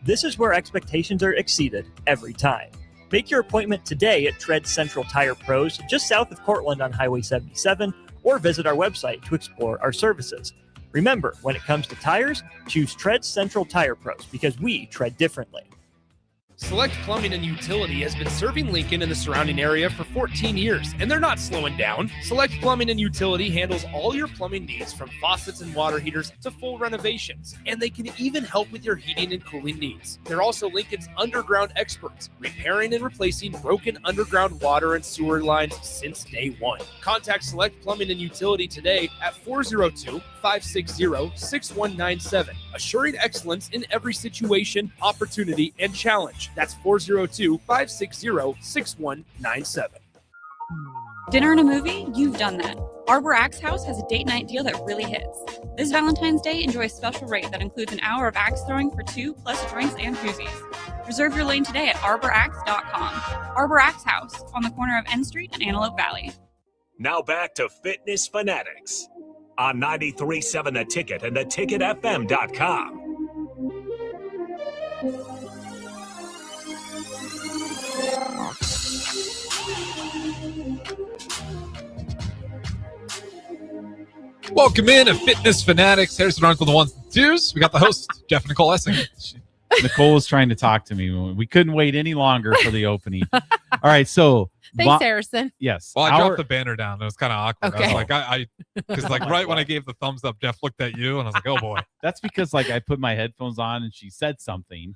This is where expectations are exceeded every time. Make your appointment today at Tread Central Tire Pros, just south of Cortland on Highway 77, or visit our website to explore our services. Remember, when it comes to tires, choose Tread Central Tire Pros because we tread differently. Select Plumbing and Utility has been serving Lincoln and the surrounding area for 14 years, and they're not slowing down. Select Plumbing and Utility handles all your plumbing needs, from faucets and water heaters to full renovations, and they can even help with your heating and cooling needs. They're also Lincoln's underground experts, repairing and replacing broken underground water and sewer lines since day one. Contact Select Plumbing and Utility today at 402-560-6197, assuring excellence in every situation, opportunity, and challenge. That's 402-560-6197. Dinner and a movie? You've done that. Arbor Axe House has a date night deal that really hits. This Valentine's Day, enjoy a special rate that includes an hour of axe throwing for 2 plus drinks and koozies. Reserve your lane today at arbораxe.com. Arbor Axe House on the corner of N Street and Antelope Valley. Now back to Fitness Fanatics on 93.7 The Ticket and theticketfm.com. Welcome in to Fitness Fanatics. Here's what Uncle the ones and twos. We got the host, Jeff and Nicole Essink. Nicole was trying to talk to me. We couldn't wait any longer for the opening. All right, so thanks, Harrison. Yes. Well, I dropped the banner down. It was kind of awkward. Okay. I was like, because like right when I gave the thumbs up, Jeff looked at you, and I was like, oh boy. That's because like I put my headphones on and she said something,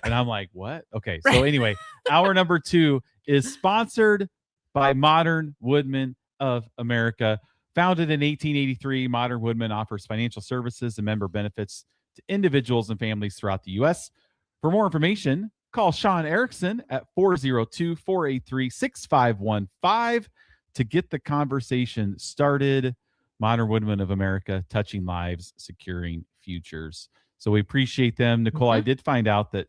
and I'm like, what? Okay. So anyway, hour number 2 is sponsored by Modern Woodmen of America. Founded in 1883, Modern Woodmen offers financial services and member benefits to individuals and families throughout the U.S. For more information, call Sean Erickson at 402-483-6515 to get the conversation started. Modern Woodmen of America, touching lives, securing futures. So we appreciate them. Nicole, I did find out that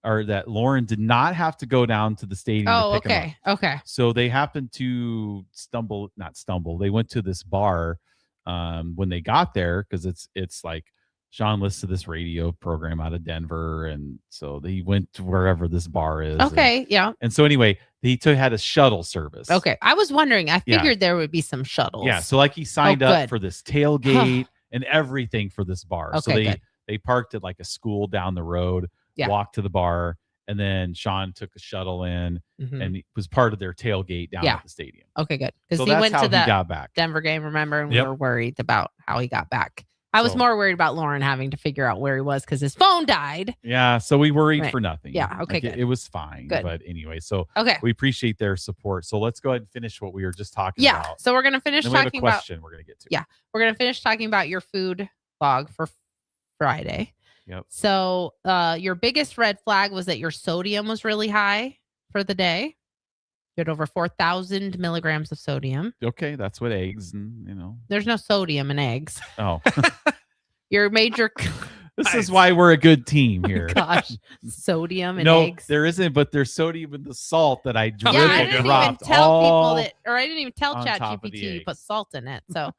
that Lauren did not have to go down to the stadium. Oh, to pick him up. Okay. So they happened to they went to this bar when they got there, because it's like Sean listens to this radio program out of Denver, and so they went to wherever this bar is. Okay, yeah. And so anyway, he had a shuttle service. Okay, I was wondering. I figured there would be some shuttles. Yeah, so like he signed up for this tailgate and everything for this bar. Okay, so they parked at like a school down the road. Yeah. Walked to the bar, and then Sean took a shuttle in, and it was part of their tailgate down at the stadium. Okay, good. Because So he that's went how to he that got back. Denver game, remember? And Yep. we were worried about how he got back. I was So- more worried about Lauren having to figure out where he was because his phone died. Yeah, so we worried Right. for nothing. Yeah, okay, Like, good. It was fine. Good. But anyway, so Okay. we appreciate their support. So let's go ahead and finish what we were just talking Yeah. about. So we're going to finish And then we have a talking about. question we're going to get to. Yeah. We're going to finish talking about your food log for Friday. Yep. So your biggest red flag was that your sodium was really high for the day. You had over 4,000 milligrams of sodium. Okay, that's what eggs and There's no sodium in eggs. Oh. Your major. This is why we're a good team here. Gosh, sodium in No, eggs. there isn't, but there's sodium in the salt that I I dribbled didn't even dropped tell all people that, or I didn't even tell on top of the ChatGPT to put eggs. salt in it. So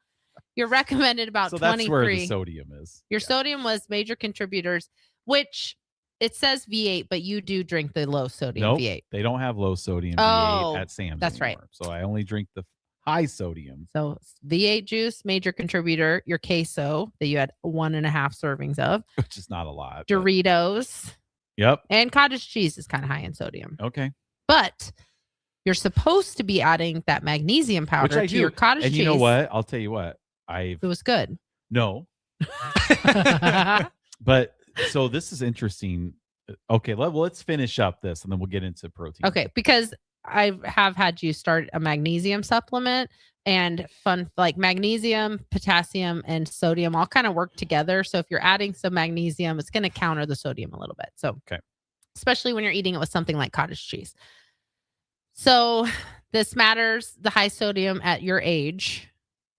you're recommended about So 23. that's where the sodium is. Your sodium was major contributors, which it says V8, but you do drink the low sodium Nope, V8. they don't have low sodium Oh, V8 at Sam's that's right. anymore. So I only drink the high sodium. So V8 juice, major contributor. Your queso that you had 1.5 servings of. Which is not a lot. but- Doritos. Yep. And cottage cheese is kind of high in sodium. Okay. But you're supposed to be adding that magnesium Which powder I to do. your cottage and cheese. you know what? I'll tell you what. It was good. No. But so this is interesting. Okay, let's finish up this and then we'll get into protein. Okay, because I have had you start a magnesium supplement, and like magnesium, potassium, and sodium all kind of work together. So if you're adding some magnesium, it's going to counter the sodium a little bit. So okay, especially when you're eating it with something like cottage cheese. So this matters, the high sodium at your age,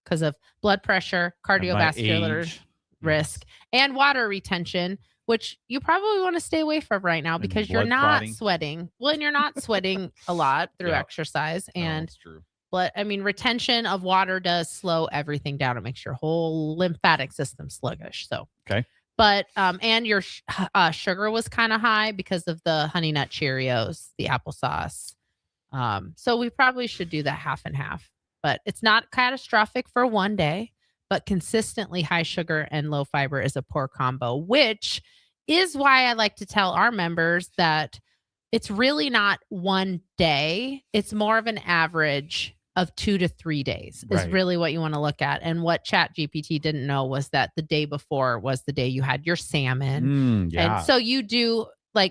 because of blood pressure, cardiovascular age, risk, and water retention. which you probably want to stay away from right now because you're blood not clotting. sweating. Well, and you're not sweating a lot through Yeah. exercise. And That's true. but I mean, retention of water does slow everything down. It makes your whole lymphatic system sluggish. So, Okay. but and your sugar was kind of high because of the Honey Nut Cheerios, the applesauce. So we probably should do that half and half. But it's not catastrophic for one day. But consistently high sugar and low fiber is a poor combo, which is why I like to tell our members that it's really not one day. It's more of an average of 2 to 3 days is Right. really what you want to look at. And what ChatGPT didn't know was that the day before was the day you had your salmon. Yeah. And so you do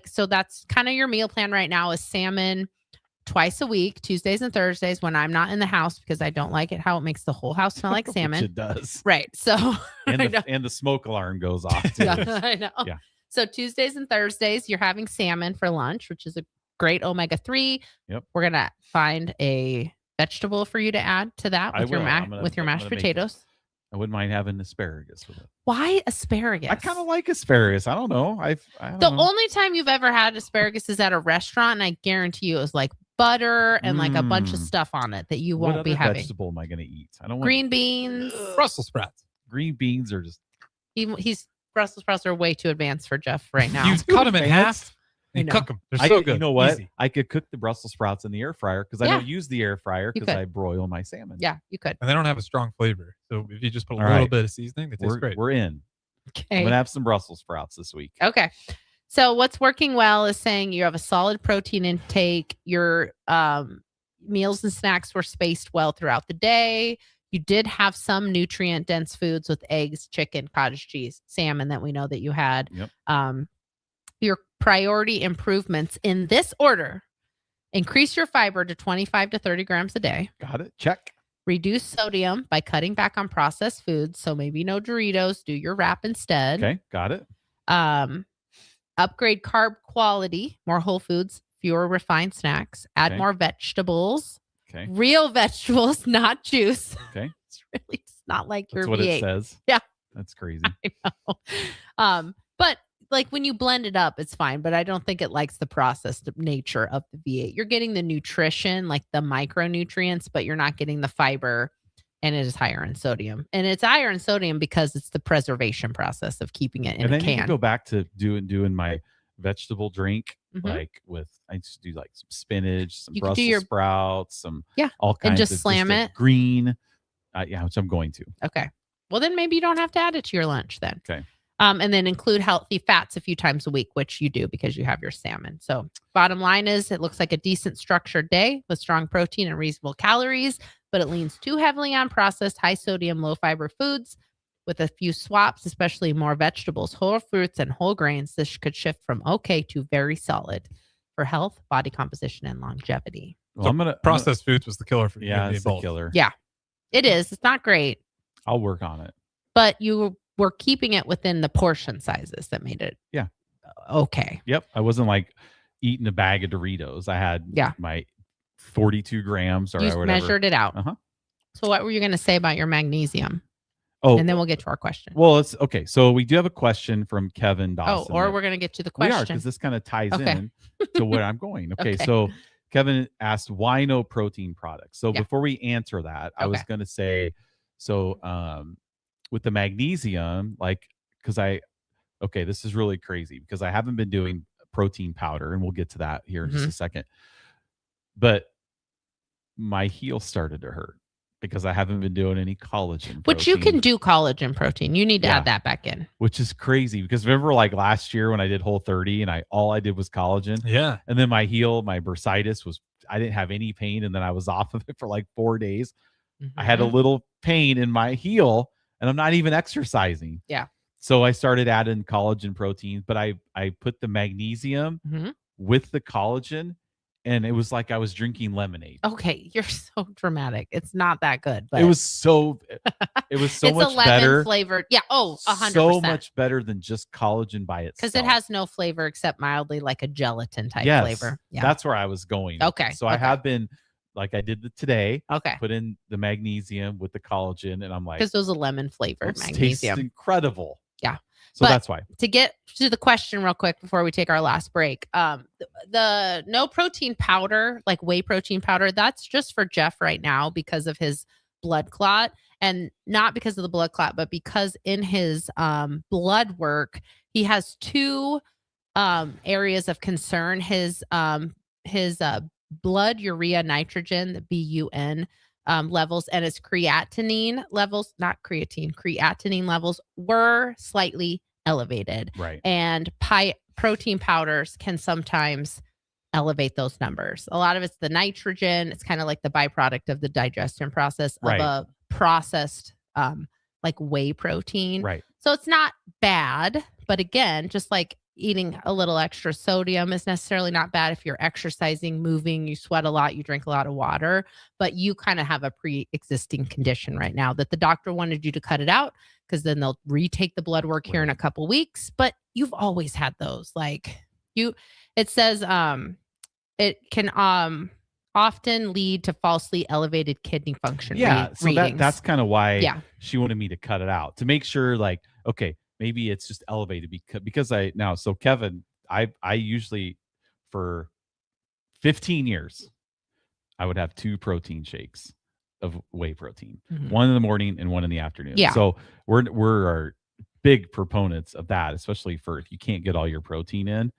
so that's kind of your meal plan right now is salmon twice a week, Tuesdays and Thursdays when I'm not in the house because I don't like it how it makes the whole house smell like salmon. Which it does. Right. So And the smoke alarm goes off too. yeah, I know. Yeah. So Tuesdays and Thursdays, you're having salmon for lunch, which is a great omega-3. Yep. We're gonna find a vegetable for you to add to that I with your will. I'm with your mashed gonna make it. potatoes. I wouldn't mind having asparagus with it. Why asparagus? I kind of like asparagus. I don't know. I don't The know. only time you've ever had asparagus is at a restaurant, and I guarantee you it was like butter and like a bunch of stuff on it that you What won't be other having. vegetable am I going to eat? I don't want Green beans. Brussels sprouts. green beans are just He's Brussels sprouts are way too advanced for Jeff right now. You cut them in half and know. cook them. They're so good. You know what? Easy. I could cook the Brussels sprouts in the air fryer because I Yeah. don't use the air fryer You because could. I broil my salmon. Yeah, you could. And they don't have a strong flavor. So if you just put a All little right. bit of seasoning, they taste great. We're in. I'm Okay. gonna have some Brussels sprouts this week. Okay. So what's working well is saying you have a solid protein intake. Your meals and snacks were spaced well throughout the day. You did have some nutrient dense foods with eggs, chicken, cottage cheese, salmon that we know that you had. Yep. Your priority improvements in this order: increase your fiber to 25 to 30 grams a day. Got it. Check. Reduce sodium by cutting back on processed foods. So maybe no Doritos, do your wrap instead. Okay. Got it. Upgrade carb quality, more whole foods, fewer refined snacks, add Okay. more vegetables, Okay. real vegetables, not juice. Okay. It's really just not like your That's what V8. it says. Yeah. That's crazy. I know. But like when you blend it up, it's fine. But I don't think it likes the processed nature of the V8. You're getting the nutrition, like the micronutrients, but you're not getting the fiber, and it is higher in sodium. And it's higher in sodium because it's the preservation process of keeping it in And a then you can. can go back to doing my vegetable drink, Mhm. like I just do like some spinach, some You could do Brussels your- sprouts, some all and kinds just of slam a it. green. Yeah, which I'm going to. Okay. Well, then maybe you don't have to add it to your lunch then. Okay. And then include healthy fats a few times a week, which you do because you have your salmon. So bottom line is it looks like a decent structured day with strong protein and reasonable calories, but it leans too heavily on processed, high sodium, low fiber foods. With a few swaps, especially more vegetables, whole fruits, and whole grains, this could shift from okay to very solid for health, body composition, and longevity. Well, I'm gonna Processed foods was the killer for Yeah, me it's the both. killer. Yeah, it is. It's not great, I'll work on it. but you were keeping it within the portion sizes that made it Yeah. okay. Yep. I wasn't like eating a bag of Doritos. I had my 42 grams or You whatever. measured it out. Uh-huh. So what were you going to say about your magnesium? Oh, and then we'll get to our question. Well, it's okay. So we do have a question from Kevin Oh, Dawson. or that- we're going to get to the We are, question. because this kind of ties Okay. in to where I'm going. Okay, Okay. so Kevin asked, why no protein products? So Yeah. before we answer that, I was Okay. going to say, so with the magnesium, like, because this is really crazy because I haven't been doing protein powder, and we'll get to that here in just a second. But my heel started to hurt because I haven't been doing any collagen. Which you protein. can do collagen protein. You need to Yeah. add that back in. Which is crazy because remember like last year when I did Whole30 and all I did was collagen. Yeah. And then my heel, my bursitis I didn't have any pain, and then I was off of it for like 4 days. I had a Mhm. little pain in my heel and I'm not even exercising. Yeah. So I started adding collagen proteins, but I put the magnesium Mhm. with the collagen, and it was like I was drinking lemonade. Okay, you're so dramatic. It's not that good, but It was so it's much a lemon better. flavored. Yeah. Oh, 100%. So much better than just collagen by itself. Because it has no flavor except mildly like a gelatin type Yes, flavor. Yeah. that's where I was going. Okay, So I okay. have been like I did today. Okay. Put in the magnesium with the collagen, and I'm like, Because those are lemon flavored "This tastes magnesium. incredible. Yeah. So that's why. To get to the question real quick before we take our last break, the no protein powder, like whey protein powder, that's just for Jeff right now because of his blood clot, and not because of the blood clot, but because in his blood work, he has two areas of concern. His blood urea nitrogen, the BUN levels, and his creatinine levels, not creatine, creatinine levels were slightly elevated. Right. And protein powders can sometimes elevate those numbers. A lot of it's the nitrogen. It's kind of like the byproduct of the digestion process of a processed like whey protein. Right. So it's not bad, but again, just like eating a little extra sodium is necessarily not bad if you're exercising, moving, you sweat a lot, you drink a lot of water, but you kind of have a pre-existing condition right now that the doctor wanted you to cut it out because then they'll retake the blood work here in a couple weeks. But you've always had those. Like it says it can often lead to falsely elevated kidney function. So that's kind of why she wanted me to cut it out, to make sure, like, okay, maybe it's just elevated because Kevin, I usually, for 15 years, I would have 2 protein shakes of whey protein, one in the morning and one in the afternoon. Yeah. So we're big proponents of that, especially for if you can't get all your protein in.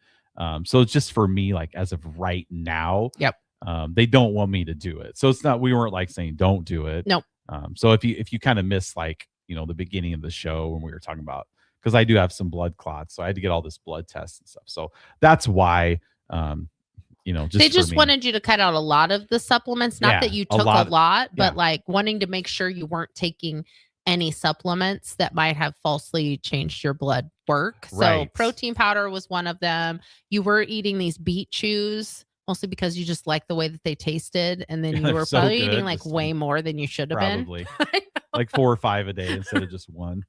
So it's just for me, like as of right now, they don't want me to do it. So it's not, we weren't like saying don't do it. Nope. So if you kind of miss, like, the beginning of the show when we were talking about, because I do have some blood clots, so I had to get all this blood tests and stuff. So that's why, just they just wanted you to cut out a lot of the supplements. Not that you took a lot, but like wanting to make sure you weren't taking any supplements that might have falsely changed your blood work. So protein powder was one of them. You were eating these beet chews mostly because you just like the way that they tasted, and then you were probably eating like way more than you should have been. Probably like 4 or 5 a day instead of just one.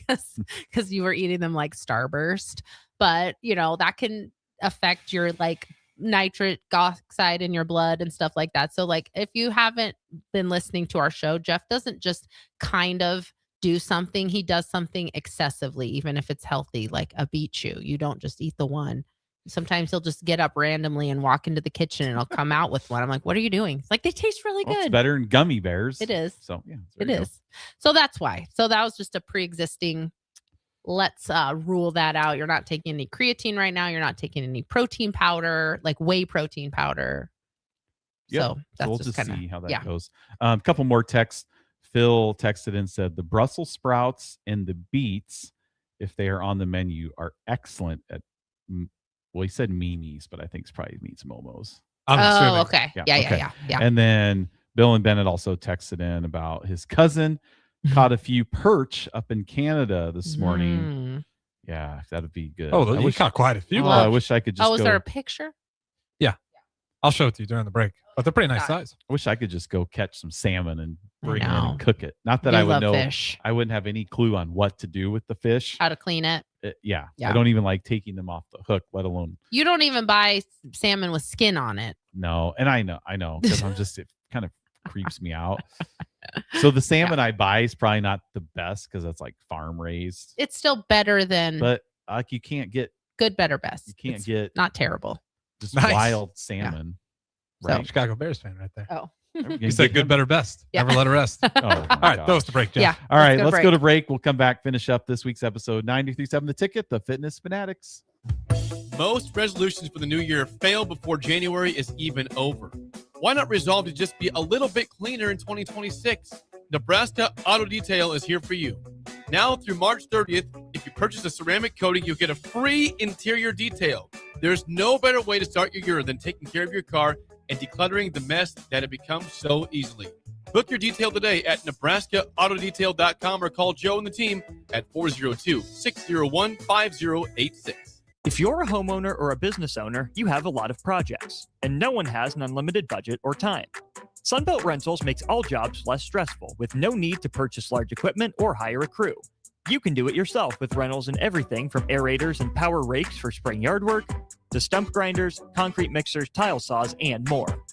Because you were eating them like Starburst, but that can affect your like nitric oxide in your blood and stuff like that. So like if you haven't been listening to our show, Jeff doesn't just kind of do something, he does something excessively, even if it's healthy, like a beet chew. You don't just eat the one. Sometimes he'll just get up randomly and walk into the kitchen and he'll come out with one. I'm like, what are you doing? It's like, they taste really good. It's better than gummy bears. It is. So yeah, it is. So that's why. So that was just a pre-existing. Let's rule that out. You're not taking any creatine right now. You're not taking any protein powder, like whey protein powder. Yep. So that's we'll just see how that goes. A couple more texts. Phil texted and said the Brussels sprouts and the beets, if they are on the menu, are excellent at. Well, he said Mimi's, but I think it's probably means Momo's. Oh, okay. Yeah. And then Bill and Bennett also texted in about his cousin caught a few perch up in Canada this morning. Yeah, that'd be good. Oh, you caught quite a few. I wish I could just. Was there a picture? Yeah, I'll show it to you during the break. But they're pretty nice size. I wish I could just go catch some salmon and bring it in and cook it. Not that I would know. Fish. I wouldn't have any clue on what to do with the fish. How to clean it. Yeah. I don't even like taking them off the hook, let alone. You don't even buy salmon with skin on it. No, and I know because I'm just, it kind of creeps me out. So the salmon I buy is probably not the best because that's like farm raised. It's still better than. But like you can't get good, better, best. You can't get not terrible. Just wild salmon. Right, so, Chicago Bears fan right there. Oh. You said good, better, best. Never let it rest. All right, those to break, Jeff. Yeah, all right, let's go to break. We'll come back, finish up this week's episode 93.7 The Ticket, the Fitness Fanatics. Most resolutions for the new year fail before January is even over. Why not resolve to just be a little bit cleaner in 2026? Nebraska Auto Detail is here for you. Now through March 30th, if you purchase a ceramic coating, you'll get a free interior detail. There's no better way to start your year than taking care of your car and decluttering the mess that it becomes so easily. Book your detail today at NebraskaAutoDetail.com or call Joe and the team at 402-601-5086. If you're a homeowner or a business owner, you have a lot of projects, and no one has an unlimited budget or time. Sunbelt Rentals makes all jobs less stressful with no need to purchase large equipment or hire a crew. You can do it yourself with rentals and everything from aerators and power rakes for spring yard work to stump grinders, concrete mixers, tile saws, and more.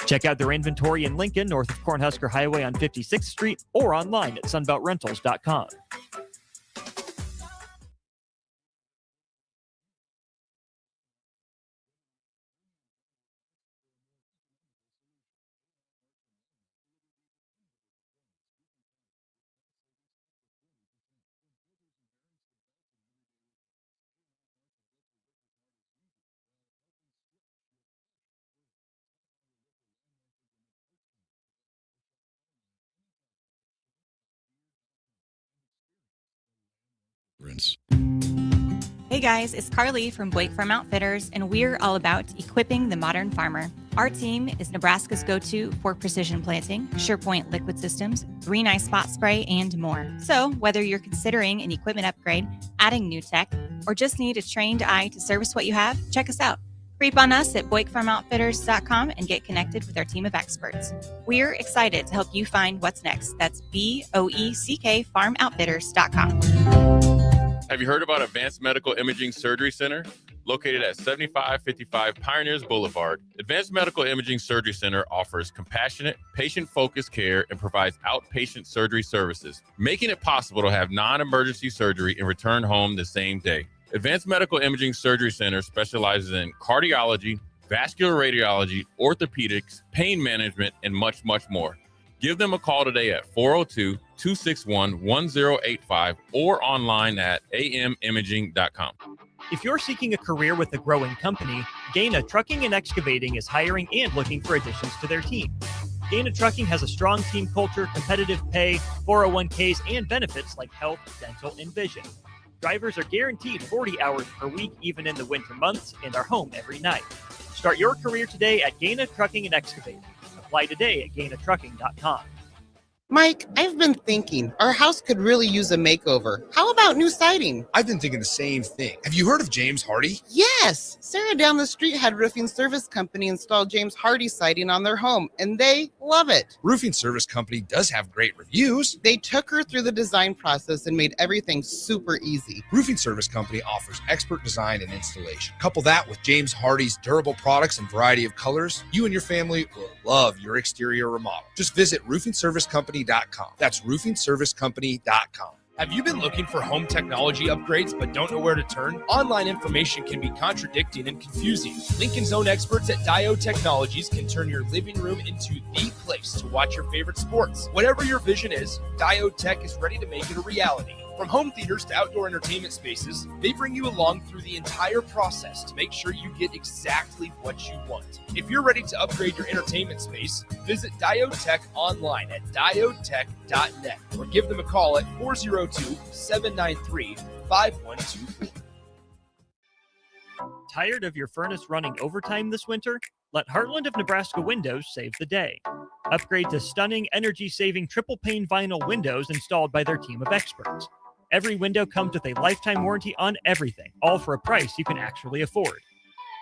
Check out their inventory in Lincoln, north of Cornhusker Highway on 56th Street, or online at sunbeltrentals.com. insurance. Hey guys, it's Carly from Blake Farm Outfitters, and we're all about equipping the modern farmer. Our team is Nebraska's go-to for precision planting, SurePoint liquid systems, Green Eye spot spray, and more. So whether you're considering an equipment upgrade, adding new tech, or just need a trained eye to service what you have, check us out. Creep on us at BlakeFarmOutfitters.com and get connected with our team of experts. We're excited to help you find what's next. That's BOECK FarmOutfitters.com. Have you heard about Advanced Medical Imaging Surgery Center? Located at 7555 Pioneers Boulevard, Advanced Medical Imaging Surgery Center offers compassionate, patient-focused care and provides outpatient surgery services, making it possible to have non-emergency surgery and return home the same day. Advanced Medical Imaging Surgery Center specializes in cardiology, vascular radiology, orthopedics, pain management, and much, much more. Give them a call today at 402-261-1085 or online at amimaging.com. If you're seeking a career with a growing company, Gaina Trucking and Excavating is hiring and looking for additions to their team. Gaina Trucking has a strong team culture, competitive pay, 401ks, and benefits like health, dental, and vision. Drivers are guaranteed 40 hours per week, even in the winter months, and are home every night. Start your career today at Gaina Trucking and Excavating. Apply today at GainaTrucking.com. Mike, I've been thinking our house could really use a makeover. How about new siding? I've been thinking the same thing. Have you heard of James Hardy? Yes! Sarah down the street had Roofing Service Company install James Hardy siding on their home, and they love it. Roofing Service Company does have great reviews. They took her through the design process and made everything super easy. Roofing Service Company offers expert design and installation. Couple that with James Hardy's durable products and variety of colors, you and your family will love your exterior remodel. Just visit roofingservicecompany.com. That's roofingservicecompany.com. Have you been looking for home technology upgrades but don't know where to turn? Online information can be contradicting and confusing. Lincoln's own experts at Diode Technologies can turn your living room into the place to watch your favorite sports. Whatever your vision is, Diode Tech is ready to make it a reality. From home theaters to outdoor entertainment spaces, they bring you along through the entire process to make sure you get exactly what you want. If you're ready to upgrade your entertainment space, visit Diode Tech online at diodetech.net or give them a call at 402-793-5124. Tired of your furnace running overtime this winter? Let Heartland of Nebraska Windows save the day. Upgrade to stunning, energy-saving triple-pane vinyl windows installed by their team of experts. Every window comes with a lifetime warranty on everything, all for a price you can actually afford.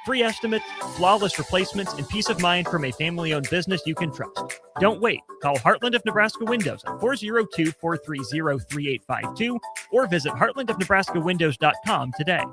Free estimates, flawless replacements, and peace of mind from a family-owned business you can trust. Don't wait. Call Heartland of Nebraska Windows at 402-430-3852 or visit heartlandofnebraskawindows.com today.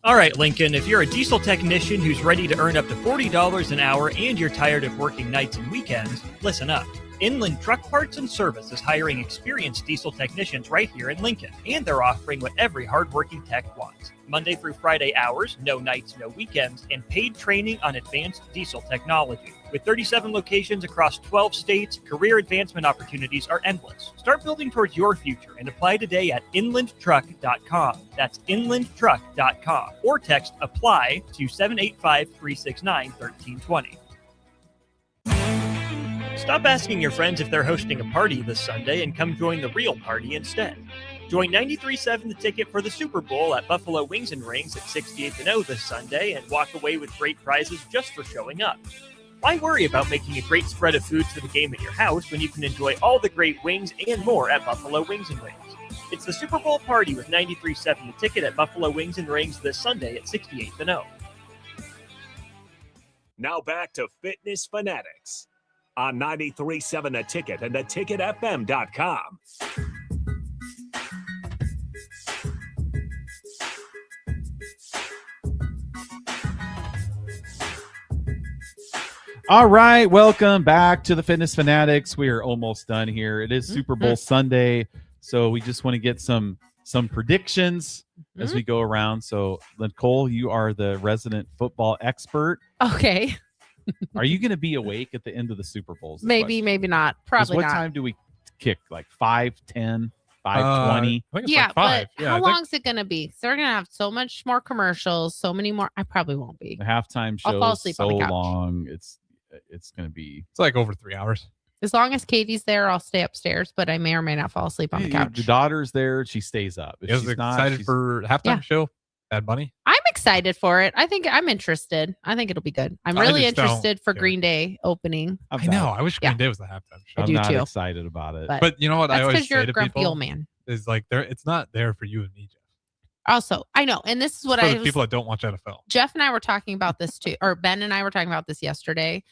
All right, Lincoln, if you're a diesel technician who's ready to earn up to $40 an hour and you're tired of working nights and weekends, listen up. Inland Truck Parts and Service is hiring experienced diesel technicians right here in Lincoln, and they're offering what every hardworking tech wants. Monday through Friday hours, no nights, no weekends, and paid training on advanced diesel technology. With 37 locations across 12 states, career advancement opportunities are endless. Start building towards your future and apply today at inlandtruck.com. That's inlandtruck.com. Or text APPLY to 785-369-1320. Stop asking your friends if they're hosting a party this Sunday and come join the real party instead. Join 93.7 The Ticket for the Super Bowl at Buffalo Wings and Rings at 68th and O this Sunday and walk away with great prizes just for showing up. Why worry about making a great spread of foods for the game at your house when you can enjoy all the great wings and more at Buffalo Wings and Rings? It's the Super Bowl party with 93.7 The Ticket at Buffalo Wings and Rings this Sunday at 68th and O. Now back to Fitness Fanatics on 93.7 The Ticket and theticketfm.com. All right, welcome back to the Fitness Fanatics. We are almost done here. It is Super Bowl Sunday, so we just want to get some predictions as we go around. So, Nicole, you are the resident football expert. Okay. Are you going to be awake at the end of the Super Bowl? Maybe, maybe not. Probably what not. What time do we kick? Like 5:10, 5:20? Yeah, but how long is it going to be? So they're going to have so much more commercials, so many more. I probably won't be. The halftime show I'll fall is asleep so on the couch. long. It's going to be. It's like over 3 hours. As long as Katie's there, I'll stay upstairs, but I may or may not fall asleep on the couch. The daughter's there. She stays up. If Is she's excited for halftime show? Bad Bunny? I'm excited for it. I think I'm interested. I think it'll be good. I'm really interested for Green Day opening. I know. I wish Green Day was the halftime show. I'm not excited about it. But you know what I always you're say a to grumpy people old man. is like it's not there for you and me, Jeff. Also, I know, and this is what For the people that don't watch NFL. Jeff and I were talking about this too, or Ben and I were talking about this yesterday.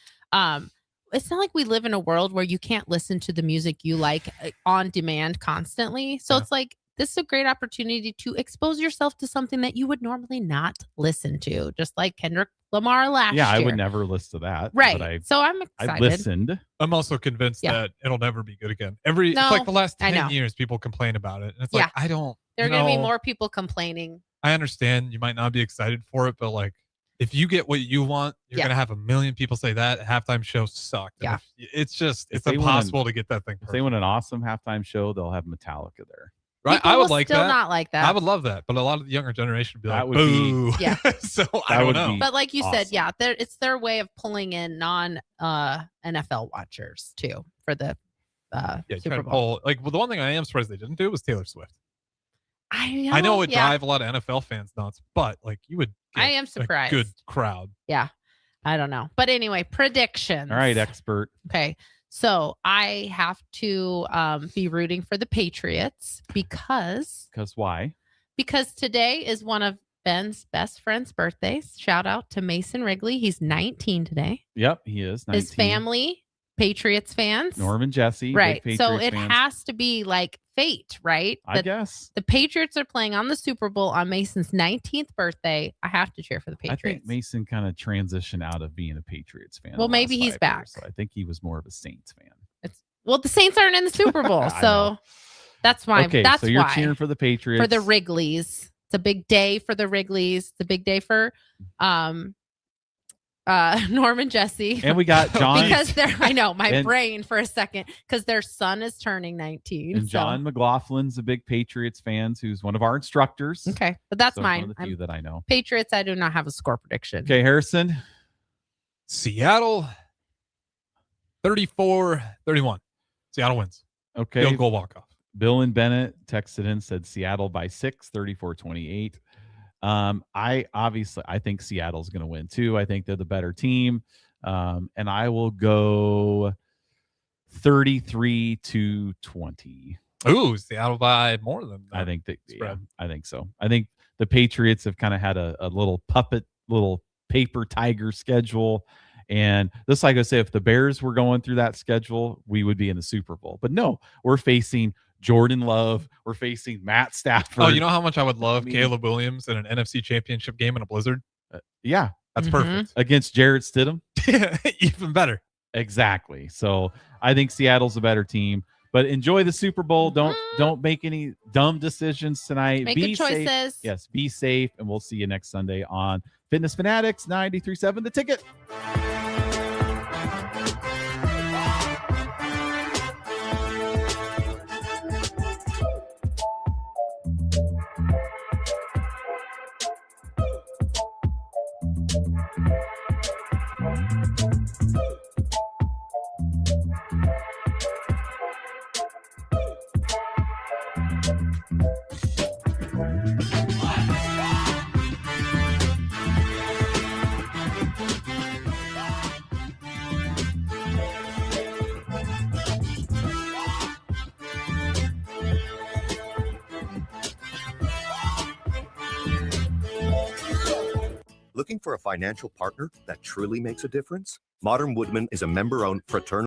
It's not like we live in a world where you can't listen to the music you like on demand constantly. So it's like, this is a great opportunity to expose yourself to something that you would normally not listen to, just like Kendrick Lamar last year. Yeah, I would never listen to that. Right. But So I'm excited. I listened. I'm also convinced that it'll never be good again. It's like the last 10 years, people complain about it. And it's like, I don't. There are going to be more people complaining. I understand you might not be excited for it, but like, if you get what you want, you're going to have a million people say that halftime show sucked. Yeah. It's impossible to get that thing perfect. If they want an awesome halftime show, they'll have Metallica there. Right? I would like that. Still not like that. I would love that. But a lot of the younger generation would be That like, would boo. be- Yeah. So I don't know. But like you said, it's their way of pulling in non NFL watchers too for the Super Bowl. Like, well, the one thing I am surprised they didn't do was Taylor Swift. I know it would drive a lot of NFL fans nuts, but like you would get I am surprised. a good crowd. Yeah. I don't know. But anyway, predictions. All right, expert. Okay. So I have to be rooting for the Patriots because why? Because today is one of Ben's best friend's birthdays. Shout out to Mason Wrigley. He's 19 today. Yep, he is 19. His family, Patriots fans. Norman Jesse. Right. big So Patriots it fans. has to be like fate, right? I guess. The Patriots are playing on the Super Bowl on Mason's 19th birthday. I have to cheer for the I Patriots. think Mason kind of transitioned out of being a Patriots fan. Well, the maybe last he's 5 back. years, so I think he was more of a Saints fan. Well, the Saints aren't in the Super Bowl, I so know. that's why. Okay, that's so you're why. cheering for the Patriots. For the Wrigleys. It's a big day for the Wrigleys. It's a big day for Norman Jesse. And we got John. because I know my and- brain for a second, because their son is turning 19. And John McLaughlin's a big Patriots fan, who's one of our instructors. Okay, but that's So mine. One of the few that I know. Patriots, I do not have a score prediction. Okay, Harrison. Seattle 34-31. Seattle wins. Okay. Field goal walk-off. Bill and Bennett texted in, said Seattle by 6, 34-28. I think Seattle's going to win too. I think they're the better team. And I will go 33-20. Ooh, Seattle by more than that. I think that. Yeah, I think so. I think the Patriots have kind of had a little paper tiger schedule. And just like I say, if the Bears were going through that schedule, we would be in the Super Bowl. But no, we're facing Jordan Love. We're facing Matt Stafford. Oh, you know how much I would love Caleb Williams in an NFC Championship game in a blizzard? Yeah. That's perfect. Against Jarrett Stidham? Even better. Exactly. So I think Seattle's a better team. But enjoy the Super Bowl. Don't make any dumb decisions tonight. Make be good choices. Safe. Yes, be safe. And we'll see you next Sunday on Fitness Fanatics 93.7 The Ticket. Looking for a financial partner that truly makes a difference? Modern Woodman is a member-owned fraternal